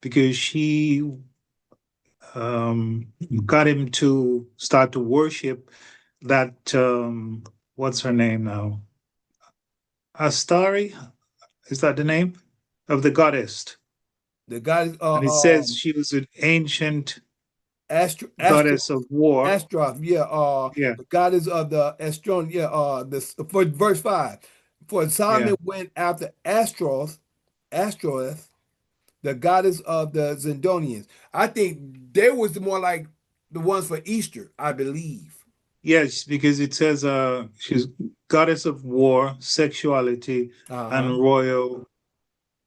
because she got him to start to worship that what's her name now? Astari, is that the name of the goddess? The guy And it says she was an ancient Astro goddess of war. Astroth, yeah, Yeah, the goddess of the Astron, yeah, for verse 5. For yeah. Solomon went after Astroth, the goddess of the Zidonians. I think they was the more like the ones for Easter, I believe. Yes, because it says she's goddess of war, sexuality, and Uh-huh.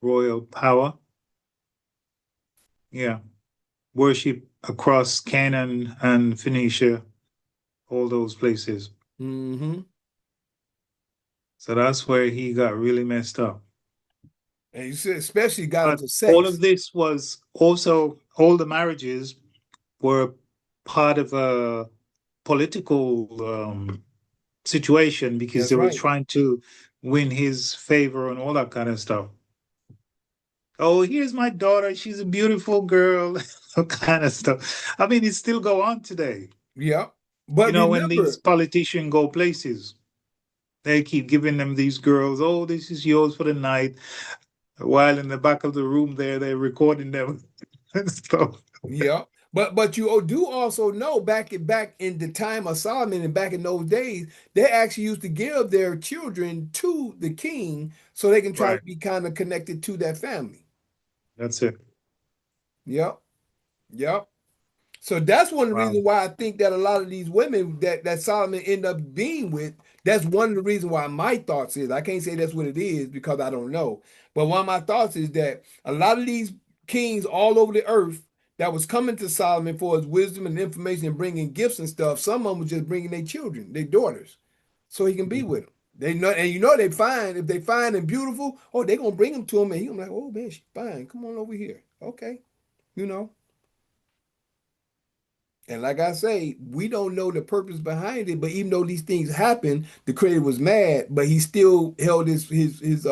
royal power. Yeah. Worship across Canaan and Phoenicia, all those places. Mm-hmm. So that's where he got really messed up. And you said especially got But into all sex. of this was also, all the marriages were part of a political situation because That's they were right. trying to win his favor and all that kind of stuff. Oh, here's my daughter. She's a beautiful girl. All kind of stuff. I mean, it still go on today. Yeah. You But know, when these remember, politicians go places, they keep giving them these girls. Oh, this is yours for the night. While in the back of the room there, they're recording them and stuff. yeah. But you do also know back in the time of Solomon and back in those days, they actually used to give their children to the king so they can try Right. to be kind of connected to that family. That's it. Yep. Yep. So that's one of the Wow. reasons why I think that a lot of these women that Solomon ended up being with, that's one of the reasons why my thoughts is, I can't say that's what it is because I don't know. But one of my thoughts is that a lot of these kings all over the earth that was coming to Solomon for his wisdom and information and bringing gifts and stuff, some of them was just bringing their children, their daughters, so he can be with them. They know, and they fine. If they fine and beautiful, oh, they gonna bring them to him, and he gonna be like, oh man, she's fine. Come on over here, okay, you know. And like I say, we don't know the purpose behind it, but even though these things happened, the creator was mad, but he still held his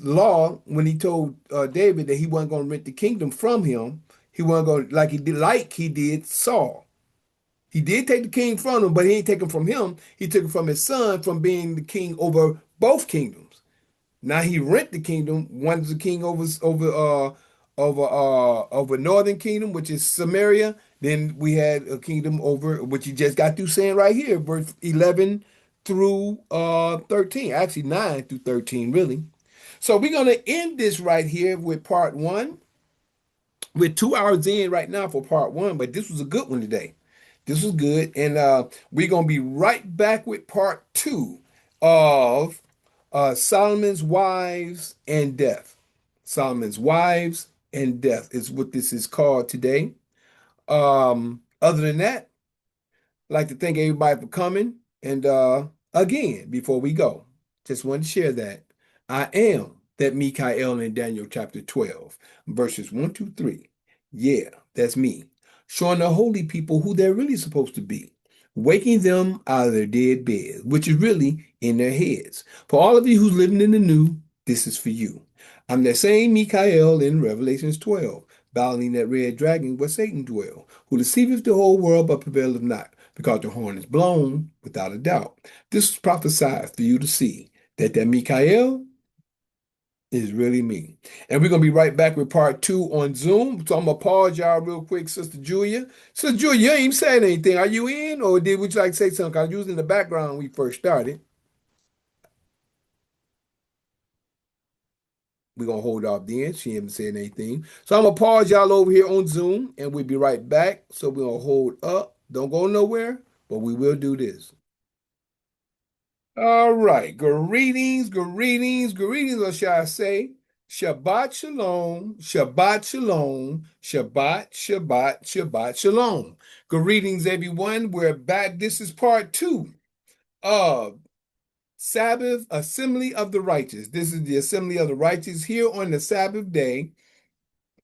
law when he told David that he wasn't going to rent the kingdom from him. He wasn't going to like he did Saul. He did take the king from him, but he ain't taken from him. He took it from his son from being the king over both kingdoms. Now he rent the kingdom. One's the king over northern kingdom, which is Samaria. Then we had a kingdom over which you just got through saying right here, verse 11 through 13. Actually 9 through 13, really. So we're gonna end this right here with part one. We're 2 hours in right now for part one, but this was a good one today. This was good, and we're gonna be right back with part two of Solomon's wives and death. Solomon's wives and death is what this is called today. Other than that, I'd like to thank everybody for coming. And again, before we go, just want to share that I am that Mikael in Daniel chapter 12, verses 1 to 3. Yeah, that's me. Showing the holy people who they're really supposed to be. Waking them out of their dead beds, which is really in their heads. For all of you who's living in the new, this is for you. I'm that same Mikael in Revelations 12, battling that red dragon where Satan dwell, who deceiveth the whole world but prevaileth not, because the horn is blown without a doubt. This is prophesied for you to see that Mikael is really me. And we're going to be right back with part two on Zoom. So I'm going to pause y'all real quick, Sister Julia. Sister Julia, you ain't even saying anything. Are you in, or would you like to say something? I was using the background when we first started. We're going to hold off then. She hasn't said anything. So I'm going to pause y'all over here on Zoom, and we'll be right back. So we're going to hold up. Don't go nowhere, but we will do this. All right. Greetings, greetings, greetings, or shall I say, Shabbat Shalom, Shabbat Shalom, Shabbat, Shabbat, Shabbat Shalom. Greetings, everyone. We're back. This is part two of Sabbath Assembly of the Righteous. This is the Assembly of the Righteous here on the Sabbath day,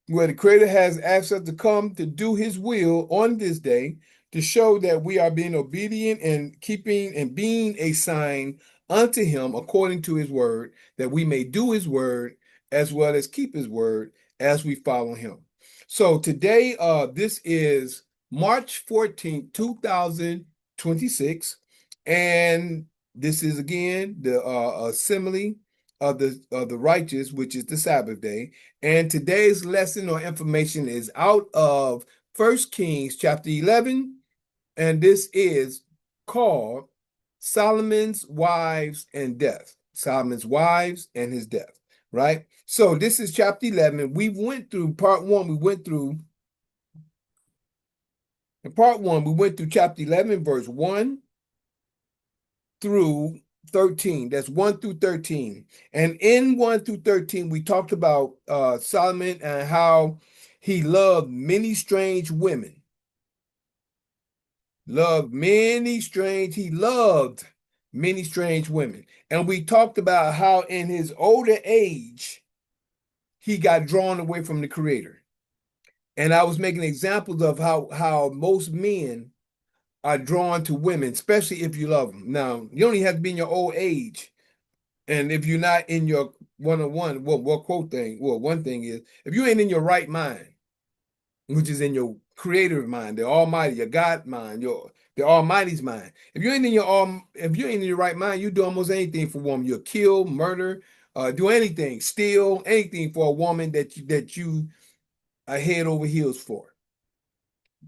where the Creator has asked us to come to do His will on this day to show that we are being obedient and keeping and being a sign unto Him according to His word, that we may do His word as well as keep His word as we follow Him. So today, this is March 14th, 2026, and this is again the assembly of the righteous, which is the Sabbath day. And today's lesson or information is out of 1 Kings chapter 11, and this is called Solomon's Wives and Death. Solomon's Wives and his death, right? So this is chapter 11. We went through part one. In part one, we went through chapter 11, verse 1 through 13. That's 1 through 13. And in 1 through 13, we talked about Solomon and how he loved many strange women. He loved many strange women. And we talked about how in his older age, he got drawn away from the Creator. And I was making examples of how most men are drawn to women, especially if you love them. Now, you only have to be in your old age. And if you're not in your one-on-one, one thing is, if you ain't in your right mind, which is in your creative mind, the Almighty, your God mind, the Almighty's mind. If you ain't in your right mind, you do almost anything for a woman. You'll kill, murder, do anything, steal anything for a woman that you are head over heels for.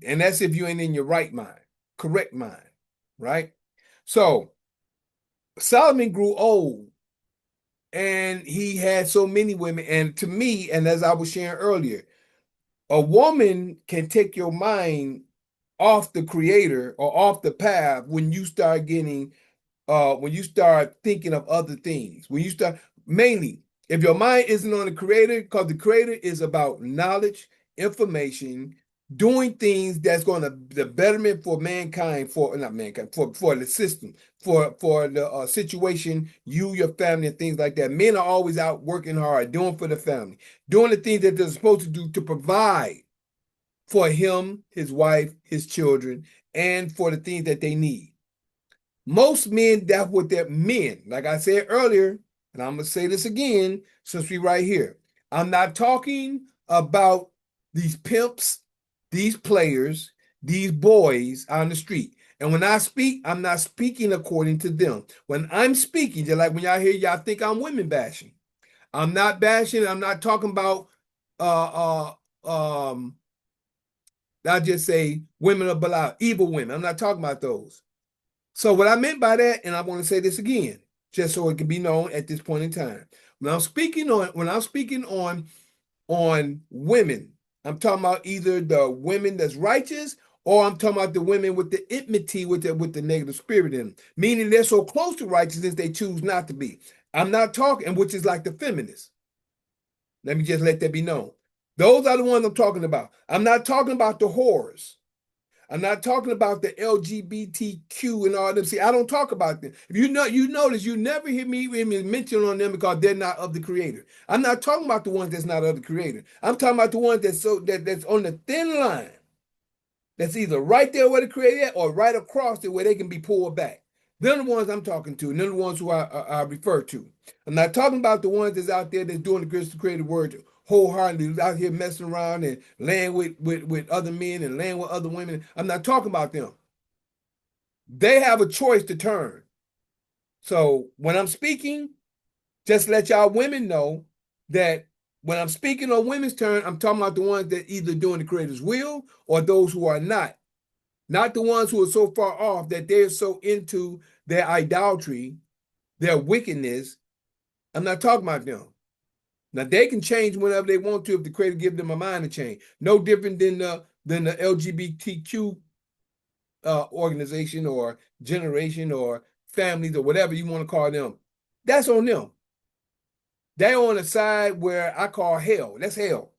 And that's if you ain't in your right mind, correct mind, right? So Solomon grew old and he had so many women. And to me, and as I was sharing earlier, a woman can take your mind off the creator or off the path when you start getting when you start thinking of other things, when you start mainly if your mind isn't on the creator, because the creator is about knowledge, information, doing things that's going to the betterment for mankind, for not mankind, for the system, for the situation, you, your family, and things like that. Men are always out working hard, doing for the family, doing the things that they're supposed to do to provide for him, his wife, his children, and for the things that they need. Most men, that's what they're men. Like I said earlier, and I'm gonna say this again since we right here. I'm not talking about these pimps, these players, these boys on the street. And when I speak, I'm not speaking according to them. When I'm speaking, just like when y'all hear y'all think I'm women bashing. I'm not bashing, I'm not talking about I'll just say women of Belial, evil women. I'm not talking about those. So what I meant by that, and I want to say this again, just so it can be known at this point in time. When I'm speaking on women, I'm talking about either the women that's righteous or I'm talking about the women with the enmity with the negative spirit in them, meaning they're so close to righteousness they choose not to be. I'm not talking, which is like the feminists. Let me just let that be known. Those are the ones I'm talking about. I'm not talking about the whores. I'm not talking about the LGBTQ and all them. See, I don't talk about them. If you know, you notice you never hear me mention on them because they're not of the creator. I'm not talking about the ones that's not of the creator. I'm talking about the ones that's on the thin line. That's either right there where the creator is or right across it where they can be pulled back. They're the ones I'm talking to, and they're the ones who I refer to. I'm not talking about the ones that's out there that's doing the creative word wholeheartedly, out here messing around and laying with other men and laying with other women. I'm not talking about them. They have a choice to turn. So when I'm speaking, just let y'all women know that when I'm speaking on women's turn, I'm talking about the ones that either doing the creator's will or those who are not. Not the ones who are so far off that they're so into their idolatry, their wickedness. I'm not talking about them. Now they can change whenever they want to if the creator gives them a mind to change. No different than the LGBTQ organization or generation or families or whatever you want to call them. That's on them. They're on the side where I call hell. That's hell.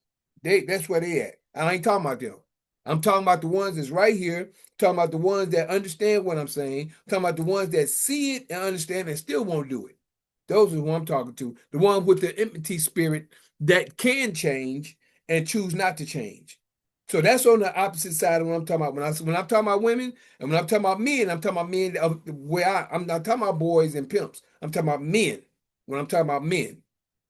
That's where they at. I ain't talking about them. I'm talking about the ones that's right here. Talking about the ones that understand what I'm saying. Talking about the ones that see it and understand and still won't do it. Those are who I'm talking to. The ones with the enmity spirit that can change and choose not to change. So that's on the opposite side of what I'm talking about. When I'm talking about women and when I'm talking about men, I'm talking about men of where I'm not talking about boys and pimps. I'm talking about men when I'm talking about men.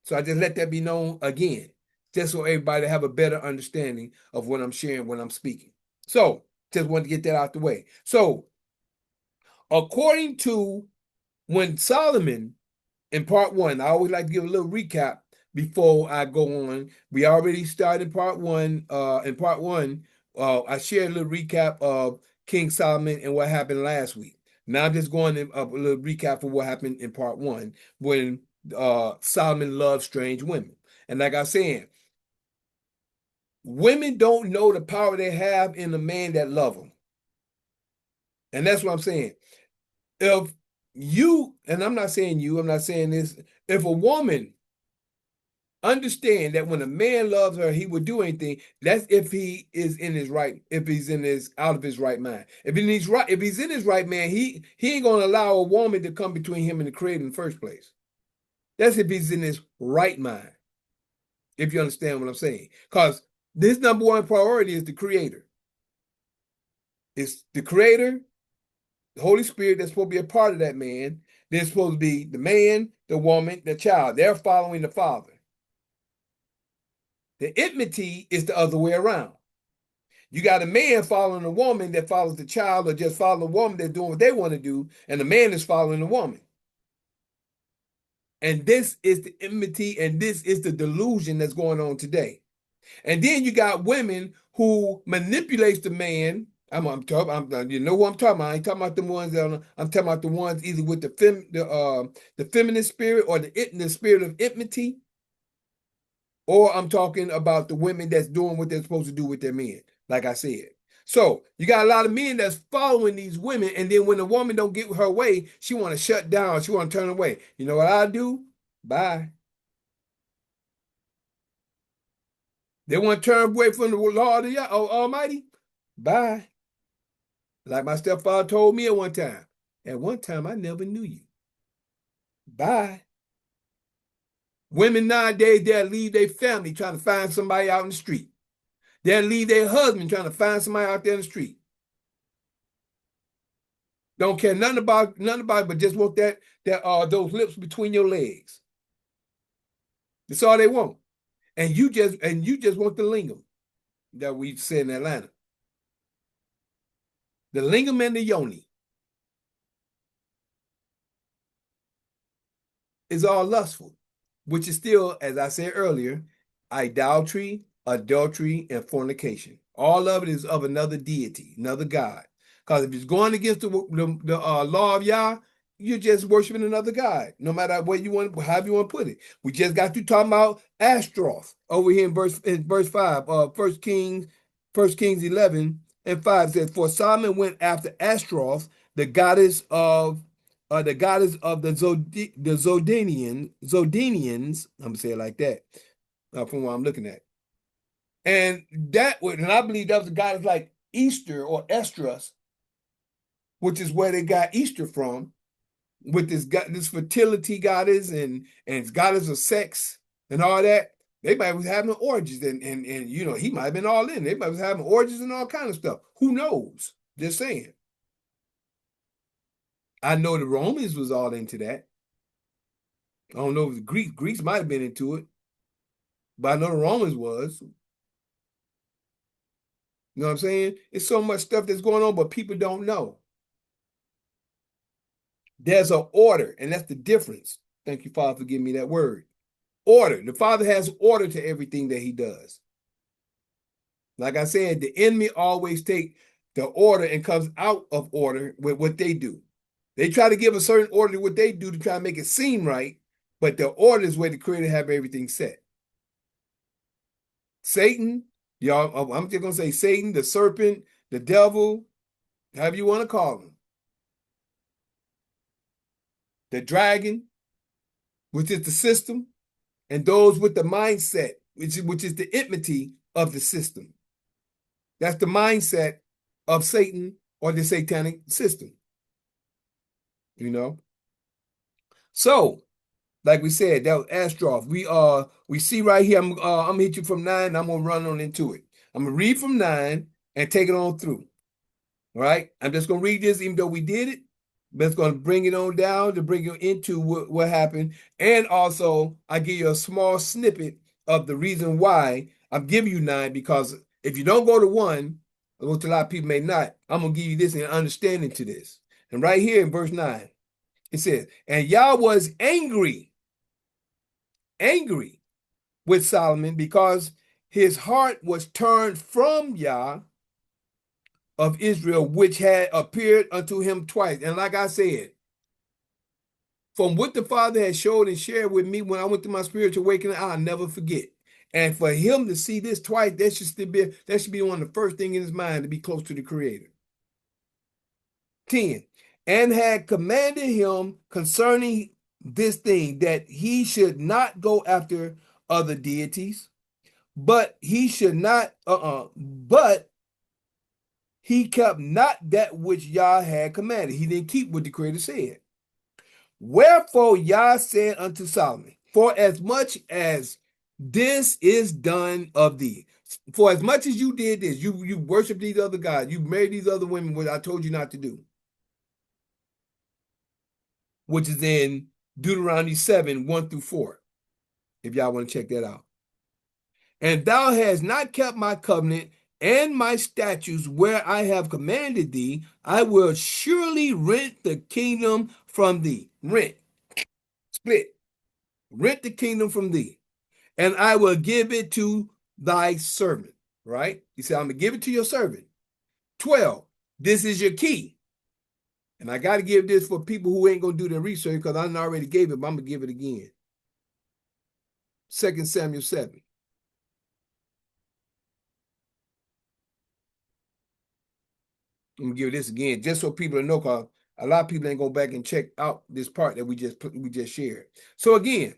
So I just let that be known again, just so everybody have a better understanding of what I'm sharing when I'm speaking. So just want to get that out the way. So according to when Solomon in part one, I always like to give a little recap before I go on. We already started part one. In part one, I shared a little recap of King Solomon and what happened last week. Now I'm just going to a little recap of what happened in part one when Solomon loved strange women. And like I said, women don't know the power they have in a man that love them. And that's what I'm saying. If you, and I'm not saying you, I'm not saying this, if a woman understand that when a man loves her, he would do anything. That's if he is in his right, if he's in his out of his right mind. If he's in his right man, he ain't gonna allow a woman to come between him and the creator in the first place. That's if he's in his right mind. If you understand what I'm saying. Because this number one priority is the creator. It's the creator, the Holy Spirit that's supposed to be a part of that man. They're supposed to be the man, the woman, the child. They're following the father. The enmity is the other way around. You got a man following a woman that follows the child, or just following a woman that's doing what they want to do, and the man is following the woman. And this is the enmity, and this is the delusion that's going on today. And then you got women who manipulates the man. You know who I'm talking about. I ain't talking about the ones I'm talking about the ones either with the feminine spirit or the spirit of enmity, or I'm talking about the women that's doing what they're supposed to do with their men, like I said. So you got a lot of men that's following these women, and then when the woman don't get her way, she want to shut down, she want to turn away. You know what I do? Bye. They want to turn away from the Lord of Almighty? Bye. Like my stepfather told me at one time. At one time, I never knew you. Bye. Women nowadays, they'll leave their family trying to find somebody out in the street. They'll leave their husband trying to find somebody out there in the street. Don't care nothing about but just want those lips between your legs. That's all they want. And you just want the lingam that we say in Atlanta. The lingam and the yoni is all lustful, which is still, as I said earlier, idolatry, adultery, and fornication. All of it is of another deity, another god. Because if it's going against the law of Yah, you're just worshiping another god, no matter what you want, however you want to put it. We just got to talk about Ashtaroth over here in verse 5, 1 Kings 11:5 says, for Solomon went after Ashtaroth, the goddess of the Zodinians, I'm gonna say it like that, from what I'm looking at. And I believe that was a goddess like Easter or Estrus, which is where they got Easter from, with this fertility goddess and goddess of sex and all that. They might be having orgies and he might have been all in. They might be having orgies and all kind of stuff. Who knows? Just saying. I know the Romans was all into that. I don't know if the Greeks might have been into it, but I know the Romans was. You know what I'm saying? It's so much stuff that's going on, but people don't know. There's an order, and that's the difference. Thank you, Father, for giving me that word. Order. The Father has order to everything that he does. Like I said, the enemy always take the order and comes out of order with what they do. They try to give a certain order to what they do to try to make it seem right, but the order is where the Creator have everything set. Satan, y'all, I'm just going to say Satan, the serpent, the devil, however you want to call him. The dragon, which is the system, and those with the mindset, which is the enmity of the system. That's the mindset of Satan or the satanic system. You know? So, like we said, that was Ashtaroth. We see right here, I'm gonna hit you from 9, I'm gonna run on into it. I'm gonna read from 9 and take it on through. All right? I'm just gonna read this, even though we did it, but it's gonna bring it on down to bring you into what happened. And also, I give you a small snippet of the reason why I'm giving you 9, because if you don't go to 1, which a lot of people may not, I'm gonna give you this and understanding to this. And right here in verse 9, it says, and Yah was angry with Solomon because his heart was turned from Yah of Israel, which had appeared unto him twice. And like I said, from what the Father had showed and shared with me when I went through my spiritual awakening, I'll never forget. And for him to see this twice, that should be one of the first things in his mind, to be close to the Creator. 10, and had commanded him concerning this thing, that he should not go after other deities, but he should not, but he kept not that which Yah had commanded. He didn't keep what the Creator said. Wherefore Yah said unto Solomon, for as much as this is done of thee, for as much as you did this, you worship these other gods, you married these other women, what I told you not to do, which is in Deuteronomy 7, 1-4, if y'all want to check that out. And thou hast not kept my covenant and my statutes where I have commanded thee, I will surely rent the kingdom from thee. Rent, split, rent the kingdom from thee, and I will give it to thy servant. right? He said, I'm going to give it to your servant. 12, this is your key. And I got to give this for people who ain't going to do their research because I already gave it, but I'm going to give it again. 2 Samuel 7. I'm going to give this again just so people know, because a lot of people ain't going back and check out this part that we just shared. So again,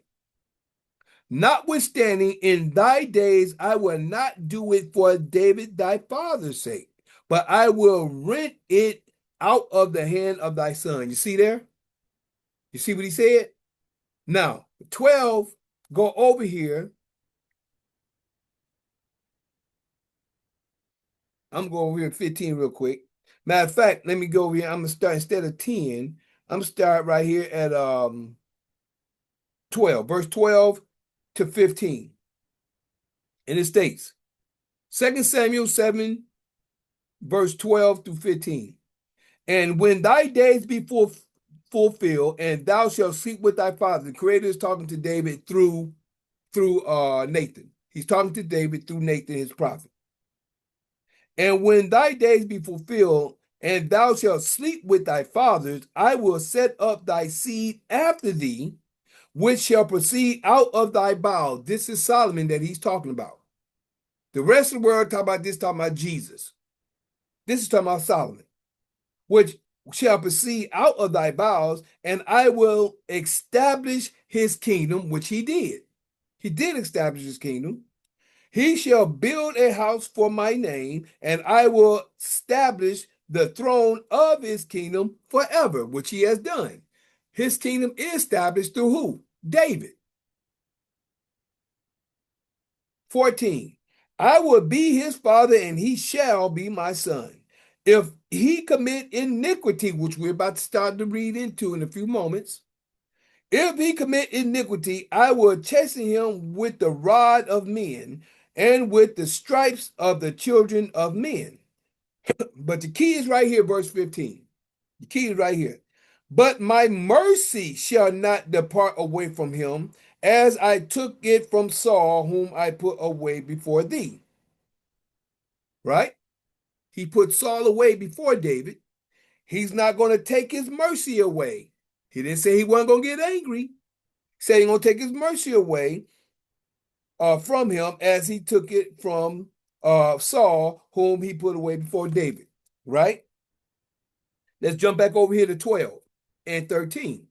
notwithstanding, in thy days I will not do it for David thy father's sake, but I will rent it out of the hand of thy son. You see there? You see what he said? Now, 12, go over here. I'm going over here at 15 real quick. Matter of fact, let me go over here. I'm going to start, instead of 10, I'm going to start right here at 12, verse 12 to 15. And it states, 2 Samuel 7, verse 12 through 15. And when thy days be fulfilled, and thou shalt sleep with thy father. The Creator is talking to David through Nathan. He's talking to David through Nathan, his prophet. And when thy days be fulfilled, and thou shalt sleep with thy fathers, I will set up thy seed after thee, which shall proceed out of thy bowels. This is Solomon that he's talking about. The rest of the world talking about Jesus. This is talking about Solomon, which shall proceed out of thy bowels, and I will establish his kingdom, which he did. He did establish his kingdom. He shall build a house for my name, and I will establish the throne of his kingdom forever, which he has done. His kingdom is established through who? David. 14, I will be his father, and he shall be my son. If he commit iniquity, which we're about to start to read into in a few moments, if he commit iniquity, I will chasten him with the rod of men and with the stripes of the children of men. But the key is right here, verse 15. The key is right here. But my mercy shall not depart away from him, as I took it from Saul, whom I put away before thee. Right? He put Saul away before David. He's not going to take his mercy away. He didn't say he wasn't going to get angry. He said he's going to take his mercy away from him as he took it from Saul, whom he put away before David. Right? Let's jump back over here to 12 and 13.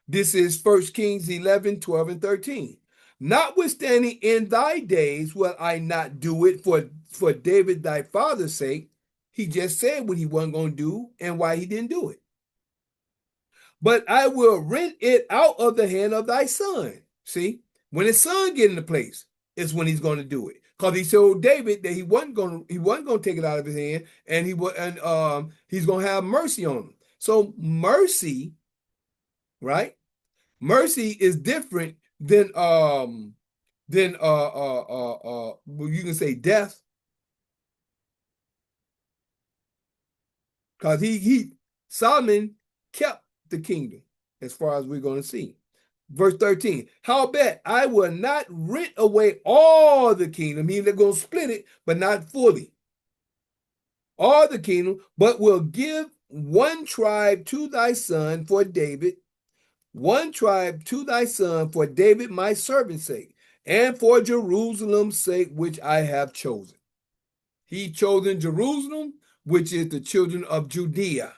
This is 1 Kings 11, 12, and 13. Notwithstanding, in thy days will I not do it for David thy father's sake. He just said what he wasn't going to do and why he didn't do it. But I will rent it out of the hand of thy son. See, when his son get into place, is when he's going to do it. Because he told David that he wasn't going to take it out of his hand, and he's going to have mercy on him. So mercy, right? Mercy is different than well, you can say death, because Solomon kept the kingdom, as far as we're going to see. Verse 13, howbeit I will not rent away all the kingdom. He's going to split it, but not fully. All the kingdom, but will give one tribe to thy son for David, one tribe to thy son for David my servant's sake, and for Jerusalem's sake, which I have chosen. He chosen Jerusalem, which is the children of Judea.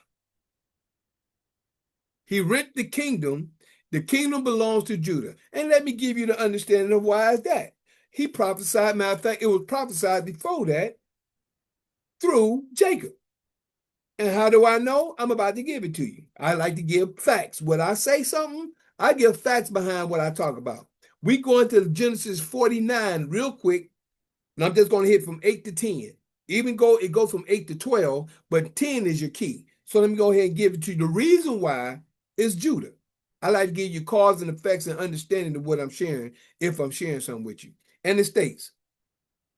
He rent the kingdom. The kingdom belongs to Judah. And let me give you the understanding of why is that. He prophesied, matter of fact, it was prophesied before that through Jacob. And how do I know? I'm about to give it to you. I like to give facts. When I say something, I give facts behind what I talk about. We go into Genesis 49 real quick, and I'm just going to hit from 8 to 10. It goes from 8 to 12, but 10 is your key. So let me go ahead and give it to you. The reason why is Judah. I like to give you cause and effects and understanding of what I'm sharing, if I'm sharing something with you. And it states,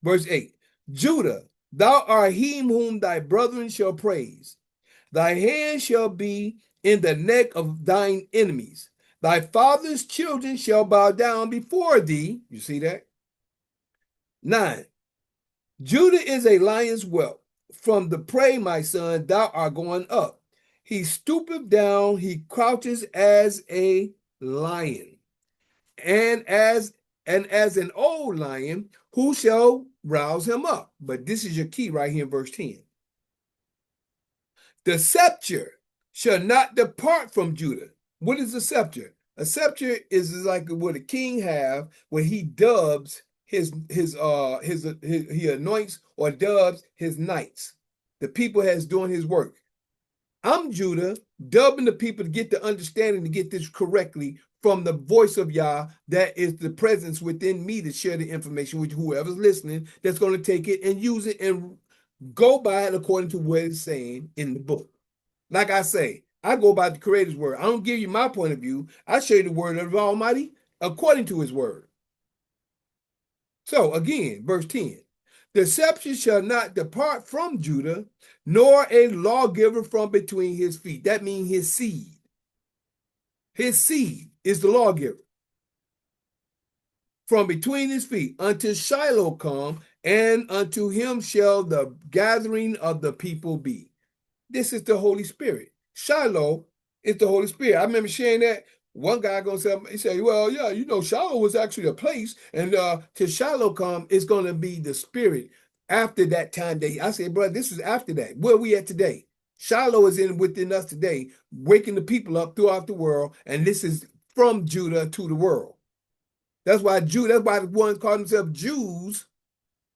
verse 8, Judah, thou art him whom thy brethren shall praise. Thy hand shall be in the neck of thine enemies. Thy father's children shall bow down before thee. You see that? 9. Judah is a lion's whelp. From the prey, my son, thou art going up. He stoopeth down, he crouches as a lion. And as an old lion, who shall rouse him up? But this is your key right here in verse 10. The scepter shall not depart from Judah. What is a scepter? A scepter is like what a king have when he dubs he anoints or dubs his knights. The people has doing his work. I'm Judah, dubbing the people to get the understanding to get this correctly from the voice of Yah. That is the presence within me to share the information with whoever's listening that's going to take it and use it and go by it according to what it's saying in the book. Like I say, I go by the Creator's word. I don't give you my point of view. I show you the word of the Almighty according to his word. So again, verse 10. The scepter shall not depart from Judah, nor a lawgiver from between his feet. That means his seed. His seed is the lawgiver. From between his feet until Shiloh come, and unto him shall the gathering of the people be. This is the Holy Spirit. Shiloh is the Holy Spirit. I remember sharing that. One guy gonna say, he said, well, yeah, Shiloh was actually a place, and till Shiloh come, it's gonna be the Spirit after that time. I said, bro, this is after that. Where are we at today? Shiloh is within us today, waking the people up throughout the world, and this is from Judah to the world. That's why the ones call themselves Jews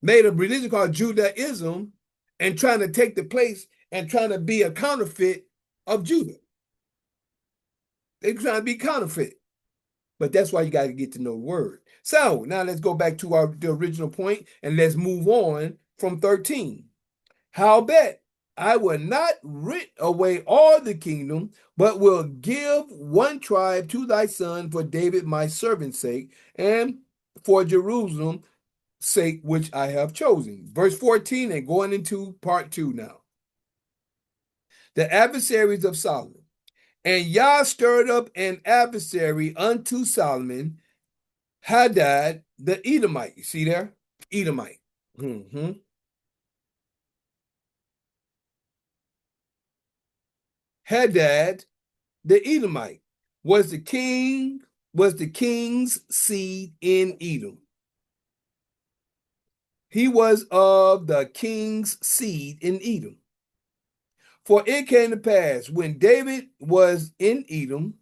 made a religion called Judaism and trying to take the place and trying to be a counterfeit of Judah. They're trying to be counterfeit. But that's why you got to get to know the word. So now let's go back to the original point and let's move on from 13. Howbeit, I will not rid away all the kingdom, but will give one tribe to thy son for David my servant's sake, and for Jerusalem sake which I have chosen. Verse 14 and going into part 2 now. The adversaries of Solomon. And Yah stirred up an adversary unto Solomon, Hadad the Edomite. You see there? Edomite. Hadad the Edomite was the king's seed in Edom. He was of the king's seed in Edom. For it came to pass when David was in Edom,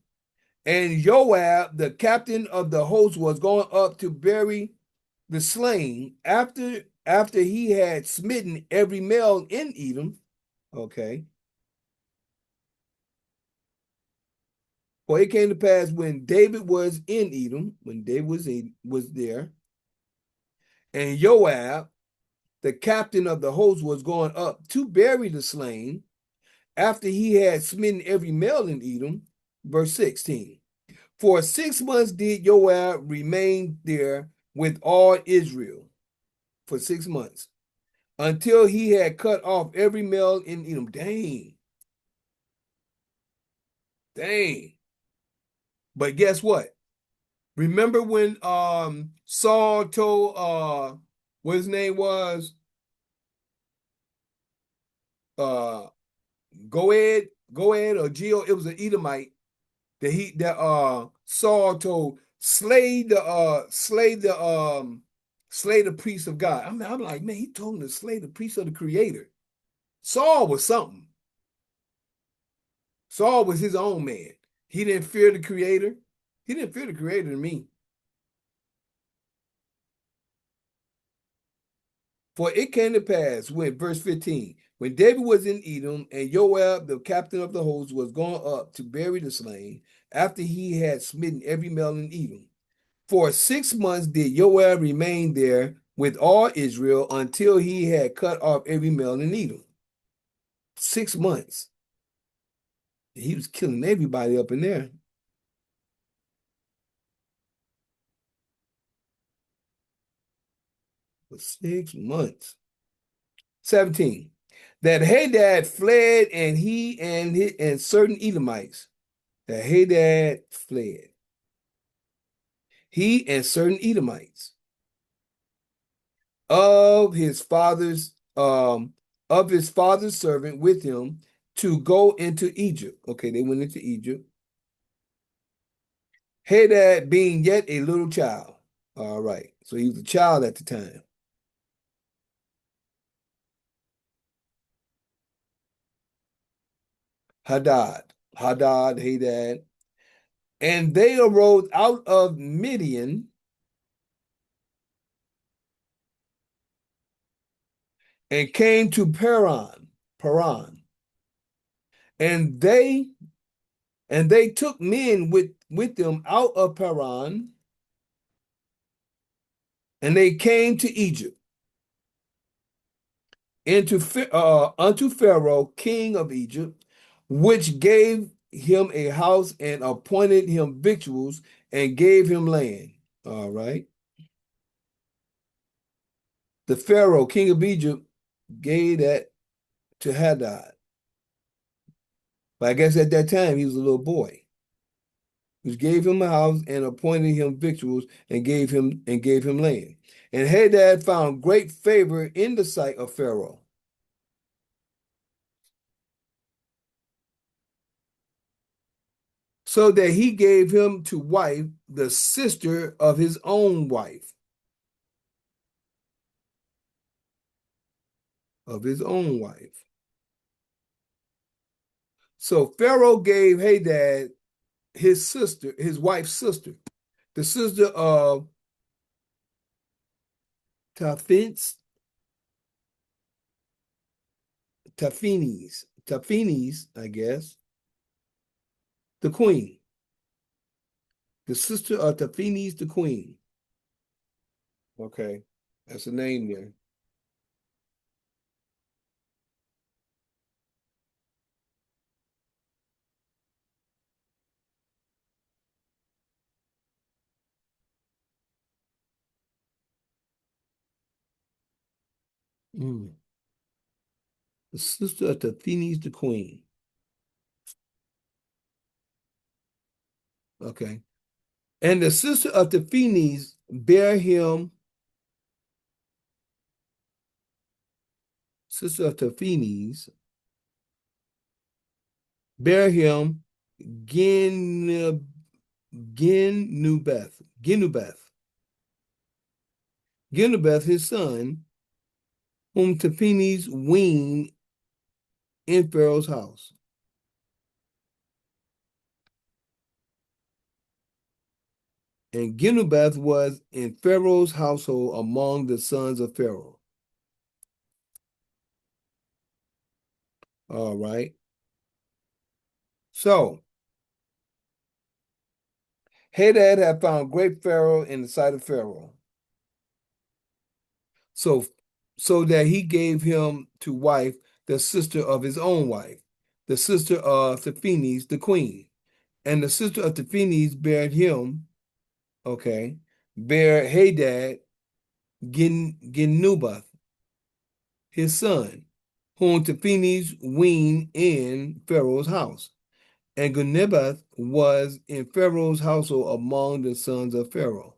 and Joab, the captain of the host, was going up to bury the slain after he had smitten every male in Edom. Okay. For it came to pass when David was in Edom, when David was there, and Joab, the captain of the host, was going up to bury the slain after he had smitten every male in Edom. Verse 16. For 6 months did Joab remain there with all Israel, for 6 months, until he had cut off every male in Edom. Dang. But guess what? Remember when Saul told what his name was? Goed or Geo, it was an Edomite that Saul told slay the priest of God. I'm like, man, he told him to slay the priest of the Creator. Saul was something. Saul was his own man. He didn't fear the Creator. He didn't fear the Creator to me. For it came to pass when, verse 15, when David was in Edom, and Joab, the captain of the host, was gone up to bury the slain, after he had smitten every male in Edom. For 6 months did Joab remain there with all Israel until he had cut off every male in Edom. 6 months. He was killing everybody up in there. For 6 months. 17. That Hadad fled, and he and certain Edomites. That Hadad fled. He and certain Edomites. of his father's servant with him to go into Egypt. Okay, they went into Egypt. Hadad being yet a little child. All right, so he was a child at the time. Hadad. And they arose out of Midian and came to Paran. And they took men with them out of Paran, and they came to Egypt, unto Pharaoh, king of Egypt, which gave him a house and appointed him victuals and gave him land. All right. The Pharaoh, king of Egypt, gave that to Hadad. But I guess at that time he was a little boy, which gave him a house and appointed him victuals and gave him land. And Hadad found great favor in the sight of Pharaoh, so that he gave him to wife the sister of his own wife. So Pharaoh gave Hadad his wife's sister, the sister of Taphenes, I guess, the queen. The sister of Taphenes, the queen. Okay, that's a name there. The sister of Taphenes, the queen. Okay. And the sister of Taphenes bare him, Genubeth, his son, whom Taphenes weaned in Pharaoh's house. And Genubeth was in Pharaoh's household among the sons of Pharaoh. All right. So, Hadad had found great Pharaoh in the sight of Pharaoh. So that he gave him to wife the sister of his own wife, the sister of Taphenes, the queen. And the sister of Taphenes bare Hadad Genubath, his son, whom Taphenes weaned in Pharaoh's house. And Genubath was in Pharaoh's household among the sons of Pharaoh.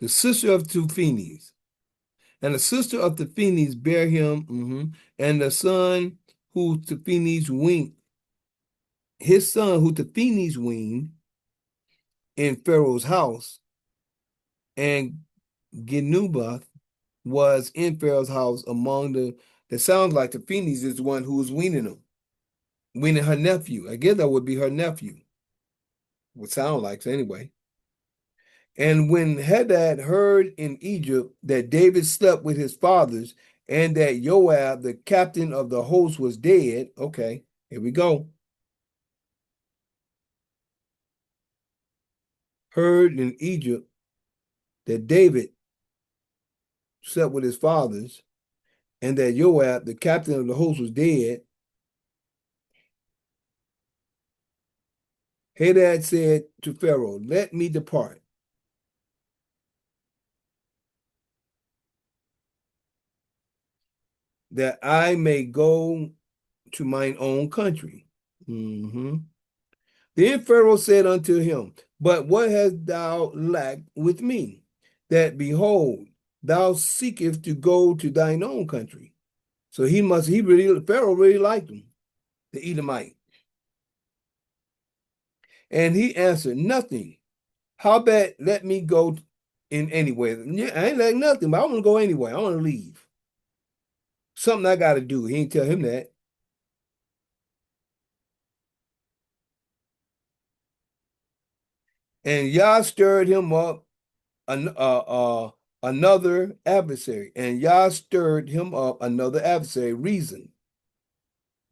The sister of Taphenes. And the sister of Taphenes bare him, and the son who Taphenes weaned, his son who Taphenes weaned in Pharaoh's house, and Genubath was in Pharaoh's house among that sounds like Taphenes is the one who was weaning her nephew. I guess that would be her nephew. Would sound like, so anyway. And when Hadad heard in Egypt that David slept with his fathers and that Joab, the captain of the host, was dead, okay, here we go. Heard in Egypt that David slept with his fathers and that Joab, the captain of the host, was dead. Hadad said to Pharaoh, "Let me depart, that I may go to mine own country. Then Pharaoh said unto him, But what hast thou lacked with me? That behold, thou seekest to go to thine own country. So Pharaoh really liked him, the Edomite. And he answered, Nothing. How about let me go in any way? Yeah, I ain't like nothing, but I want to go anyway. I want to leave. Something I got to do. He ain't tell him that. And Yah stirred him up another adversary. And Yah stirred him up another adversary, Reason.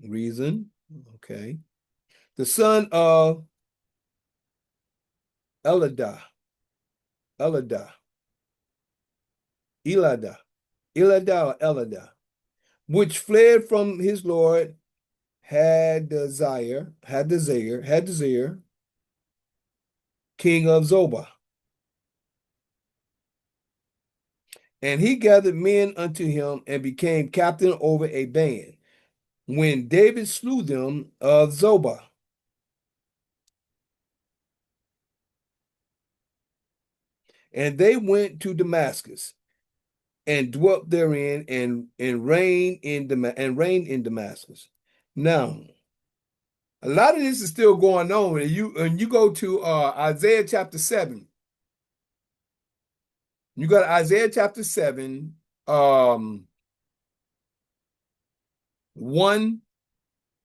Okay. The son of Eladah, or Eladah, which fled from his lord Hadazer, king of Zobah. And he gathered men unto him and became captain over a band, when David slew them of Zobah. And they went to Damascus and dwelt therein and reigned in Damascus. Now, a lot of this is still going on. When you go to Isaiah chapter 7, you got Isaiah chapter 7, 1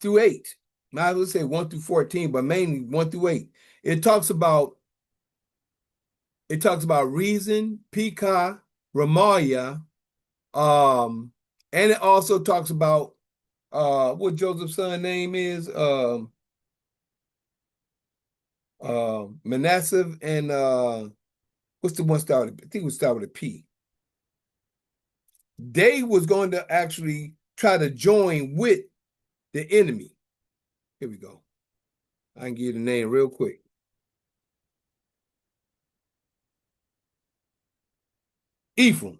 through 8. Might as well say 1 through 14, but mainly 1 through 8. It talks about reason, Pekah, Ramaliah, and it also talks about what Joseph's son name is, Manasseh, and what's the one started? I think it was started with a P. They was going to actually try to join with the enemy. Here we go. I can give you the name real quick. Ephraim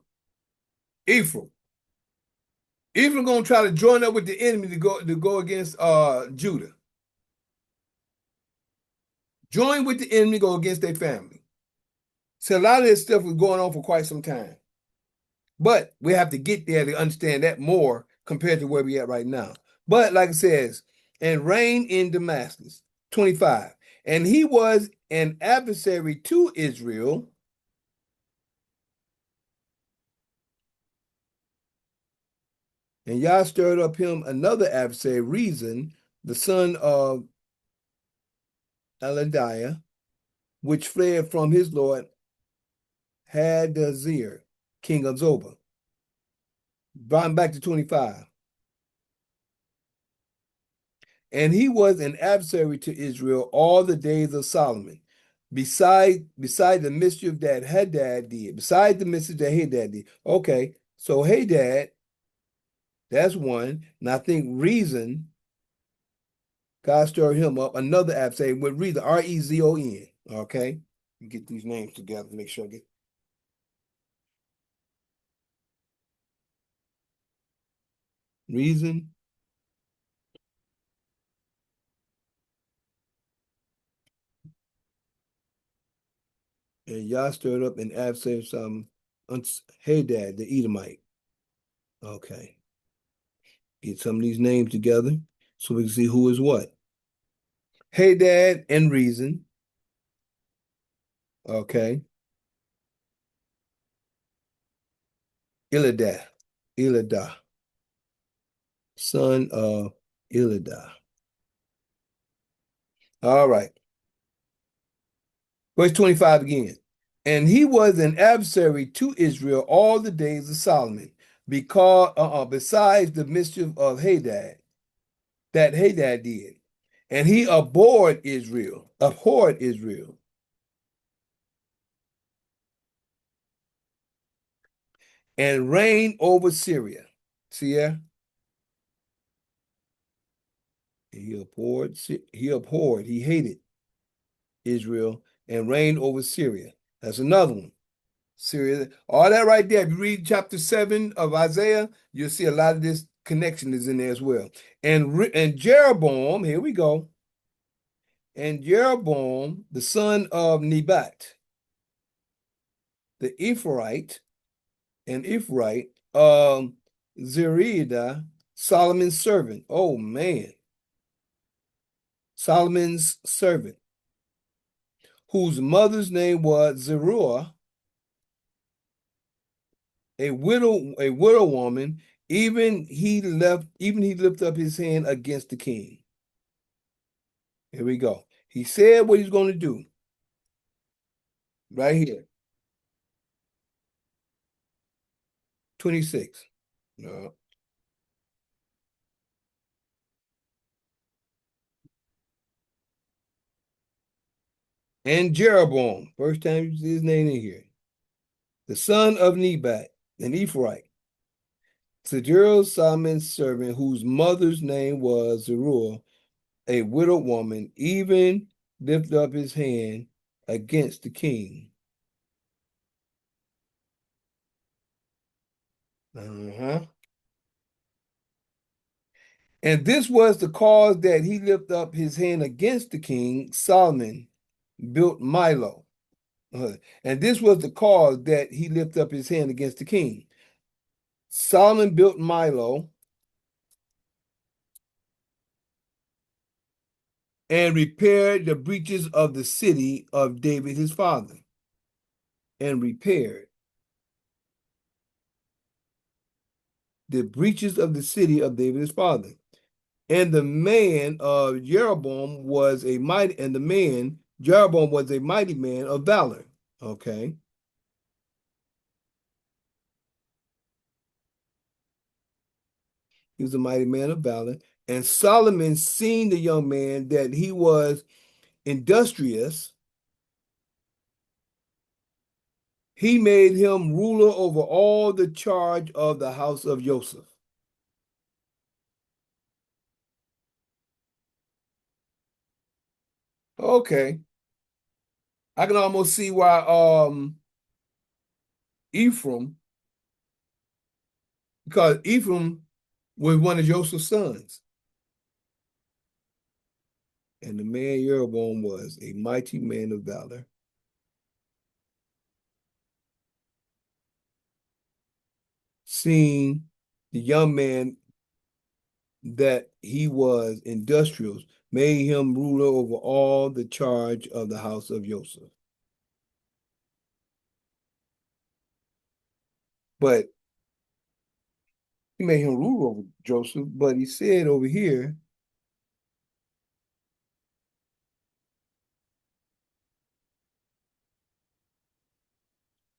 gonna try to join up with the enemy to go against Judah. Join with the enemy, go against their family. So a lot of this stuff was going on for quite some time. But we have to get there to understand that more compared to where we at right now. But like it says, and reigned in Damascus, 25. And he was an adversary to Israel. And Yah stirred up him another adversary, Reason, the son of Eladiah, which fled from his lord Hadazer, king of Zobah. Brought back to 25. And he was an adversary to Israel all the days of Solomon, beside the mischief that Hadad did. Beside the mischief that Hadad did. Okay, so Hadad, that's one. And I think Reason, God stirred him up another adversary with Reason, Rezon. Okay, you get these names together, make sure I get. Reason. And Yah stirred up an adversary Hadad, the Edomite. Okay. Get some of these names together so we can see who is what. Hadad and Reason. Okay. Eladah, son of Eladah. All right. Verse 25 again. And he was an adversary to Israel all the days of Solomon, because besides the mischief of Hadad, that Hadad did. And he abhorred Israel, and reigned over Syria. See here? He hated Israel and reigned over Syria. That's another one. Syria, all that right there. If you read chapter 7 of Isaiah, you'll see a lot of this connection is in there as well. And Jeroboam, here we go. And Jeroboam, the son of Nebat, the Ephraite, Zeredah, Solomon's servant. Oh man. Solomon's servant, whose mother's name was Zeruiah, a widow woman, even he lifted up his hand against the king. Here we go. He said what he's going to do. Right here. 26. No. And Jeroboam, first time you see his name in here, the son of Nebat, an Ephraite, Zeruiah, Solomon's servant, whose mother's name was Zeruiah, a widow woman, even lifted up his hand against the king. And this was the cause that he lifted up his hand against the king. Solomon built Milo. And this was the cause that he lifted up his hand against the king. Solomon built Milo and repaired the breaches of the city of David his father. And repaired the breaches of the city of David his father. And the man of Jeroboam was a mighty, and the man, Jeroboam was a mighty man of valor. Okay. He was a mighty man of valor. And Solomon, seeing the young man that he was industrious, he made him ruler over all the charge of the house of Joseph. Okay. I can almost see why Ephraim, because Ephraim was one of Joseph's sons. And the man Jeroboam was a mighty man of valor. Seeing the young man that he was industrious, made him ruler over all the charge of the house of Joseph. But he made him ruler over Joseph, but he said over here,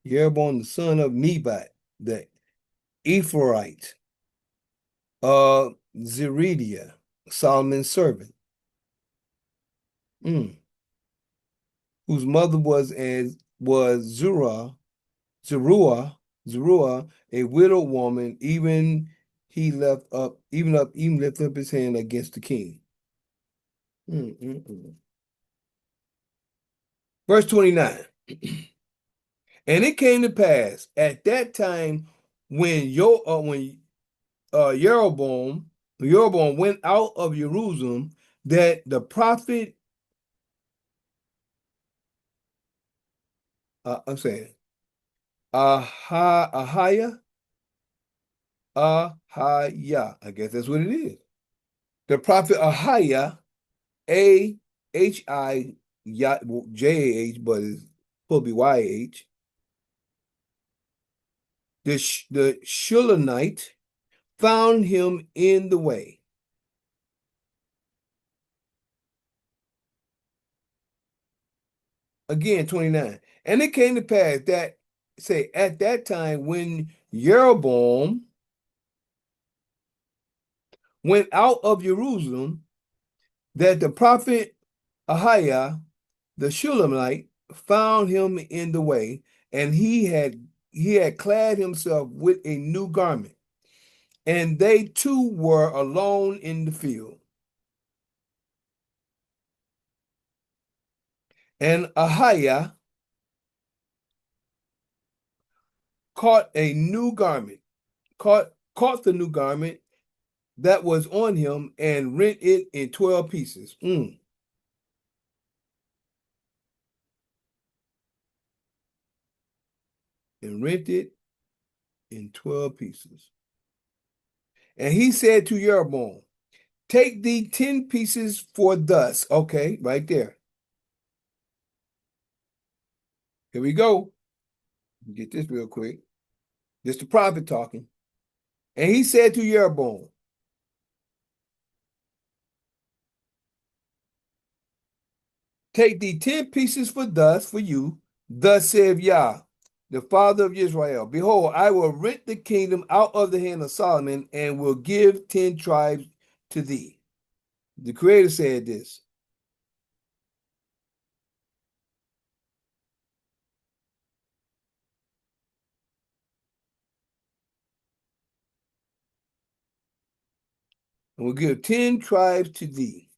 Jeroboam, the son of Nebat, the Ephraite, Zeredah, Solomon's servant, whose mother was Zeruiah, a widow woman, even lifted up his hand against the king. Verse 29. And it came to pass at that time when Jeroboam went out of Jerusalem, that the prophet, I'm saying, Ahiah, I guess that's what it is. The prophet Ahiah, Ajah, but it's supposed to be YH. The Shulamite found him in the way. Again, 29. And it came to pass that, at that time when Jeroboam went out of Jerusalem, that the prophet Ahiah, the Shulamite, found him in the way, and he had clad himself with a new garment, and they two were alone in the field. And Ahiah caught the new garment, that was on him and rent it in 12 pieces. And rent it in 12 pieces. And he said to Jeroboam, take thee 10 pieces for thus. Okay, right there. Here we go. Get this real quick. This the prophet talking. And he said to Jeroboam, take thee 10 pieces for thus for you, thus saith Yah, the father of Israel. Behold, I will rent the kingdom out of the hand of Solomon and will give 10 tribes to thee. The Creator said this. And will give 10 tribes to thee.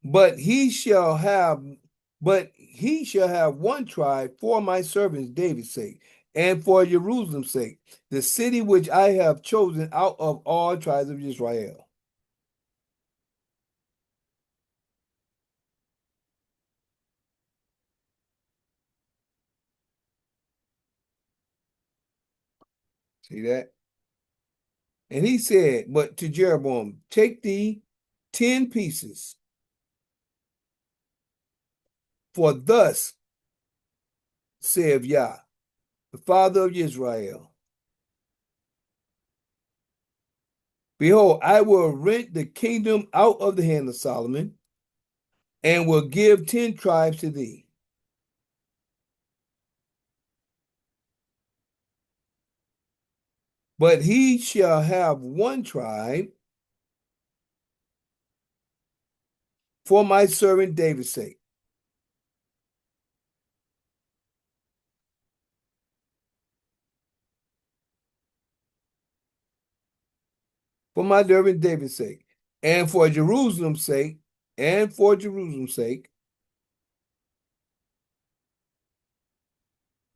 But he shall have one tribe for my servants David's sake, and for Jerusalem's sake, the city which I have chosen out of all tribes of Israel. See that? And he said, but to Jeroboam, take thee 10 pieces, for thus saith Yah, the father of Israel. Behold, I will rent the kingdom out of the hand of Solomon, and will give 10 tribes to thee. But he shall have one tribe for my servant David's sake. For my servant David's sake, and for Jerusalem's sake,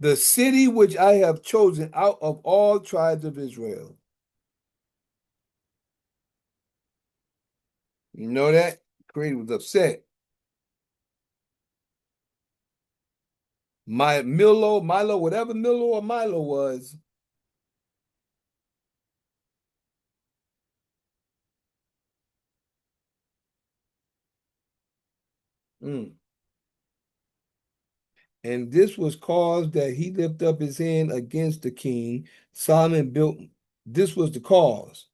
the city which I have chosen out of all tribes of Israel. You know that? Creator was upset. Milo, whatever Milo or Milo was. And this was caused that he lifted up his hand against the king. Solomon built, this was the cause.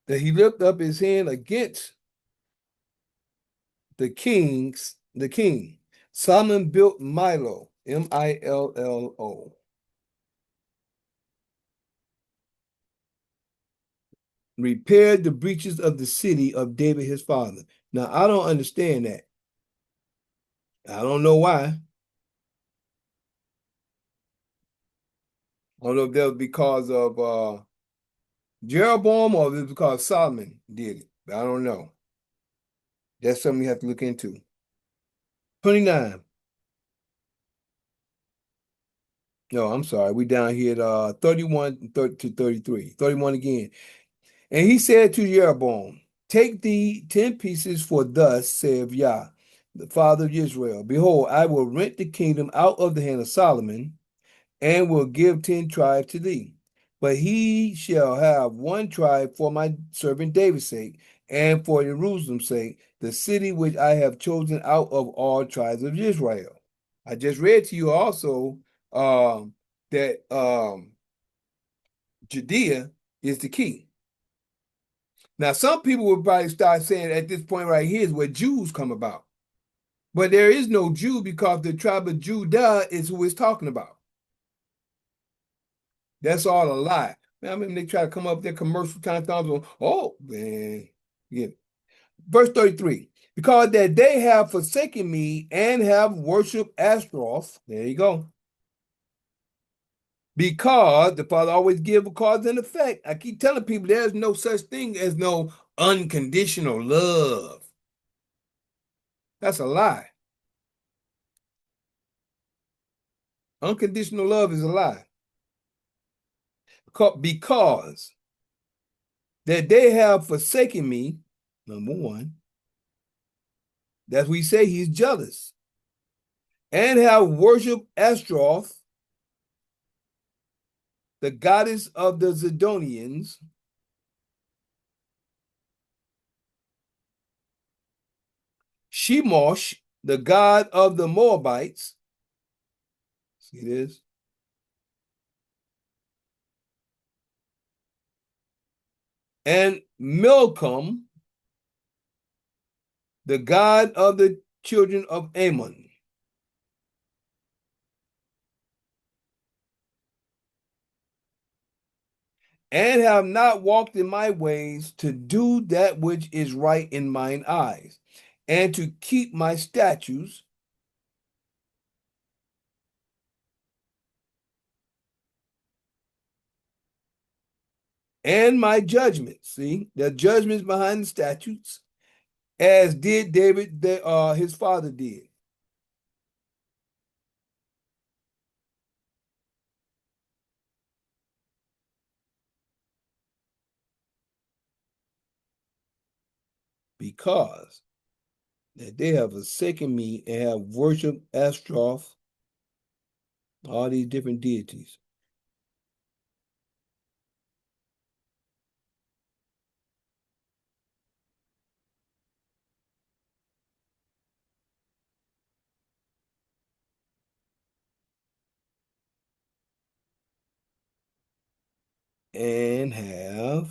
That he lifted up his hand against the king. Solomon built Milo, Millo. Repaired the breaches of the city of David his father. Now, I don't understand that. I don't know why. I don't know if that was because of Jeroboam or if it was because Solomon did it. I don't know. That's something you have to look into. 29. No, I'm sorry. We down here at 31 to 33. 31 again. And he said to Jeroboam, take thee 10 pieces, for thus saith Yah, the father of Israel. Behold, I will rent the kingdom out of the hand of Solomon, and will give 10 tribes to thee. But he shall have one tribe for my servant David's sake, and for Jerusalem's sake, the city which I have chosen out of all tribes of Israel. I just read to you also that Judea is the key. Now, some people would probably start saying at this point right here is where Jews come about. But there is no Jew because the tribe of Judah is who it's talking about. That's all a lie. Man, I mean, they try to come up with their commercial kind of thumbs on, oh, man. Yeah. Verse 33, because that they have forsaken me and have worshipped Ashtaroth. There you go. Because the Father always give a cause and effect. I keep telling people there's no such thing as no unconditional love. That's a lie. Unconditional love is a lie. Because that they have forsaken me, number one, that we say he's jealous, and have worshipped Ashtaroth, the goddess of the Zidonians, Shemosh, the god of the Moabites. See this? And Milcom, the god of the children of Ammon. And have not walked in my ways to do that which is right in mine eyes, and to keep my statutes, and my judgments. See, the judgments behind the statutes, as did David, his father did. Because that they have forsaken me and have worshipped Ashtaroth, all these different deities. And have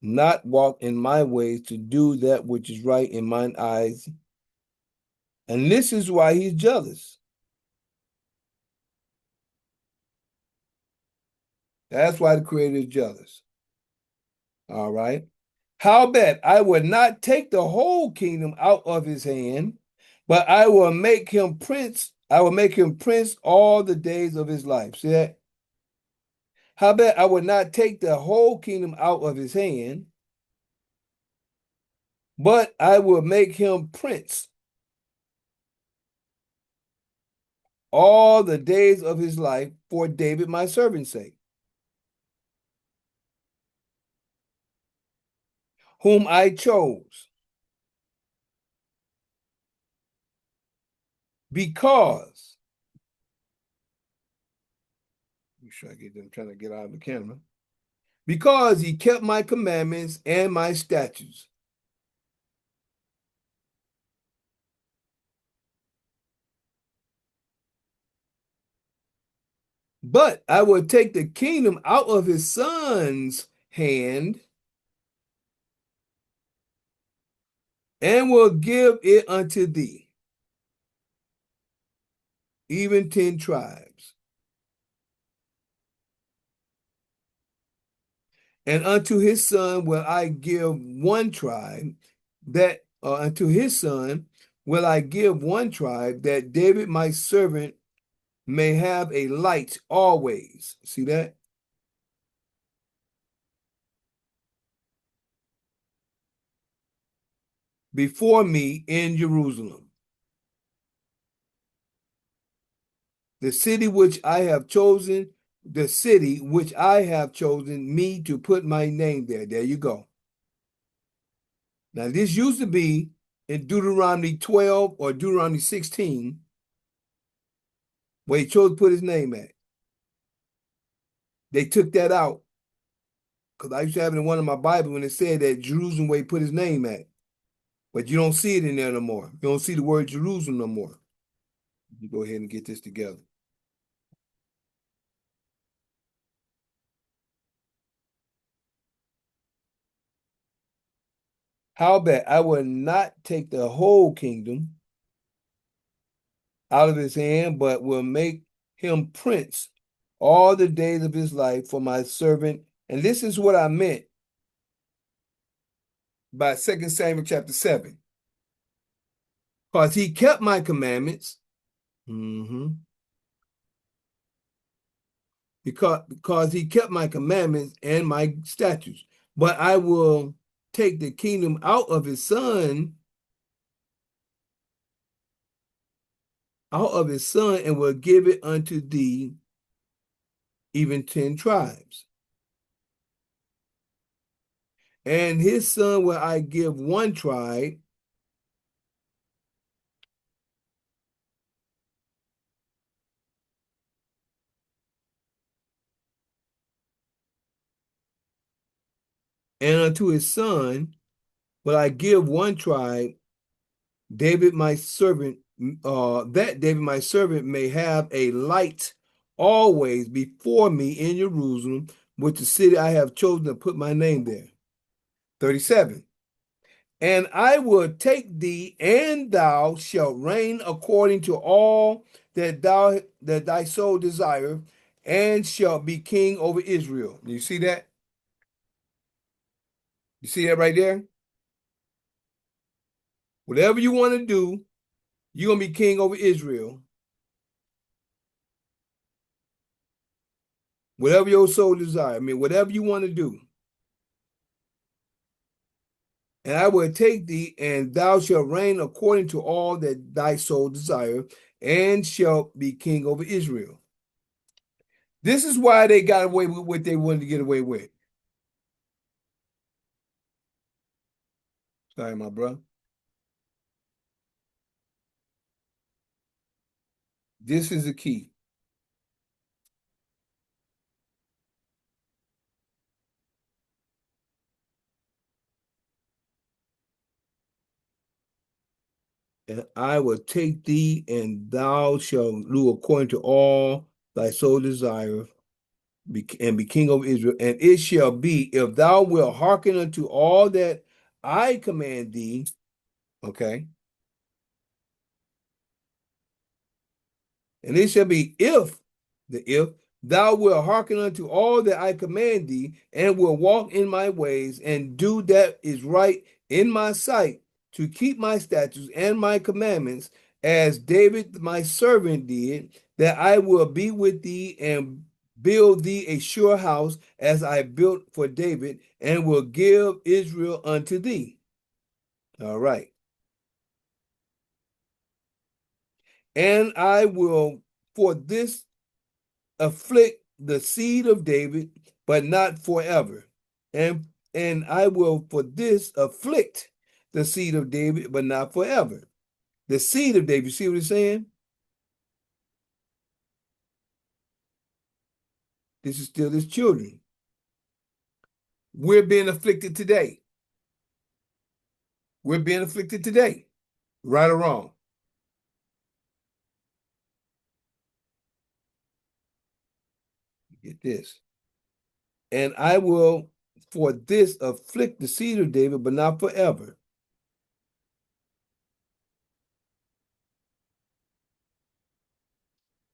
not walked in my ways to do that which is right in mine eyes. And this is why he's jealous. That's why the Creator is jealous. All right. Howbeit, I will not take the whole kingdom out of his hand, but I will make him prince. I will make him prince all the days of his life. See that? Howbeit, I will not take the whole kingdom out of his hand, but I will make him prince all the days of his life for David, my servant's sake, whom I chose, because, make sure I get them trying to get out of the camera, because he kept my commandments and my statutes. But I will take the kingdom out of his son's hand and will give it unto thee, even 10 tribes. And unto his son will I give one tribe, that unto his son will I give one tribe, that David my servant may have a light always. See that? Before me in Jerusalem, the city which I have chosen, the city which I have chosen me to put my name there. There you go. Now, this used to be in Deuteronomy 12 or Deuteronomy 16, where he chose to put his name at. They took that out, because I used to have it in one of my Bibles when it said that Jerusalem where he put his name at. But you don't see it in there no more. You don't see the word Jerusalem no more. You go ahead and get this together. Howbeit, I will not take the whole kingdom out of his hand, but will make him prince all the days of his life for my servant. And this is what I meant by 2 Samuel chapter 7. Because he kept my commandments. because he kept my commandments and my statutes. But I will take the kingdom out of his son, and will give it unto thee, even 10 tribes. And his son will I give one tribe, and unto his son will I give one tribe, David my servant, that David my servant may have a light always before me in Jerusalem, which the city I have chosen to put my name there. 37. And I will take thee, and thou shalt reign according to all that thy soul desire, and shalt be king over Israel. You see that? You see that right there? Whatever you want to do, you're gonna be king over Israel. Whatever your soul desire. I mean, whatever you want to do. And I will take thee, and thou shalt reign according to all that thy soul desire, and shalt be king over Israel. This is why they got away with what they wanted to get away with. Sorry, my brother. This is the key. And I will take thee, and thou shalt do according to all thy soul desire, and be king over Israel. And it shall be, if thou wilt hearken unto all that I command thee, okay? And it shall be if thou wilt hearken unto all that I command thee, and will walk in my ways, and do that is right in my sight, to keep my statutes and my commandments, as David my servant did, that I will be with thee and build thee a sure house, as I built for David, and will give Israel unto thee. All right. And I will for this afflict the seed of David, but not forever. And I will for this afflict the seed of David, but not forever. The seed of David, you see what he's saying? This is still his children. We're being afflicted today. We're being afflicted today, right or wrong. Get this. And I will for this afflict the seed of David, but not forever.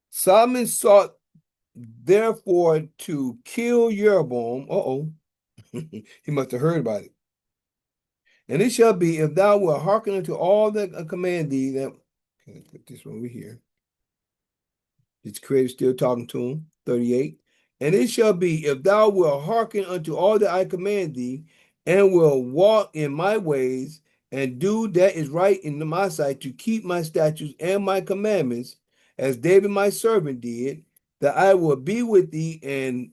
Solomon sought therefore to kill Jeroboam. Uh-oh. He must have heard about it. And it shall be, if thou wilt hearken unto all that I command thee, that, okay, let's put this one over here. His creator still talking to him. 38. And it shall be, if thou wilt hearken unto all that I command thee, and will walk in my ways, and do that is right in my sight, to keep my statutes and my commandments, as David my servant did, that I will be with thee, and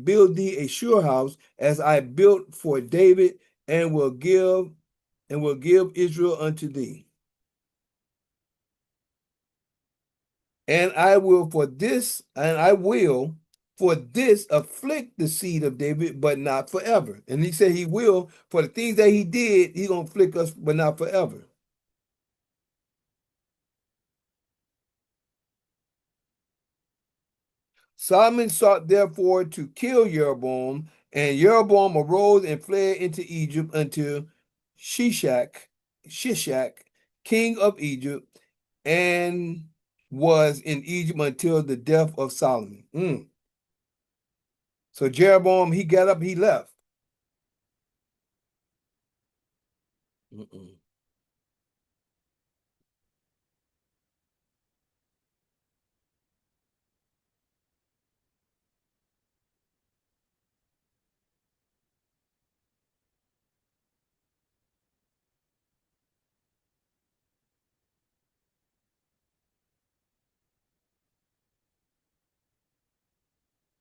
build thee a sure house, as I built for David, and will give Israel unto thee. And I will for this afflict the seed of David, but not forever. And he said he will, for the things that he did, he's gonna afflict us, but not forever. Solomon sought therefore to kill Jeroboam, and Jeroboam arose and fled into Egypt unto Shishak, king of Egypt, and was in Egypt until the death of Solomon. So Jeroboam, he got up, he left. Mm-mm.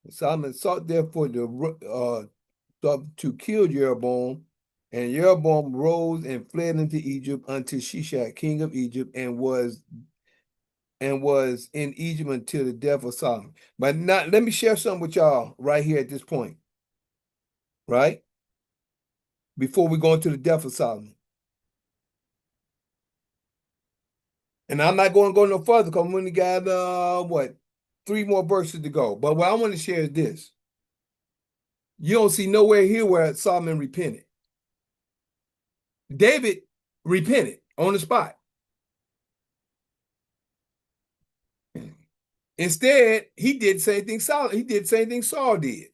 Solomon sought therefore to kill Jeroboam, and Jeroboam rose and fled into Egypt unto Shishak, king of Egypt, and was in Egypt until the death of Solomon. But now let me share something with y'all right here at this point, right? Before we go into the death of Solomon. And I'm not going to go no further because we only got 3 more verses to go. But what I want to share is this. You don't see nowhere here where Solomon repented. David repented on the spot. Instead, he did the same thing Saul did.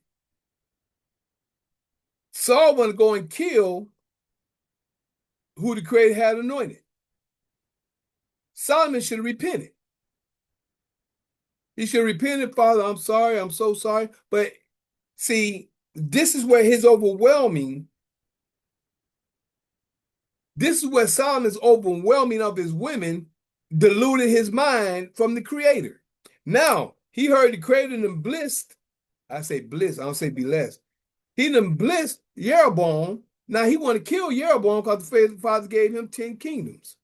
Saul wanted to go and kill who the Creator had anointed. Solomon should have repented. He should have repented, Father, I'm sorry, I'm so sorry. But see, this is where Solomon's overwhelming of his women deluded his mind from the Creator. Now, he heard the Creator and blessed. I say bliss, I don't say blessed. He done blessed Jeroboam. Now he want to kill Jeroboam because the Father gave him 10 kingdoms.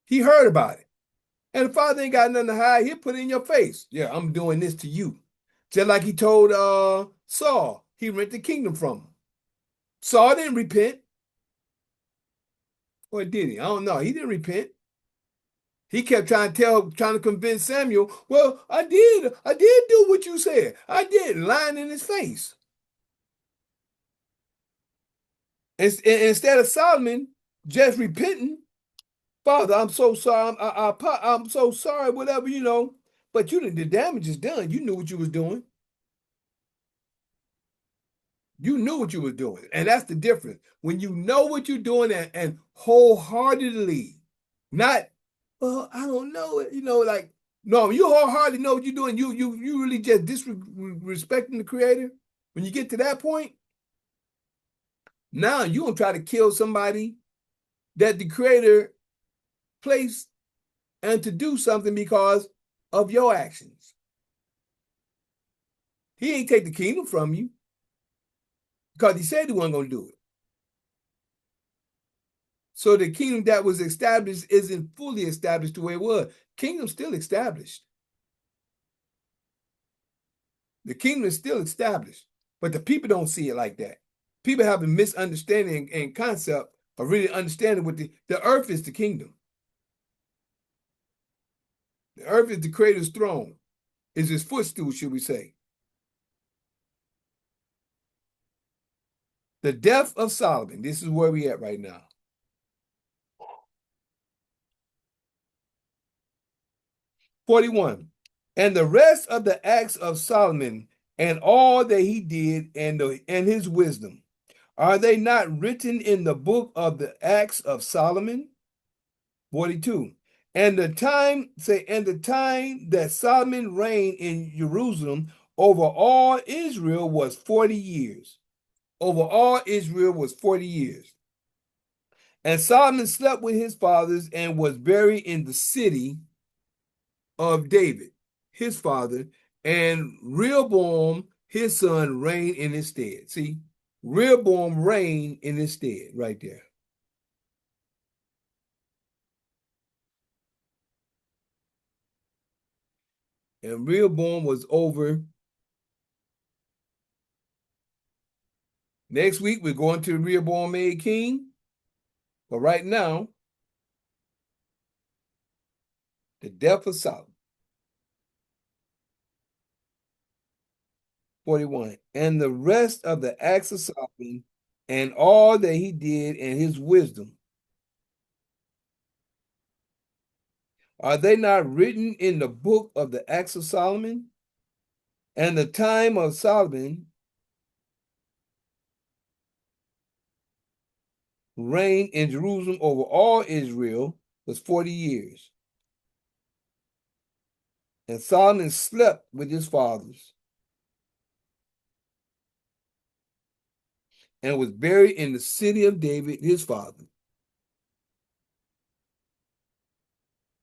He heard about it. And the Father ain't got nothing to hide. He'll put it in your face. Yeah, I'm doing this to you. Just like he told Saul, he rent the kingdom from him. Saul didn't repent. Or did he? I don't know. He didn't repent. He kept trying to convince Samuel, well, I did do what you said. I did, lying in his face. Instead of Solomon just repenting, Father, I'm so sorry. I'm so sorry, whatever, But the damage is done. You knew what you was doing. You knew what you were doing. And that's the difference. When you know what you're doing and wholeheartedly, not, well, I don't know it, no, you wholeheartedly know what you're doing. You really just disrespecting the Creator. When you get to that point, now you're going to try to kill somebody that the Creator placed and to do something because of your actions. He ain't take the kingdom from you because he said he wasn't going to do it. So the kingdom that was established isn't fully established the way it was. Kingdom's still established. The kingdom is still established, but the people don't see it like that. People have a misunderstanding and concept of really understanding what the earth is the kingdom. The earth is the Creator's throne, is his footstool, should we say. The death of Solomon. This is where we at right now. "41. And the rest of the acts of Solomon and all that he did and his wisdom, are they not written in the book of the acts of Solomon?" 42. And the time that Solomon reigned in Jerusalem over all Israel was 40 years. Over all Israel was 40 years. And Solomon slept with his fathers and was buried in the city of David, his father, and Rehoboam, his son, reigned in his stead. See, Rehoboam reigned in his stead right there. And Rehoboam was over. Next week, we're going to Rehoboam made king. But right now, the death of Solomon. 41. And the rest of the acts of Solomon and all that he did and his wisdom, are they not written in the book of the acts of Solomon? And the time of Solomon reigned in Jerusalem over all Israel was 40 years. And Solomon slept with his fathers and was buried in the city of David, his father.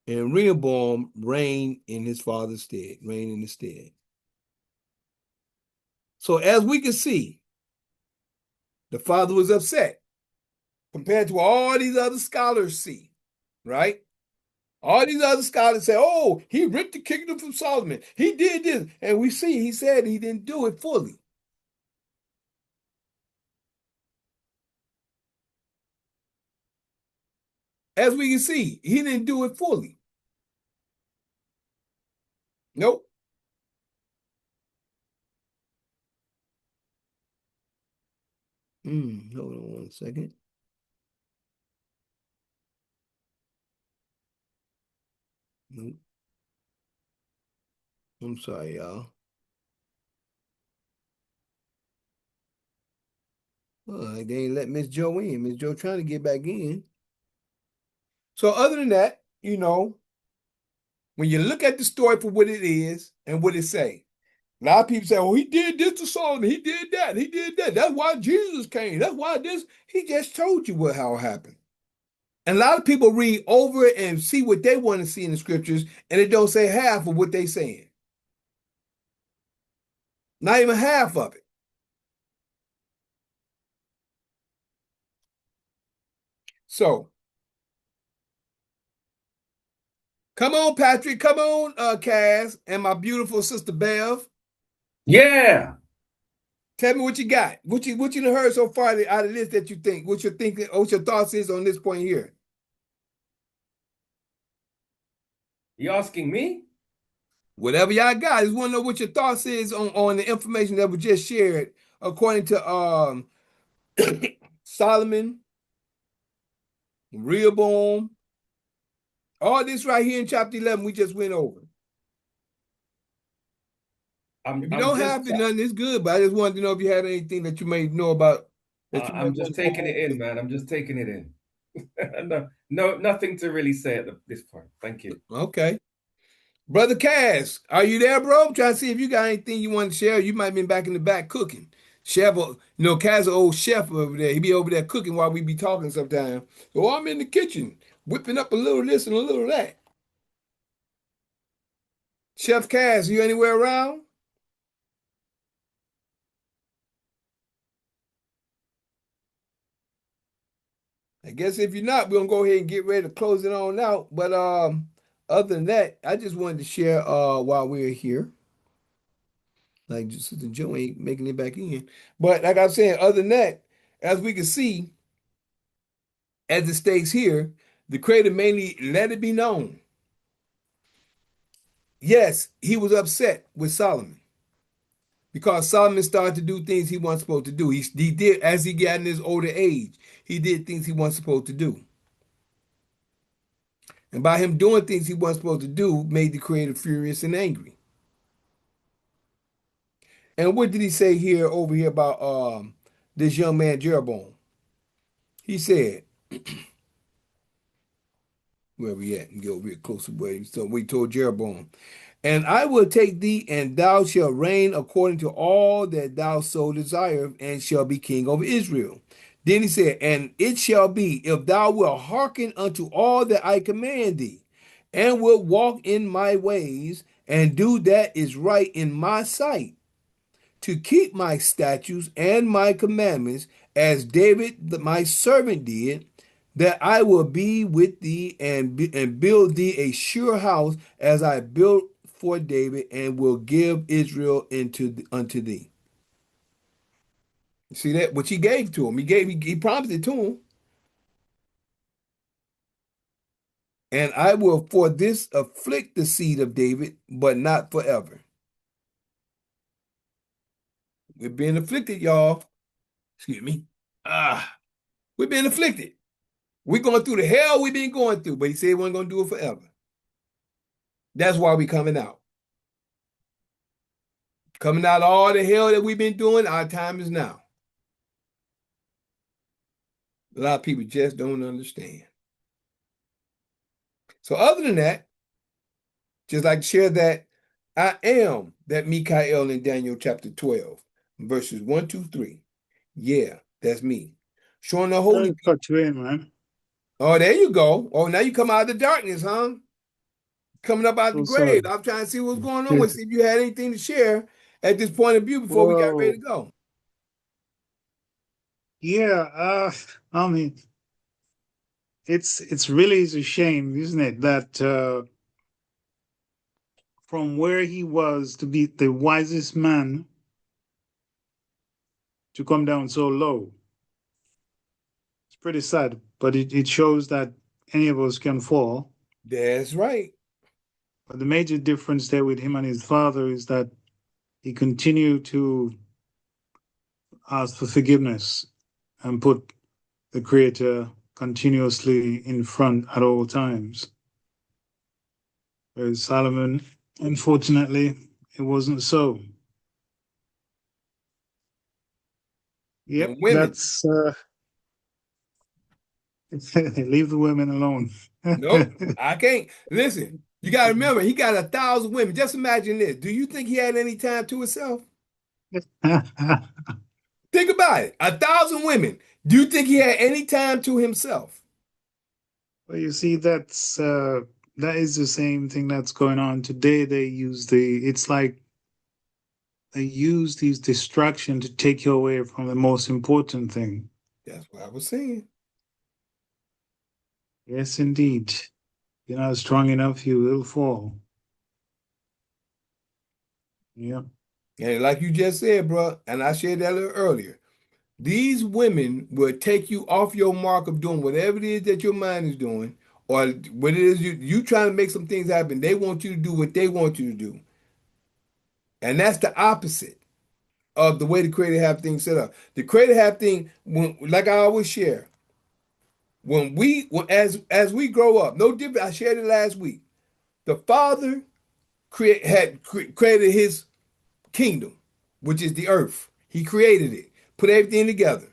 And Rehoboam reigned in his father's stead, reigned in his stead. So as we can see, the father was upset compared to all these other scholars see, right? All these other scholars say, oh, he ripped the kingdom from Solomon. He did this. And we see he said he didn't do it fully. As we can see, he didn't do it fully. Nope. Hold on one second. Nope. I'm sorry, y'all. They ain't let Miss Joe in. Miss Joe trying to get back in. So other than that, when you look at the story for what it is and what it say, a lot of people say, oh, he did this to Solomon. He did that. He did that. That's why Jesus came. That's why this. He just told you how it happened. And a lot of people read over it and see what they want to see in the scriptures, and it don't say half of what they saying. Not even half of it. So, come on, Patrick. Come on, Kaz, and my beautiful sister Bev. Yeah. Tell me what you got. What you done heard so far out of this that you think? What you're thinking? What your thoughts is on this point here? You asking me? Whatever y'all got. I just want to know what your thoughts is on the information that was just shared according to Solomon, Rehoboam, all this right here in chapter 11 we just went over. If you don't have nothing, it's good, but I just wanted to know if you had anything that you may know about. I'm just taking it in, man. I'm just taking it in. No, nothing to really say at this point. Thank you. Okay. Brother Cass, are you there, bro? I'm trying to see if you got anything you want to share. You might have been back in the back cooking. Chef, Cass, an old chef over there. He be over there cooking while we be talking sometimes. So I'm in the kitchen, whipping up a little this and a little that. Chef Cass, you anywhere around? I guess if you're not, we're gonna go ahead and get ready to close it on out. But other than that, I just wanted to share while we're here. Like Sister Joe ain't making it back in. But like I was saying, other than that, as we can see, as it states here, the Creator mainly let it be known. Yes, he was upset with Solomon because Solomon started to do things he wasn't supposed to do. He did, as he got in his older age, he did things he wasn't supposed to do. And by him doing things he wasn't supposed to do, made the Creator furious and angry. And what did he say here over here about this young man Jeroboam? He said, where we at? And go real close to where we told Jeroboam. And I will take thee, and thou shalt reign according to all that thou so desire, and shall be king over Israel. Then he said, and it shall be, if thou wilt hearken unto all that I command thee, and wilt walk in my ways, and do that is right in my sight, to keep my statutes and my commandments, as David my servant did, that I will be with thee and build thee a sure house as I built for David, and will give Israel unto thee. See that? Which he gave to him. He promised it to him. And I will for this afflict the seed of David, but not forever. We're being afflicted, y'all. Excuse me. We're being afflicted. We're going through the hell we've been going through, but he said he wasn't going to do it forever. That's why we're coming out. Coming out of all the hell that we've been doing, our time is now. A lot of people just don't understand. So other than that, just like to share that I am that Mikael in Daniel chapter 12, verses 1, 2, 3. Yeah, that's me. Showing the holy. Cut you in, man. Oh, there you go. Oh, now you come out of the darkness, huh? Coming up out of the grave. Sorry. I'm trying to see what's going on with see if you had anything to share. at this point of view before we got ready Well, to go. yeah, I mean, it's really is a shame, isn't it, that from where he was to be the wisest man to come down so low. It's pretty sad, but it shows that any of us can fall. That's right. But the major difference there with him and his father is that he continued to ask for forgiveness and put the Creator continuously in front at all times. Whereas Solomon, unfortunately, it wasn't so. Yep, And women, that's leave the women alone. nope, I can't. Listen, you got to remember, he got 1,000 women. Just imagine this. Do you think he had any time to himself? Think about it. 1,000 women. Do you think he had any time to himself? Well, you see, that is the same thing that's going on today. It's like they use these distraction to take you away from the most important thing. That's what I was saying. Yes, indeed. You're not strong enough, you will fall. Yeah. And like you just said, bro, and I shared that a little earlier, these women will take you off your mark of doing whatever it is that your mind is doing, or what it is you trying to make some things happen. They want you to do what they want you to do. And that's the opposite of the way the creator have things set up. The creator have thing, like I always share, as we grow up, no different. I shared it last week. The Father created His kingdom, which is the earth. He created it, put everything together,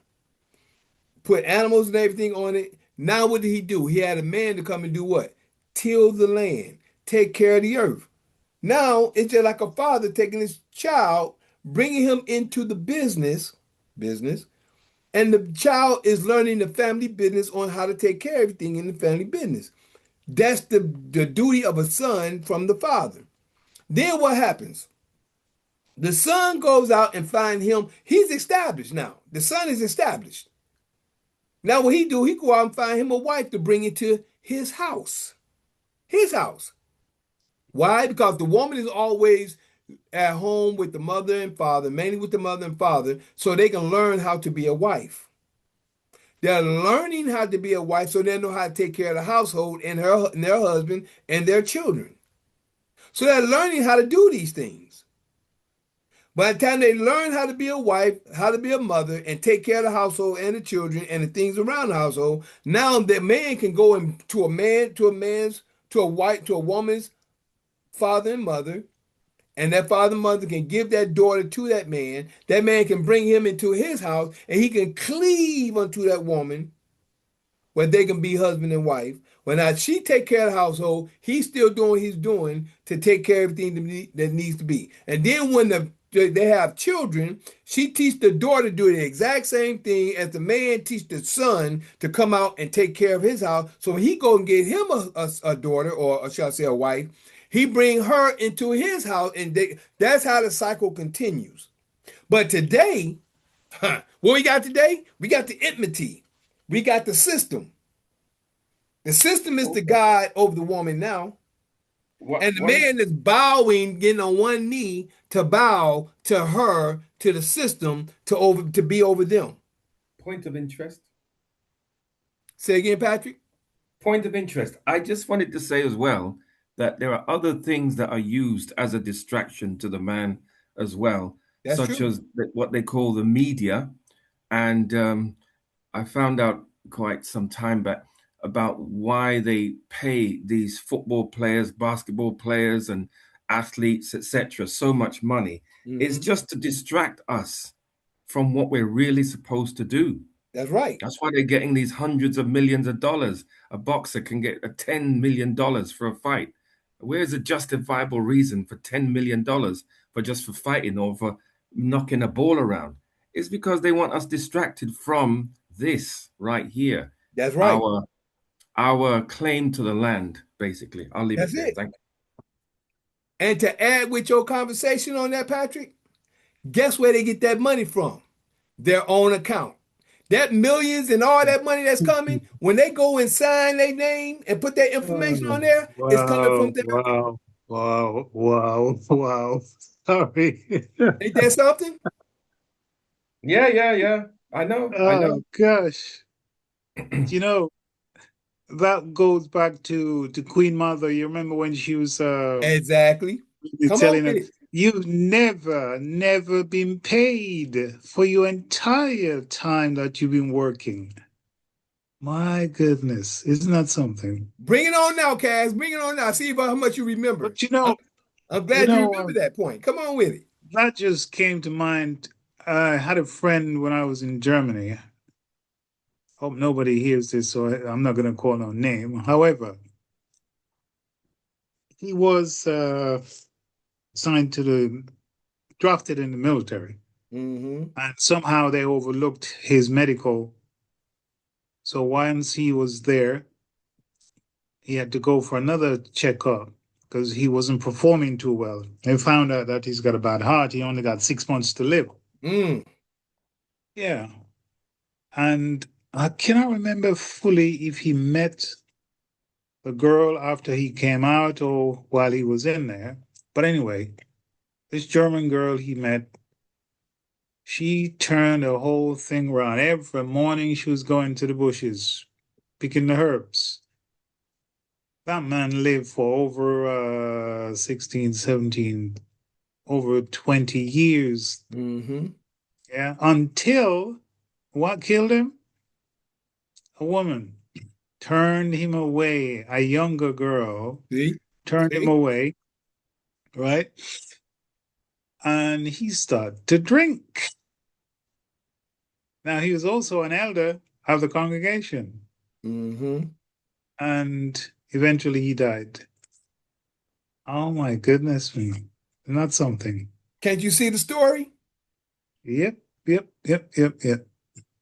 put animals and everything on it. Now what did He do? He had a man to come and do what? Till the land, take care of the earth. Now it's just like a father taking his child, bringing him into the business, and the child is learning the family business on how to take care of everything in the family business. That's the duty of a son from the father. Then what happens? The son goes out and find him. He's established now. The son is established. Now what he do? He go out and find him a wife to bring into his house. His house. Why? Because the woman is always at home with the mother and father, mainly with the mother and father, so they can learn how to be a wife. They're learning how to be a wife so they know how to take care of the household and their husband and their children. So they're learning how to do these things. By the time they learn how to be a wife, how to be a mother, and take care of the household and the children and the things around the household, now the man can go to a woman's father and mother, and that father and mother can give that daughter to that man. That man can bring him into his house, and he can cleave unto that woman where they can be husband and wife. When now she take care of the household, he's still doing what he's doing to take care of everything that needs to be. And then when they have children, she teach the daughter to do the exact same thing as the man teach the son to come out and take care of his house. So when he go and get him a daughter, or shall I say a wife, he bring her into his house, and that's how the cycle continues. But today, what we got today? We got the enmity. We got the system. The system is the Okay. God over the woman now. What And the one man is bowing, getting on one knee to bow to her, to the system, to be over them. point of interest? Say again, Patrick. Point of interest. I just wanted to say as well that there are other things that are used as a distraction to the man as well, That's such true. as what they call the media. And I found out quite some time back about why they pay these football players, basketball players, and athletes, etc., so much money. It's Hmm. just to distract us from what we're really supposed to do. That's right. That's why they're getting these hundreds of millions of dollars. A boxer can get a $10 million for a fight. Where's a justifiable reason for $10 million for just for fighting or for knocking a ball around? It's because they want us distracted from this right here. That's right. Our our claim to the land, basically. I'll leave it That's there. it. Thank And to add with your conversation on that, Patrick, Guess where they get that money from? Their own account. That millions and all that money that's coming, when they go and sign their name and put their information on Oh, there, it's coming from wow, their account. wow, wow, wow, wow. Sorry. Ain't that something? Yeah, yeah, yeah. I know, I Oh know. gosh. You know, that goes back to Queen Mother. You remember when she was Exactly. Come on telling with her, it. you've never been paid for your entire time that you've been working. My goodness, isn't that something? Bring it on now, Cass. Bring it on now. See about how much you remember. But I'm, I'm you glad you know, remember that point. Come on with it. that just came to mind. I had a friend when I was in Germany. Hope nobody hears this, so I'm not going to call no name. However, he was signed to the drafted in the military, Mm-hmm. and somehow they overlooked his medical. So once he was there, he had to go for another checkup because he wasn't performing too well. They found out that he's got a bad heart. He only got 6 months to live. Mm. Yeah. And I cannot remember fully if he met the girl after he came out or while he was in there. But anyway, this German girl he met, she turned the whole thing around. Every morning she was going to the bushes, picking the herbs. That man lived for over 16, 17, over 20 years. Mm-hmm. Yeah. Until what killed him? A woman turned him away. A younger girl See? turned him See? away, right? And he started to drink. Now, he was also an elder of the congregation, Mm-hmm. and eventually he died. Oh my goodness me. Isn't that something? Can't you see the story? Yep, yep, yep, yep, yep.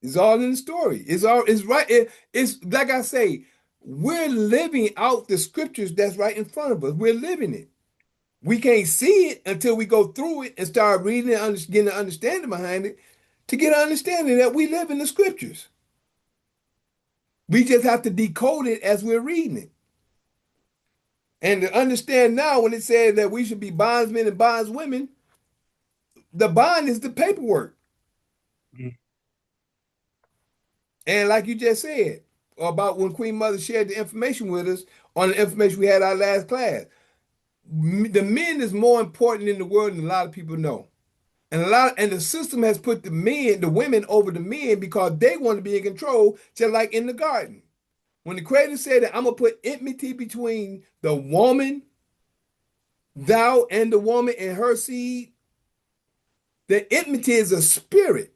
It's all in the story. It's right. It's like I say, we're living out the scriptures that's right in front of us. We're living it. We can't see it until we go through it and start reading it, getting an understanding behind it, to get an understanding that we live in the scriptures. We just have to decode it as we're reading it. And to understand now when it says that we should be bondsmen and bondswomen, the bond is the paperwork. Mm. And like you just said, about when Queen Mother shared the information with us on the information we had our last class, the men is more important in the world than a lot of people know. And the system has put the women over the men because they want to be in control, just like in the garden. When the creator said that I'm gonna put enmity between the woman, thou and the woman and her seed, the enmity is a spirit.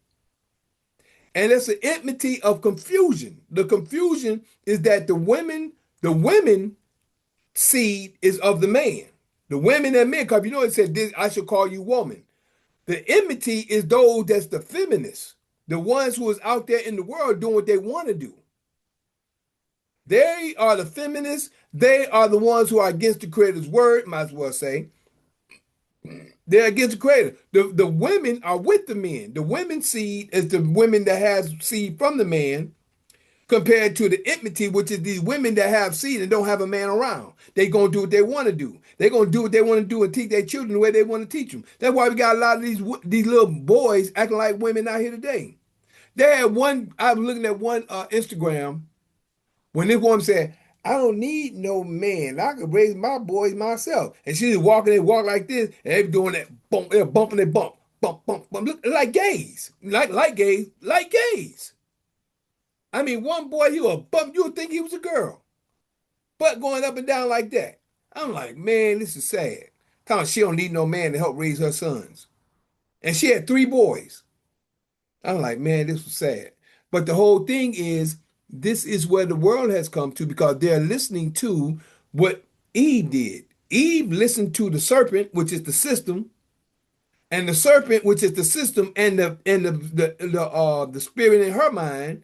And it's an enmity of confusion. The confusion is that the women seed is of the man. The women and men, because it said this, I should call you woman. The enmity is those that's the feminists, the ones who is out there in the world doing what they want to do. They are the feminists. They are the ones who are against the creator's word, might as well say. They're against the creator. The women are with the men. The women seed is the women that has seed from the man, compared to the enmity, which is these women that have seed and don't have a man around. They gonna do what they want to do. They gonna do what they want to do and teach their children the way they want to teach them. That's why we got a lot of these little boys acting like women out here today. They had one. I was looking at one Instagram when this woman said, "I don't need no man. I could raise my boys myself." And she just walking, they walk like this, and they doing that bump, they're bumping, they bump, bump, bump, bump, look like gays, like gays, like gays. I mean, one boy, he was bump. You would think he was a girl, but going up and down like that. I'm like, man, this is sad. Telling she don't need no man to help raise her sons, and she had three boys. I'm like, man, this was sad. But the whole thing is, this is where the world has come to because they're listening to what Eve did. Eve listened to the serpent, which is the system, and the serpent, which is the system, and the spirit in her mind.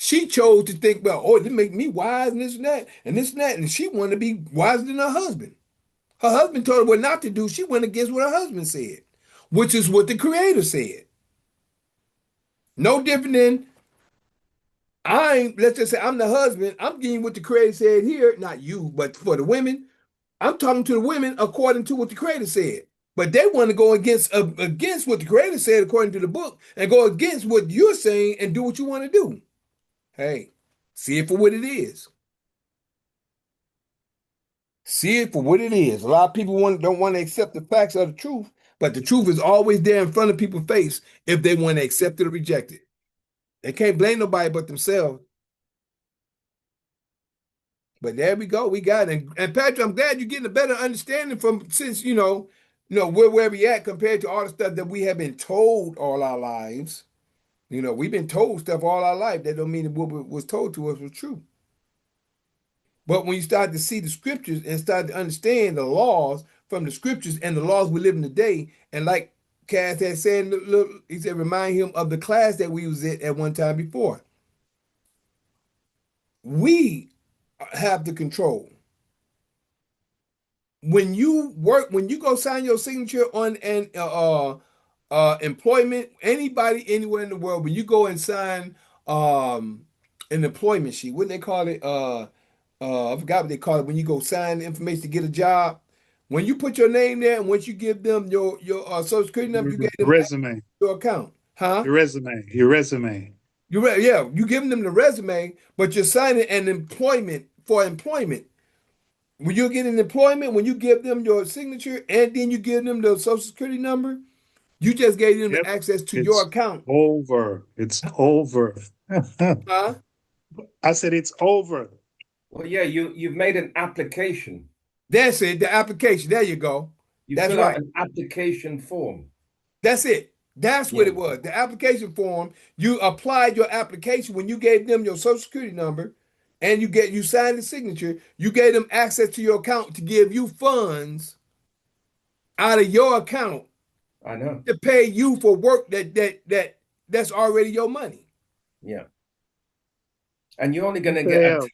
She chose to think, well, oh, this make me wise and this and that and this and that, and she wanted to be wiser than her husband. Her husband told her what not to do. She went against what her husband said. which is what the Creator said. No different than let's just say I'm the husband. I'm getting what the Creator said here, not you, but for the women, I'm talking to the women according to what the Creator said. But they want to go against what the Creator said according to the book and go against what you're saying and do what you want to do. Hey, see it for what it is. See it for what it is. A lot of people don't want to accept the facts of the truth, but the truth is always there in front of people's face if they want to accept it or reject it. They can't blame nobody but themselves. But there we go. We got it. And Patrick, I'm glad you're getting a better understanding since where we at compared to all the stuff that we have been told all our lives. We've been told stuff all our life. That don't mean that what was told to us was true. But when you start to see the scriptures and start to understand the laws from the scriptures and the laws we live in today, and like Cass had said, look, he said, remind him of the class that we was in at one time before. We have the control. When you go sign your signature on an employment, anybody anywhere in the world, when you go and sign an employment sheet, what do they call it? I forgot what they call it when you go sign the information to get a job. When you put your name there, and once you give them your social security number, you get them resume, your account, huh? your resume. Yeah, you giving them the resume, but you're signing an employment for employment. When you get an employment, when you give them your signature and then you give them the social security number, you just gave them Yep, access to your it's account. over. It's over. Huh? I said it's over. Well, yeah, you've made an application. That's it, the application. There you go. You That's fill out right. an application form. That's it. That's what Yeah. it was. The application form, you applied your application when you gave them your social security number and you signed the signature, you gave them access to your account to give you funds out of your account I know. to pay you for work that's already your money. Yeah. And you're only going to get a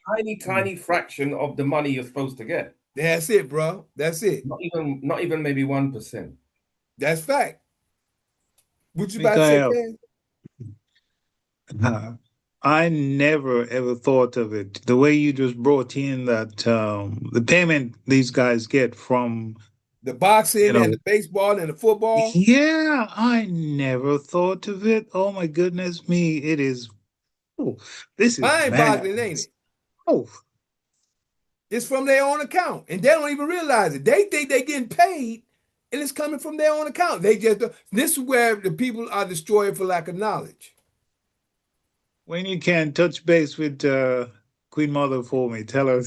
tiny fraction of the money you're supposed to get. That's it, bro. That's it. Not even maybe 1%. That's fact. What you about to say, Ken? I never ever thought of it the way you just brought in that the payment these guys get from The boxing and the baseball and the football. Yeah, I never thought of it. Oh my goodness me, it is. Oh, this is mind-boggling, ain't it? Oh, it's from their own account, and they don't even realize it. They think they're getting paid, and it's coming from their own account. This is where the people are destroyed for lack of knowledge. When you can touch base with Queen Mother for me, tell her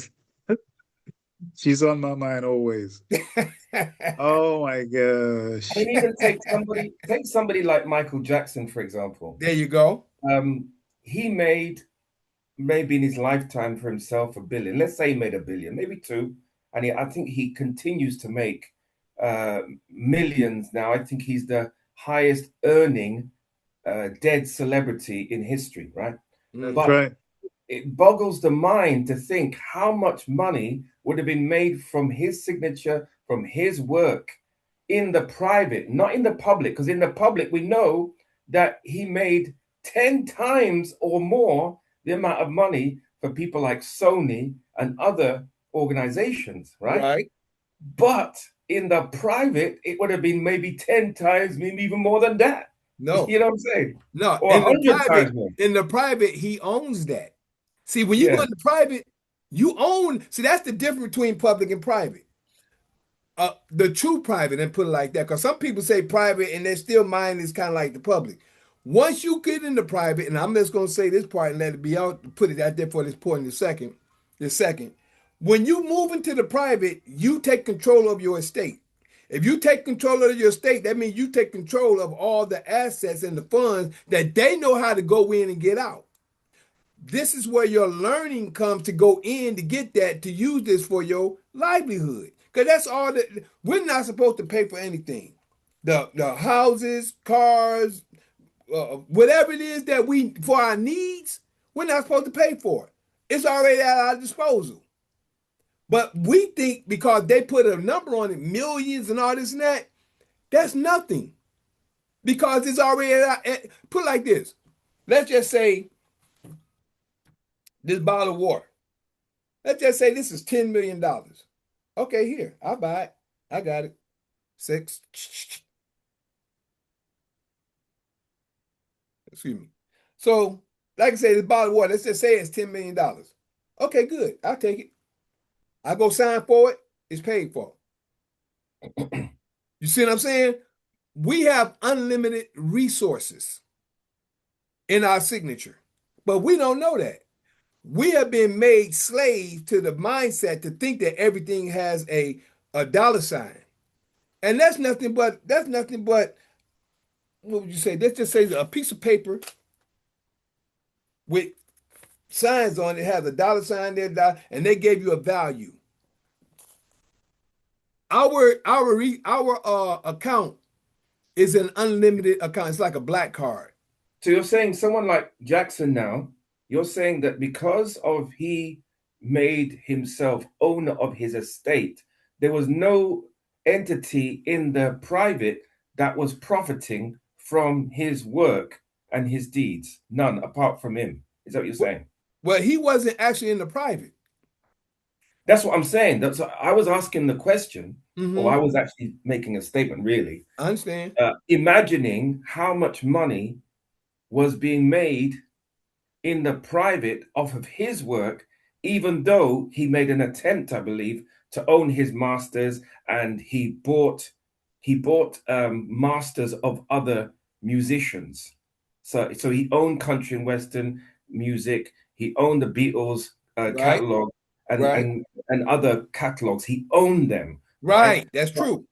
she's on my mind always. Oh my gosh! I mean, even take somebody like Michael Jackson, for example. There you go. He made maybe in his lifetime for himself $1 billion. Let's say he made $1 billion, maybe $2 billion, and I think he continues to make millions now. I think he's the highest earning dead celebrity in history, right? That's but right. It boggles the mind to think how much money would have been made from his signature, from his work in the private, not in the public, because in the public we know that he made 10 times or more the amount of money for people like Sony and other organizations, right? Right. But in the private, it would have been maybe 10 times, maybe even more than that. No. You know what I'm saying? No. Or 100 times more. In the private, he owns that. See, when you go into private, you own. See, that's the difference between public and private. The true private, and put it like that, because some people say private and their still mind is kind of like the public. Once you get into private, and I'm just going to say this part and let it be out, put it out there for this point in a second. When you move into the private, you take control of your estate. If you take control of your estate, that means you take control of all the assets and the funds that they know how to go in and get out. This is where your learning comes to go in to get that, to use this for your livelihood. Because that's all that we're not supposed to pay for anything. The houses, cars, whatever it is that we for our needs, we're not supposed to pay for it. It's already at our disposal. But we think because they put a number on it, millions and all this and that, that's nothing. because it's already put like this. Let's just say this bottle of water. Let's just say this is $10 million. Okay, here, I'll buy it. I got it. 6. Excuse me. So, like I say, this bottle of water, let's just say it's $10 million. Okay, good. I'll take it. I go sign for it. It's paid for. You see what I'm saying? We have unlimited resources in our signature, but we don't know that. We have been made slave to the mindset to think that everything has a dollar sign. And that's nothing but what would you say? Let's just say a piece of paper with signs on it has a dollar sign there, and they gave you a value. Our account is an unlimited account. It's like a black card. So you're saying someone like Jackson now, you're saying that because of he made himself owner of his estate, there was no entity in the private that was profiting from his work and his deeds. None apart from him. Is that what you're saying? Well, he wasn't actually in the private. That's what I'm saying. I was asking the question, or I was actually making a statement, really. I understand. Imagining how much money was being made in the private off of his work, even though he made an attempt, I believe, to own his masters, and he bought masters of other musicians. So he owned country and western music. He owned the Beatles catalog and other catalogs. He owned them. Right. That's true.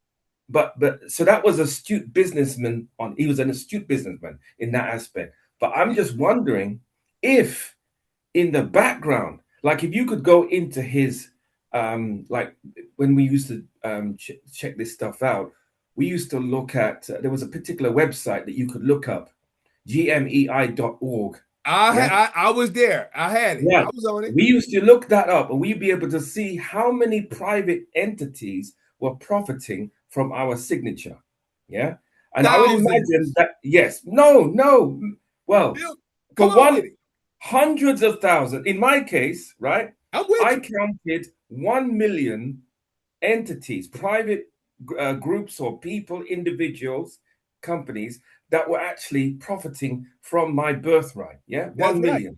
But so that was astute businessman. He was an astute businessman in that aspect. But I'm just wondering if in the background, like if you could go into his, like when we used to check this stuff out, we used to look at, there was a particular website that you could look up, gmei.org. I was there. I had it. Yeah. I was on it. We used to look that up and we'd be able to see how many private entities were profiting from our signature. Yeah. And Thousands. I would imagine that, yes, no. Well, for one, hundreds of thousands. In my case, right? I counted 1 million entities, private groups or people, individuals, companies that were actually profiting from my birthright. Yeah. 1 million.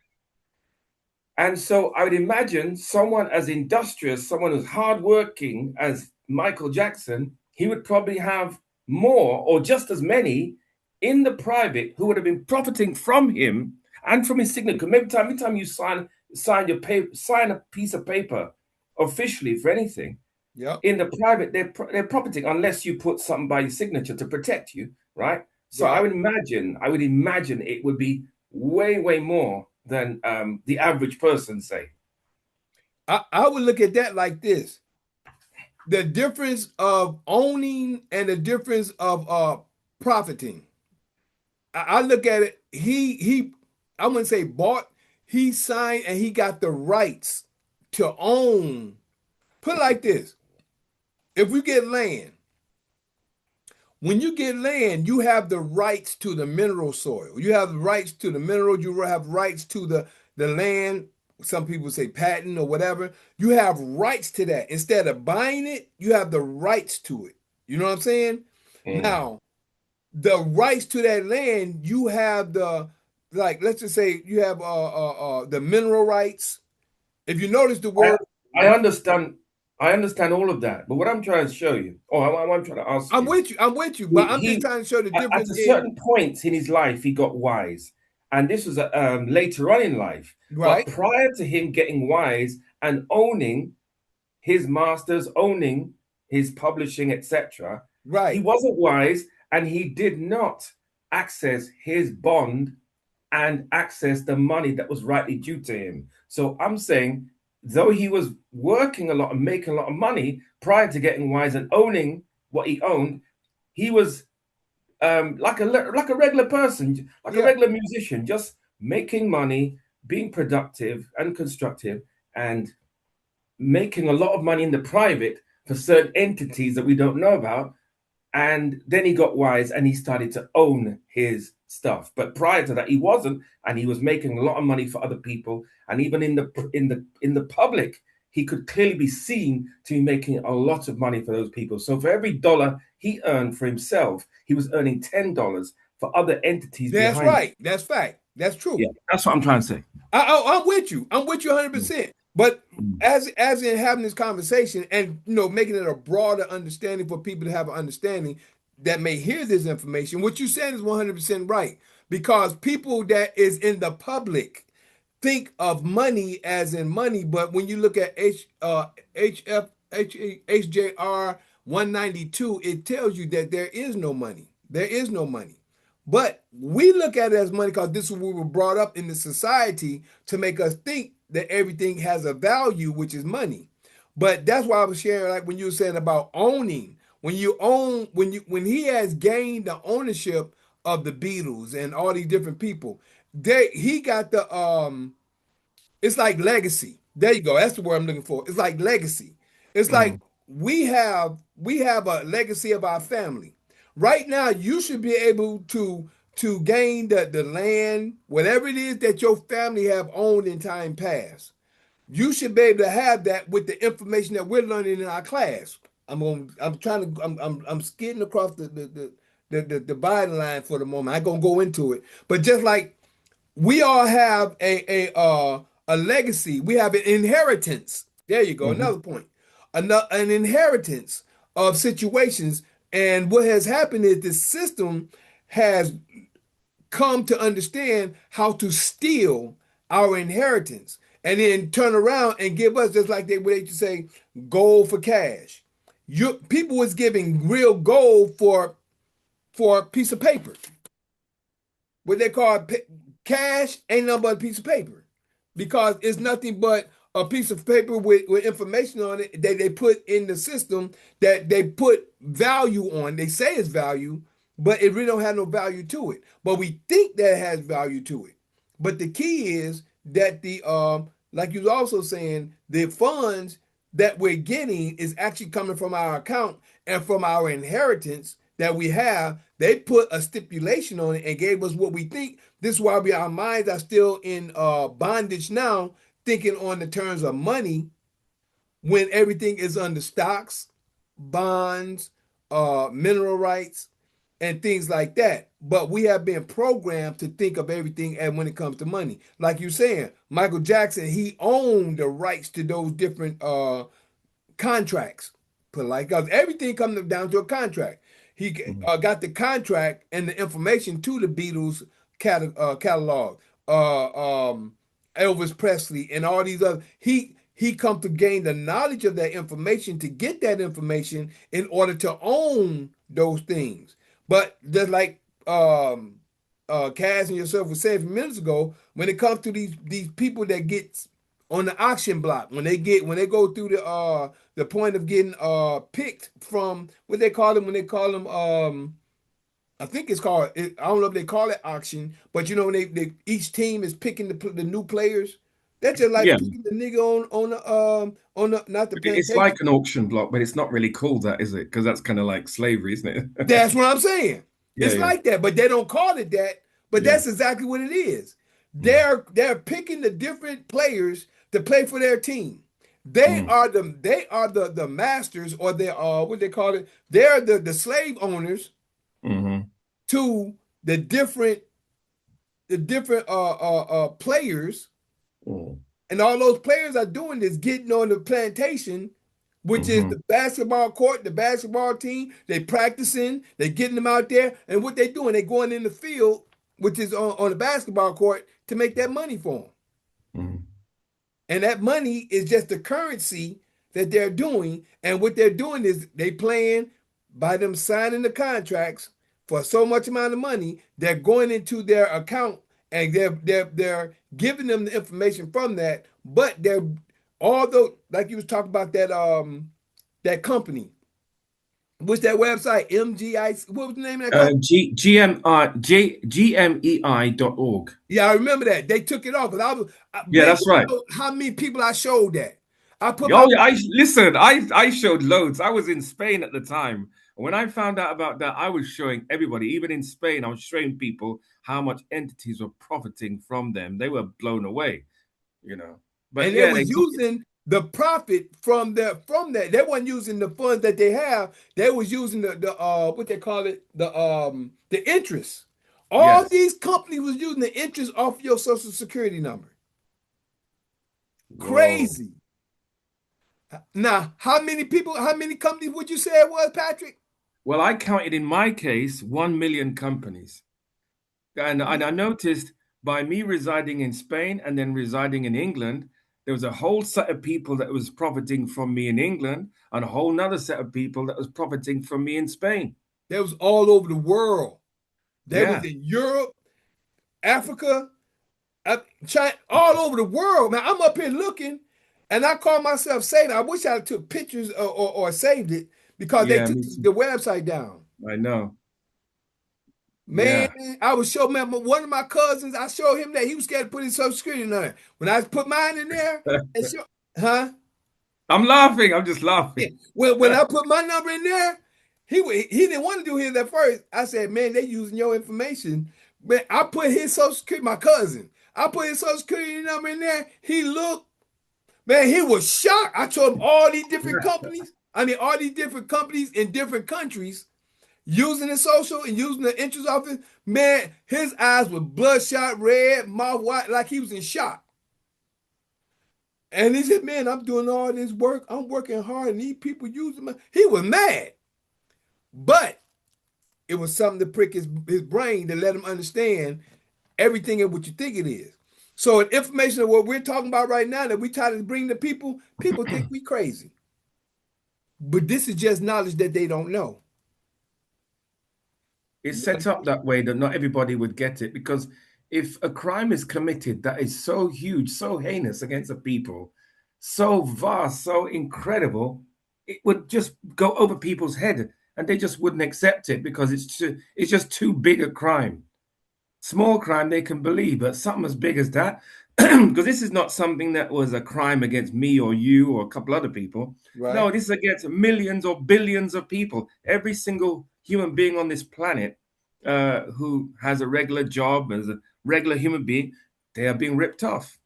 Right. And so I would imagine someone as industrious, someone who's hardworking as Michael Jackson, he would probably have more or just as many in the private who would have been profiting from him and from his signature. Maybe every time you sign a piece of paper officially for anything, in the private, they're profiting unless you put something by your signature to protect you, right? So I would imagine it would be way more than the average person, say. I would look at that like this. The difference of owning and the difference of profiting. I look at it, I wouldn't say bought, he signed and he got the rights to own. Put it like this. If we get land, when you get land, you have the rights to the mineral soil. You have the rights to the minerals. You have rights to the land. Some people say patent or whatever. You have rights to that. Instead of buying it, you have the rights to it. You know what I'm saying? Now, the rights to that land, you have let's just say you have the mineral rights. If you notice the word, I understand all of that, but what I'm trying to show you, I'm trying to ask you. I'm with you, but I'm just trying to show the difference. At a certain point in his life, he got wise, and this was later on in life. Right. But prior to him getting wise and owning his masters, owning his publishing, etc., right, he wasn't wise, and he did not access his bond and access the money that was rightly due to him. So I'm saying, though he was working a lot and making a lot of money prior to getting wise and owning what he owned, he was like a regular person, like a regular musician, just making money, being productive and constructive, and making a lot of money in the private for certain entities that we don't know about. And then he got wise and he started to own his stuff. But prior to that, he wasn't, and he was making a lot of money for other people. And even in the public, he could clearly be seen to be making a lot of money for those people. So for every dollar he earned for himself, he was earning $10 for other entities That's behind right. That's fact. That's true. Yeah, that's what I'm trying to say. I'm with you. I'm with you 100%. But as in having this conversation and making it a broader understanding for people to have an understanding that may hear this information, what you said is 100% right. Because people that is in the public think of money as in money, but when you look at HJR 192, it tells you that there is no money. There is no money. But we look at it as money because this is what we were brought up in the society to make us think that everything has a value, which is money. But that's why I was sharing, like when you were saying about owning. When he has gained the ownership of the Beatles and all these different people, he got the it's like legacy. There you go. That's the word I'm looking for. It's like legacy. It's like we have a legacy of our family. Right now, you should be able to gain the land, whatever it is that your family have owned in time past. You should be able to have that with the information that we're learning in our class. I'm skidding across the dividing line for the moment. I'm gonna go into it. But just like we all have a legacy. We have an inheritance. There you go. Another point. An inheritance of situations. And what has happened is the system has come to understand how to steal our inheritance and then turn around and give us, just like they would used to say, gold for cash. People was giving real gold for a piece of paper. What they call cash ain't nothing but a piece of paper, because it's nothing but a piece of paper with information on it that they put in the system that they put value on. They say it's value, but it really don't have no value to it. But we think that it has value to it. But the key is that like you was also saying, the funds that we're getting is actually coming from our account and from our inheritance that we have. They put a stipulation on it and gave us what we think. This is why our minds are still in bondage now, thinking on the terms of money when everything is under stocks, bonds, mineral rights, and things like that. But we have been programmed to think of everything and when it comes to money. Like you're saying, Michael Jackson, he owned the rights to those different contracts. Because everything comes down to a contract. He got the contract and the information to the Beatles catalog. Elvis Presley and all these other. He come to gain the knowledge of that information to get that information in order to own those things. But just like Kaz and yourself were saying a few minutes ago, when it comes to these people that get on the auction block, when they go through the point of getting picked from what they call them, when they call them I think it's called, I don't know if they call it auction, but when they each team is picking the new players. That's just like Yeah, picking the nigga on the not the it's plantation. like an auction block, but it's not really called that, is it? Because that's kind of like slavery, isn't it? That's what I'm saying. Yeah, It's yeah, like that, but they don't call it that. But yeah. that's exactly what it is. Mm, They're picking the different players to play for their team. They mm, are the masters, or they are what they call it. They're the slave owners hmm to the different players, mm, and all those players are doing this, getting on the plantation, which is hmm the basketball court, the basketball team. They practicing, they getting them out there, and what they doing, they going in the field, which is on the basketball court, to make that money for them. mm, And that money is just the currency that they're doing. And what they're doing is they playing by them signing the contracts for so much amount of money. They're going into their account and they're giving them the information from that. But they're, although like you was talking about that company. What's that website? MGI. What was the name of that company? GMEI.org. Yeah, I remember that. They took it off because Yeah, man, that's you right. know how many people I showed that. I put Oh, my yeah, I listen. I showed loads. I was in Spain at the time When I found out about that, I was showing everybody, even in Spain, I was showing people how much entities were profiting from them. They were blown away, you know. But And they yeah, they was took using the profit from that. They weren't using the funds that they have. They was using the what they call it, the interest. All yes. these companies was using the interest off your social security number. Whoa. Crazy. Now, how many people, how many companies would you say it was, Patrick? Well, I counted in my case 1 million companies. And I noticed by me residing in Spain and then residing in England, there was a whole set of people that was profiting from me in England and a whole nother set of people that was profiting from me in Spain. They was all over the world. They was Yeah. in Europe, Africa, China, all over the world. Man, I'm up here looking, and I call myself saved. I wish I took pictures or saved it because they Yeah, took me too. the website down. I know. Man, Yeah. I was showing one of my cousins. I showed him that he was scared to put his social security in there. When I put mine in there and show, huh? I'm laughing. I'm just Yeah. laughing. When I put my number in there, he didn't want to do his at first. I said, man, they using your information. Man, I put his social security, my cousin. I put his social security number in there. He looked, man, he was shocked. I told him all these different companies. I mean, all these different companies in different countries using the social and using the interest office. Man, his eyes were bloodshot red, mouth white, like he was in shock. And he said, man, I'm doing all this work. I'm working hard, and these people using my. He was mad. But it was something to prick his brain to let him understand everything and what you think it is. So information of what we're talking about right now that we try to bring to people, people think we crazy. But this is just knowledge that they don't know. It's set up that way that not everybody would get it because if a crime is committed that is so huge, so heinous against a people, so vast, so incredible, it would just go over people's head and they just wouldn't accept it because it's just too big a crime. Small crime they can believe, but something as big as that, because this is not something that was a crime against me or you or a couple other people. Right? No, this is against millions or billions of people. Every single human being on this planet who has a regular job as a regular human being, they are being ripped off.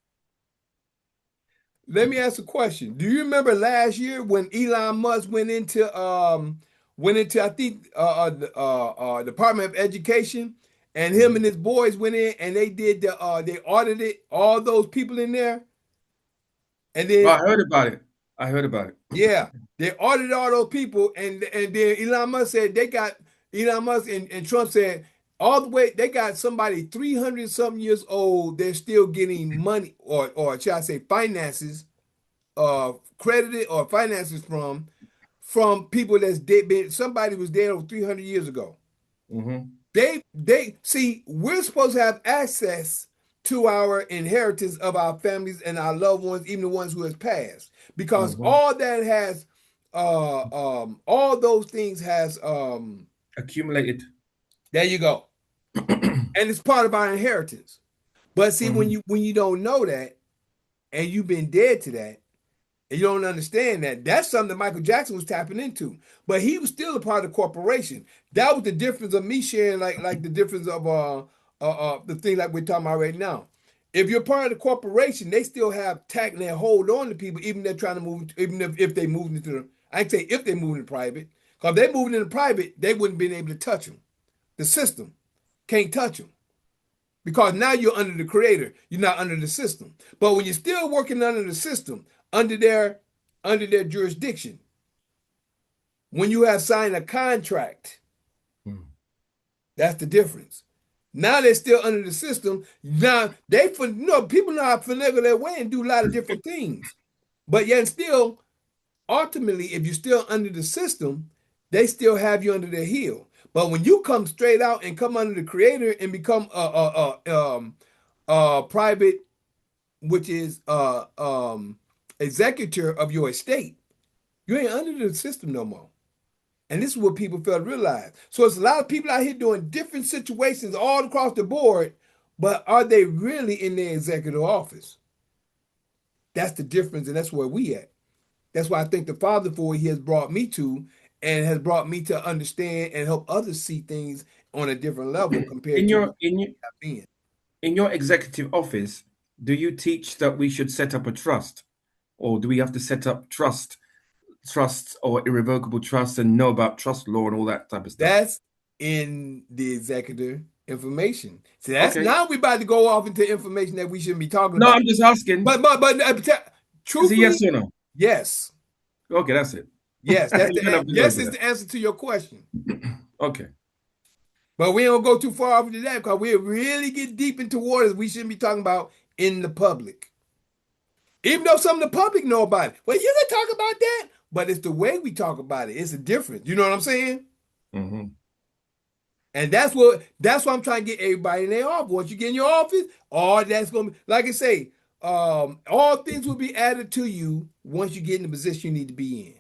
Let me ask a question. Do you remember last year when Elon Musk went into I think the Department of Education and him and Mhm. his boys went in and they did they audited all those people in there and Oh, then I heard about it. I heard about it. yeah, they audited all those people and then Elon Musk said they got Elon Musk and Trump said all the way they got somebody 300 something years old, they're still getting money or should I say finances credited or finances from people that's dead. Been somebody was dead over 300 years ago. Hmm. They see we're supposed to have access to our inheritance of our families and our loved ones, even the ones who has passed, because Hmm. all that has all those things has Accumulated. there you go, and it's part of our inheritance. But see, Hmm. when you don't know that and you've been dead to that, and you don't understand that. That's something that Michael Jackson was tapping into. But he was still a part of the corporation. That was the difference of me sharing, like the difference of the thing like we're talking about right now. If you're part of the corporation, they still have tact and they hold on to people, even if they're trying to move, even if they move into the, I say if they move into private, because if they moving into private, they wouldn't been able to touch them. The system can't touch them because now you're under the creator, you're not under the system. But when you're still working under the system, under their jurisdiction, when you have signed a contract, that's the difference. Now they're still under the system. Now people know how to finagle their way and do a lot of different things. But yet still, ultimately, if you're still under the system, they still have you under their heel. But when you come straight out and come under the creator and become a private, which is executor of your estate, you ain't under the system no more. And this is what people fail to realize. So it's a lot of people out here doing different situations all across the board, but are they really in their executive office? That's the difference, and that's where we at. That's why I think the Father for he has brought me to, and has brought me to understand and help others see things on a different level compared In to what your in your I've been. in your executive office, do you teach that we should set up a trust, or do we have to set up trusts or irrevocable trusts and know about trust law and all that type of stuff? That's in the executive information. So that's Okay. now we about to go off into information that we shouldn't be talking No, about. I'm just asking. But Is it truthfully, yes or no? yes. Okay, that's it. Yes, You don't have to go yes into is that. the answer to your question. Okay. But we don't go too far off into that because we really get deep into waters we shouldn't be talking about in the public. Even though some of the public know about it. Well, you can talk about that, but it's the way we talk about it. It's a difference. You know what I'm saying? Hmm. And that's what I'm trying to get everybody in their office. Once you get in your office, all that's gonna be like I say, all things will be added to you once you get in the position you need to be in.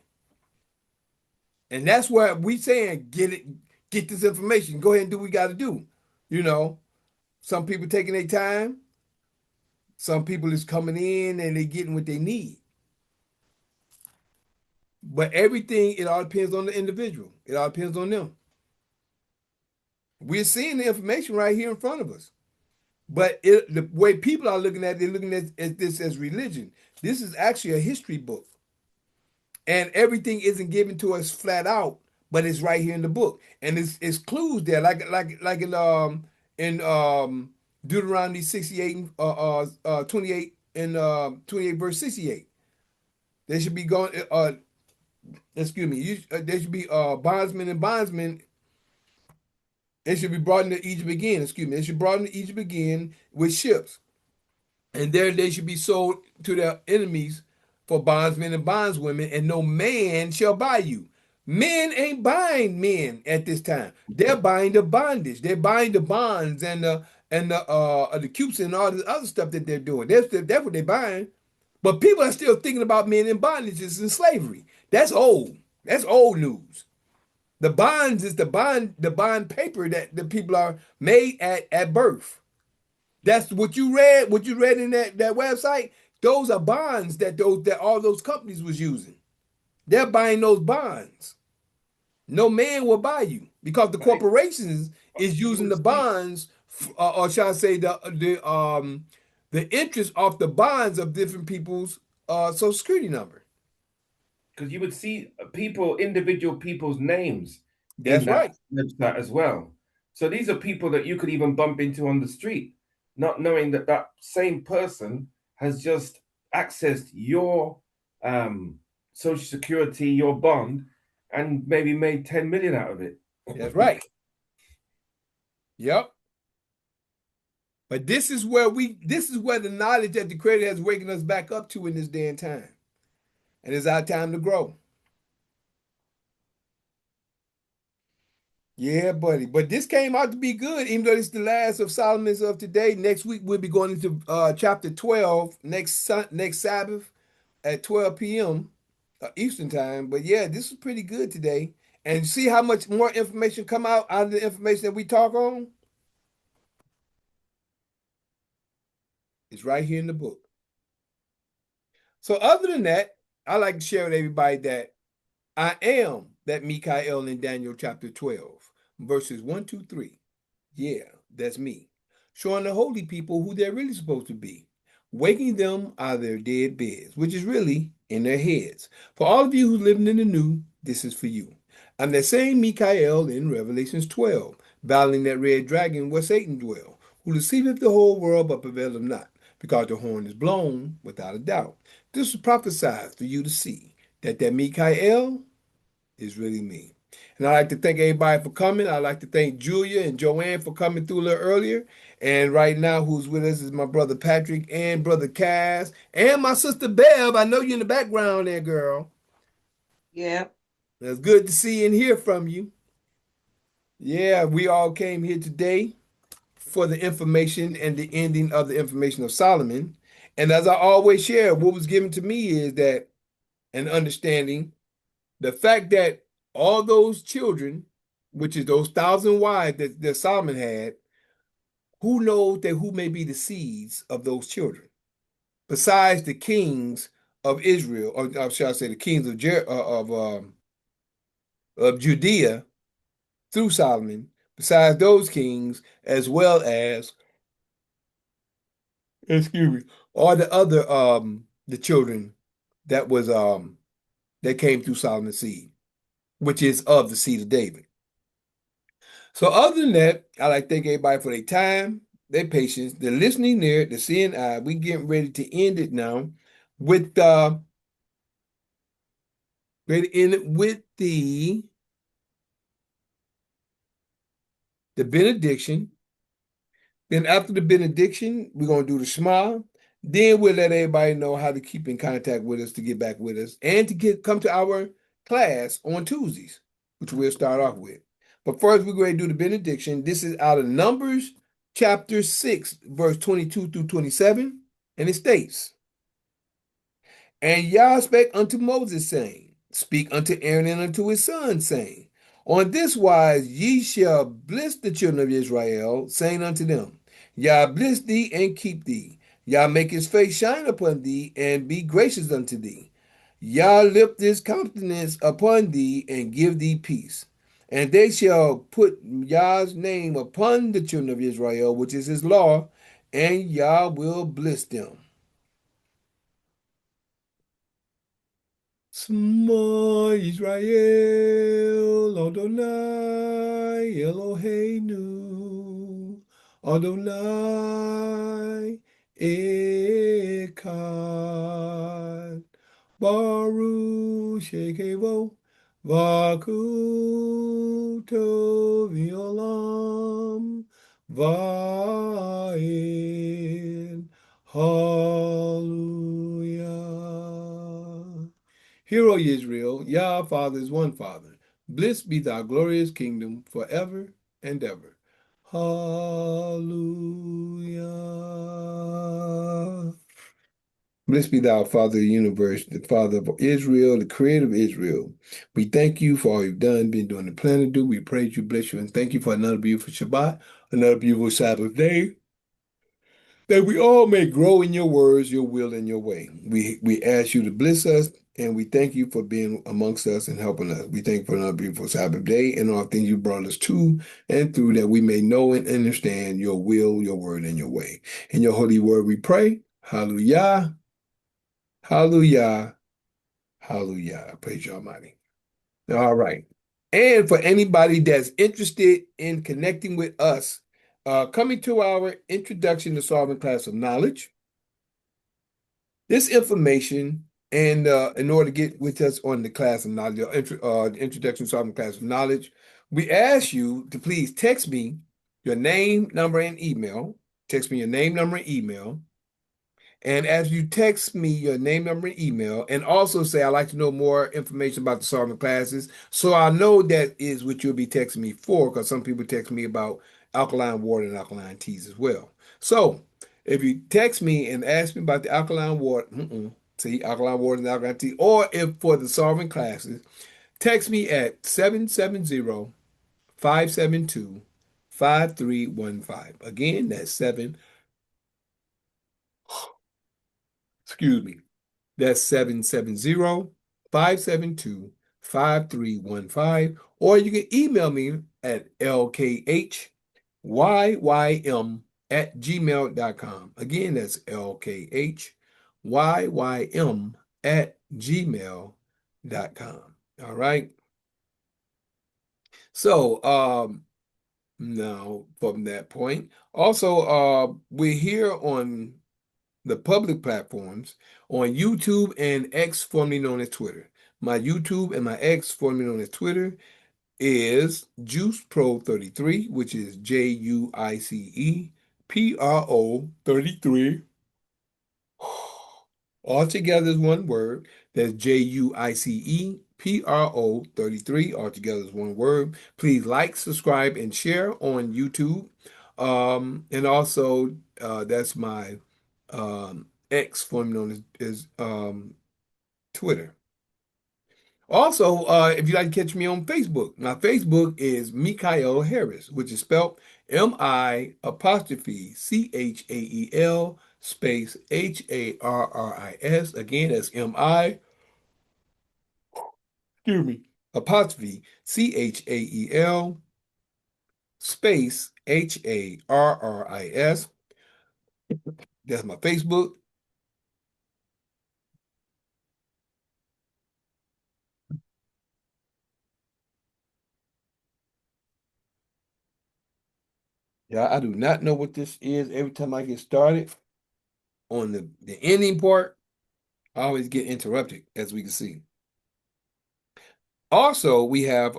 And that's where we saying get this information. Go ahead and do what we got to do. You know, some people taking their time. Some people is coming in and they getting what they need. But everything, it all depends on the individual. It all depends on them. We're seeing the information right here in front of us. But the way people are looking at it, they're looking at this as religion. This is actually a history book. And everything isn't given to us flat out, but it's right here in the book. And it's clues there, like in Deuteronomy 68 and 28 and 28 verse 68. They should be going excuse me, they should be bondsmen and bondsmen. They should be brought into Egypt again. Excuse me. They should be brought into Egypt again with ships. And there they should be sold to their enemies for bondsmen and bondswomen, and no man shall buy you. Men ain't buying men at this time. They're buying the bondage. They're buying the bonds and the cupes and all the other stuff that they're doing. That's what they're buying. But people are still thinking about men in bondages and slavery. That's old. That's old news. The bonds is the bond paper that the people are made at birth. That's what you read. What you read in that website. Those are bonds that all those companies was using. They're buying those bonds. No man will buy you because the But corporations is you using would the see bonds, or shall I say the interest off the bonds of different people's social security number. because you would see individual people's names in That's that right. website as well. So these are people that you could even bump into on the street, not knowing that that same person has just accessed your social security, your bond, and maybe made 10 million out of it. That's right. Yep. But this is where the knowledge that the Creator has waking us back up to in this day and time. And it's our time to grow. Yeah, buddy. But this came out to be good, even though it's the last of Solomon's of today. Next week we'll be going into chapter 12 next Sabbath at 12 p.m. Eastern time. But yeah, this is pretty good today. And see how much more information come out of the information that we talk on? It's right here in the book. So other than that, I like to share with everybody that I am that Mikael in Daniel chapter 12, verses 1, 2, 3. Yeah, that's me. Showing the holy people who they're really supposed to be. Waking them out of their dead beds, which is really in their heads. For all of you who living in the new, this is for you. I'm that same Mikael in Revelations 12, battling that red dragon where Satan dwell, who deceiveth the whole world but prevaileth not, because the horn is blown without a doubt. This was prophesied for you to see that Mikael is really me. And I'd like to thank everybody for coming. I'd like to thank Julia and Joanne for coming through a little earlier. And right now, who's with us is my brother Patrick and brother Cass and my sister Bev. I know you're in the background there, girl. Yeah. It's good to see and hear from you. Yeah, we all came here today for the information and the ending of the information of Solomon. And as I always share, what was given to me is that an understanding the fact that all those children, which is those 1,000 wives that Solomon had, who knows who may be the seeds of those children, besides the kings of Israel, or shall I say, the kings of of Judea through Solomon, besides those kings, as well as, excuse me, all the other the children that was that came through Solomon's seed, which is of the seed of David. So other than that, I like to thank everybody for their time, their patience, the listening ear, the seeing eye. We getting ready to end it now with ready to end it with the benediction. Then after the benediction, we're gonna do the Shema. Then we'll let everybody know how to keep in contact with us to get back with us and to come to our class on Tuesdays, which we'll start off with. But first, we're going to do the benediction. This is out of Numbers chapter 6, verse 22 through 27, and it states, "And Yah spake unto Moses, saying, Speak unto Aaron and unto his sons, saying, On this wise ye shall bless the children of Israel, saying unto them, Yah bless thee and keep thee. Yah make his face shine upon thee and be gracious unto thee. Yah lift his countenance upon thee and give thee peace. And they shall put Yah's name upon the children of Israel, which is his law, and Yah will bless them." Shema Israel, Adonai Eloheinu, Adonai Echad, Baruch Shekevo, Vakuto Violam, Vaed, Hallelujah. Hear, O Israel, Yah, Father, is one Father. Blessed be thy glorious kingdom forever and ever. Hallelujah. Blessed be thou, Father of the universe, the Father of Israel, the creator of Israel. We thank you for all you've done, been doing, and plan to do. We praise you, bless you, and thank you for another beautiful Shabbat, another beautiful Sabbath day, that we all may grow in your words, your will, and your way. We ask you to bless us, and we thank you for being amongst us and helping us. We thank you for another beautiful Sabbath day and all things you brought us to and through, that we may know and understand your will, your word, and your way. In your holy word we pray. Hallelujah, hallelujah, hallelujah. Praise you, Almighty. All right. And for anybody that's interested in connecting with us, coming to our introduction to solving class of knowledge, this information, and in order to get with us on the class of knowledge, the introduction to solving class of knowledge, we ask you to please text me your name, number, and email. Text me your name, number, and email. And as you text me your name, number, and email, and also say, I'd like to know more information about the solving classes, so I know that is what you'll be texting me for, because some people text me about alkaline water and alkaline teas as well. So if you text me and ask me about the alkaline water, see, alkaline water and alkaline tea, or if for the solving classes, text me at 770-572-5315. Again, that's excuse me. That's 770-572-5315. Or you can email me at lkhyym@gmail.com. Again, that's lkhyym@gmail.com. All right. So, now from that point, also, we're here on the public platforms on YouTube and X, formerly known as Twitter. My YouTube and my X, formerly known as Twitter, is JuicePro33, which is JuicePro33. All together is one word. That's JuicePro33. All together is one word. Please like, subscribe, and share on YouTube. And also, that's my X, formerly known as Twitter. Also, if you'd like to catch me on Facebook, my Facebook is Mikael Harris, which is spelled MI apostrophe CHAEL space HARRIS. Again, that's MI, excuse me, apostrophe CHAEL space HARRIS. That's my Facebook. Yeah, I do not know what this is. Every time I get started on the ending part, I always get interrupted, as we can see. Also, we have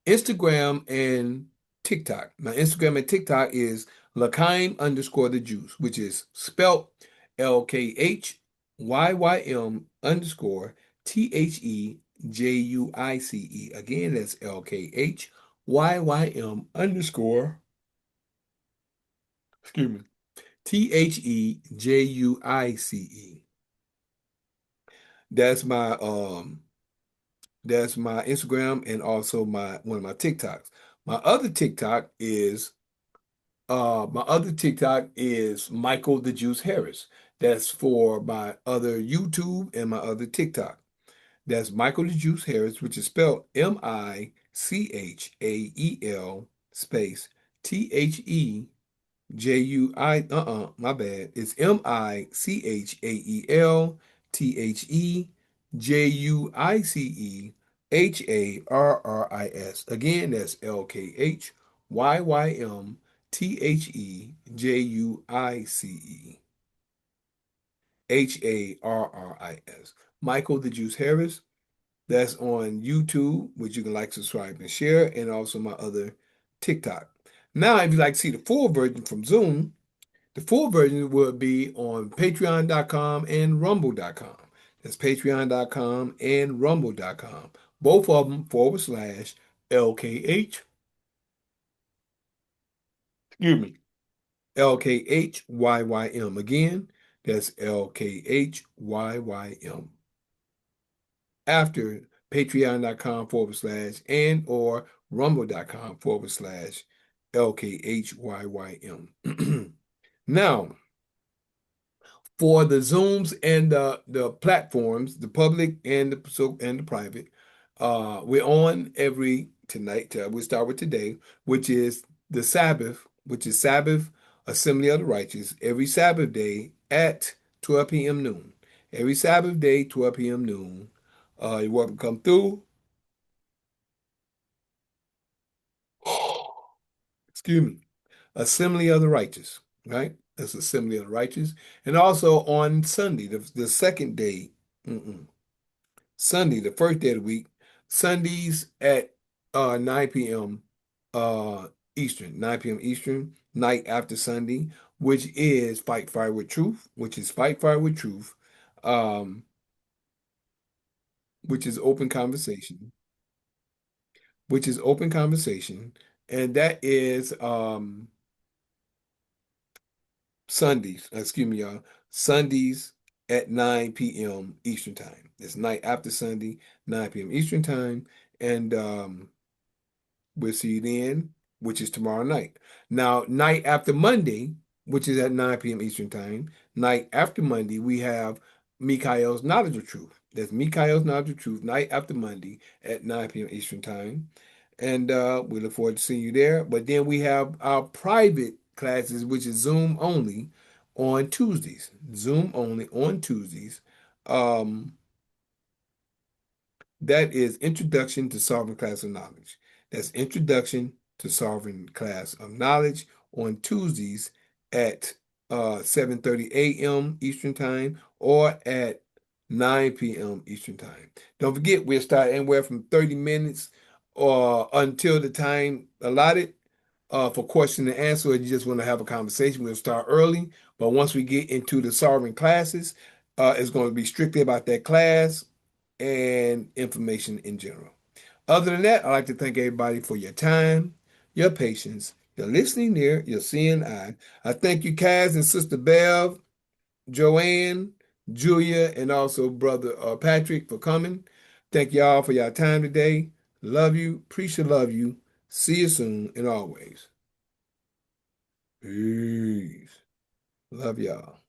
Instagram and TikTok. My Instagram and TikTok is Lakaim underscore the juice, which is spelt LKHYYM underscore THEJUICE. Again, that's LKHYYM underscore, excuse me, THEJUICE. That's my Instagram and also one of my TikToks. My other TikTok is Michael the Juice Harris. That's for my other YouTube and my other TikTok. That's Michael the Juice Harris, which is spelled MICHAEL space THEJUI. My bad. It's MICHAEL THEJUICEHARRIS. Again, that's LKHYYMTHEJUICEHARRIS. Michael the Juice Harris. That's on YouTube, which you can like, subscribe, and share, and also my other TikTok. Now, if you'd like to see the full version from Zoom, the full version will be on patreon.com and rumble.com. That's patreon.com and rumble.com. Both of them /LKH, excuse me, LKHYYM. Again, that's LKHYYM. After patreon.com /and or rumble.com /LKHYYM. Now, for the Zooms and the platforms, the public and the private, we're on every tonight. We start with today, which is the Sabbath, which is Sabbath Assembly of the Righteous, every Sabbath day at 12 p.m. noon. Every Sabbath day, 12 p.m. noon. You're welcome to come through. Excuse me. Assembly of the Righteous, right? That's Assembly of the Righteous. And also on Sunday, the second day, Sunday, the first day of the week, Sundays at 9 p.m. Eastern, 9 p.m. Eastern, night after Sunday, which is Fight Fire with Truth, um, which is open conversation, and that is Sundays, excuse me, y'all, Sundays at 9 p.m. Eastern Time. It's night after Sunday, 9 p.m. Eastern Time, and we'll see you then, which is tomorrow night. Now, night after Monday, which is at 9 p.m. Eastern Time, night after Monday, we have Mikael's Knowledge of Truth. That's Mikael's Knowledge of Truth, night after Monday at 9 p.m. Eastern Time. And we look forward to seeing you there. But then we have our private classes, which is Zoom only on Tuesdays. Zoom only on Tuesdays. That is Introduction to Sovereign Class of Knowledge. That's Introduction to Sovereign Class of Knowledge on Tuesdays at 7:30 a.m. Eastern Time or at 9 p.m. Eastern Time. Don't forget, we'll start anywhere from 30 minutes or until the time allotted for question and answer. If you just want to have a conversation, we'll start early. But once we get into the sovereign classes, it's going to be strictly about that class and information in general. Other than that, I'd like to thank everybody for your time, your patience, your listening ear, your seeing eye. I thank you, Kaz and Sister Bev, Joanne, Julia, and also Brother Patrick for coming. Thank y'all for your time today. Love you. Appreciate love you. See you soon and always. Peace. Love y'all.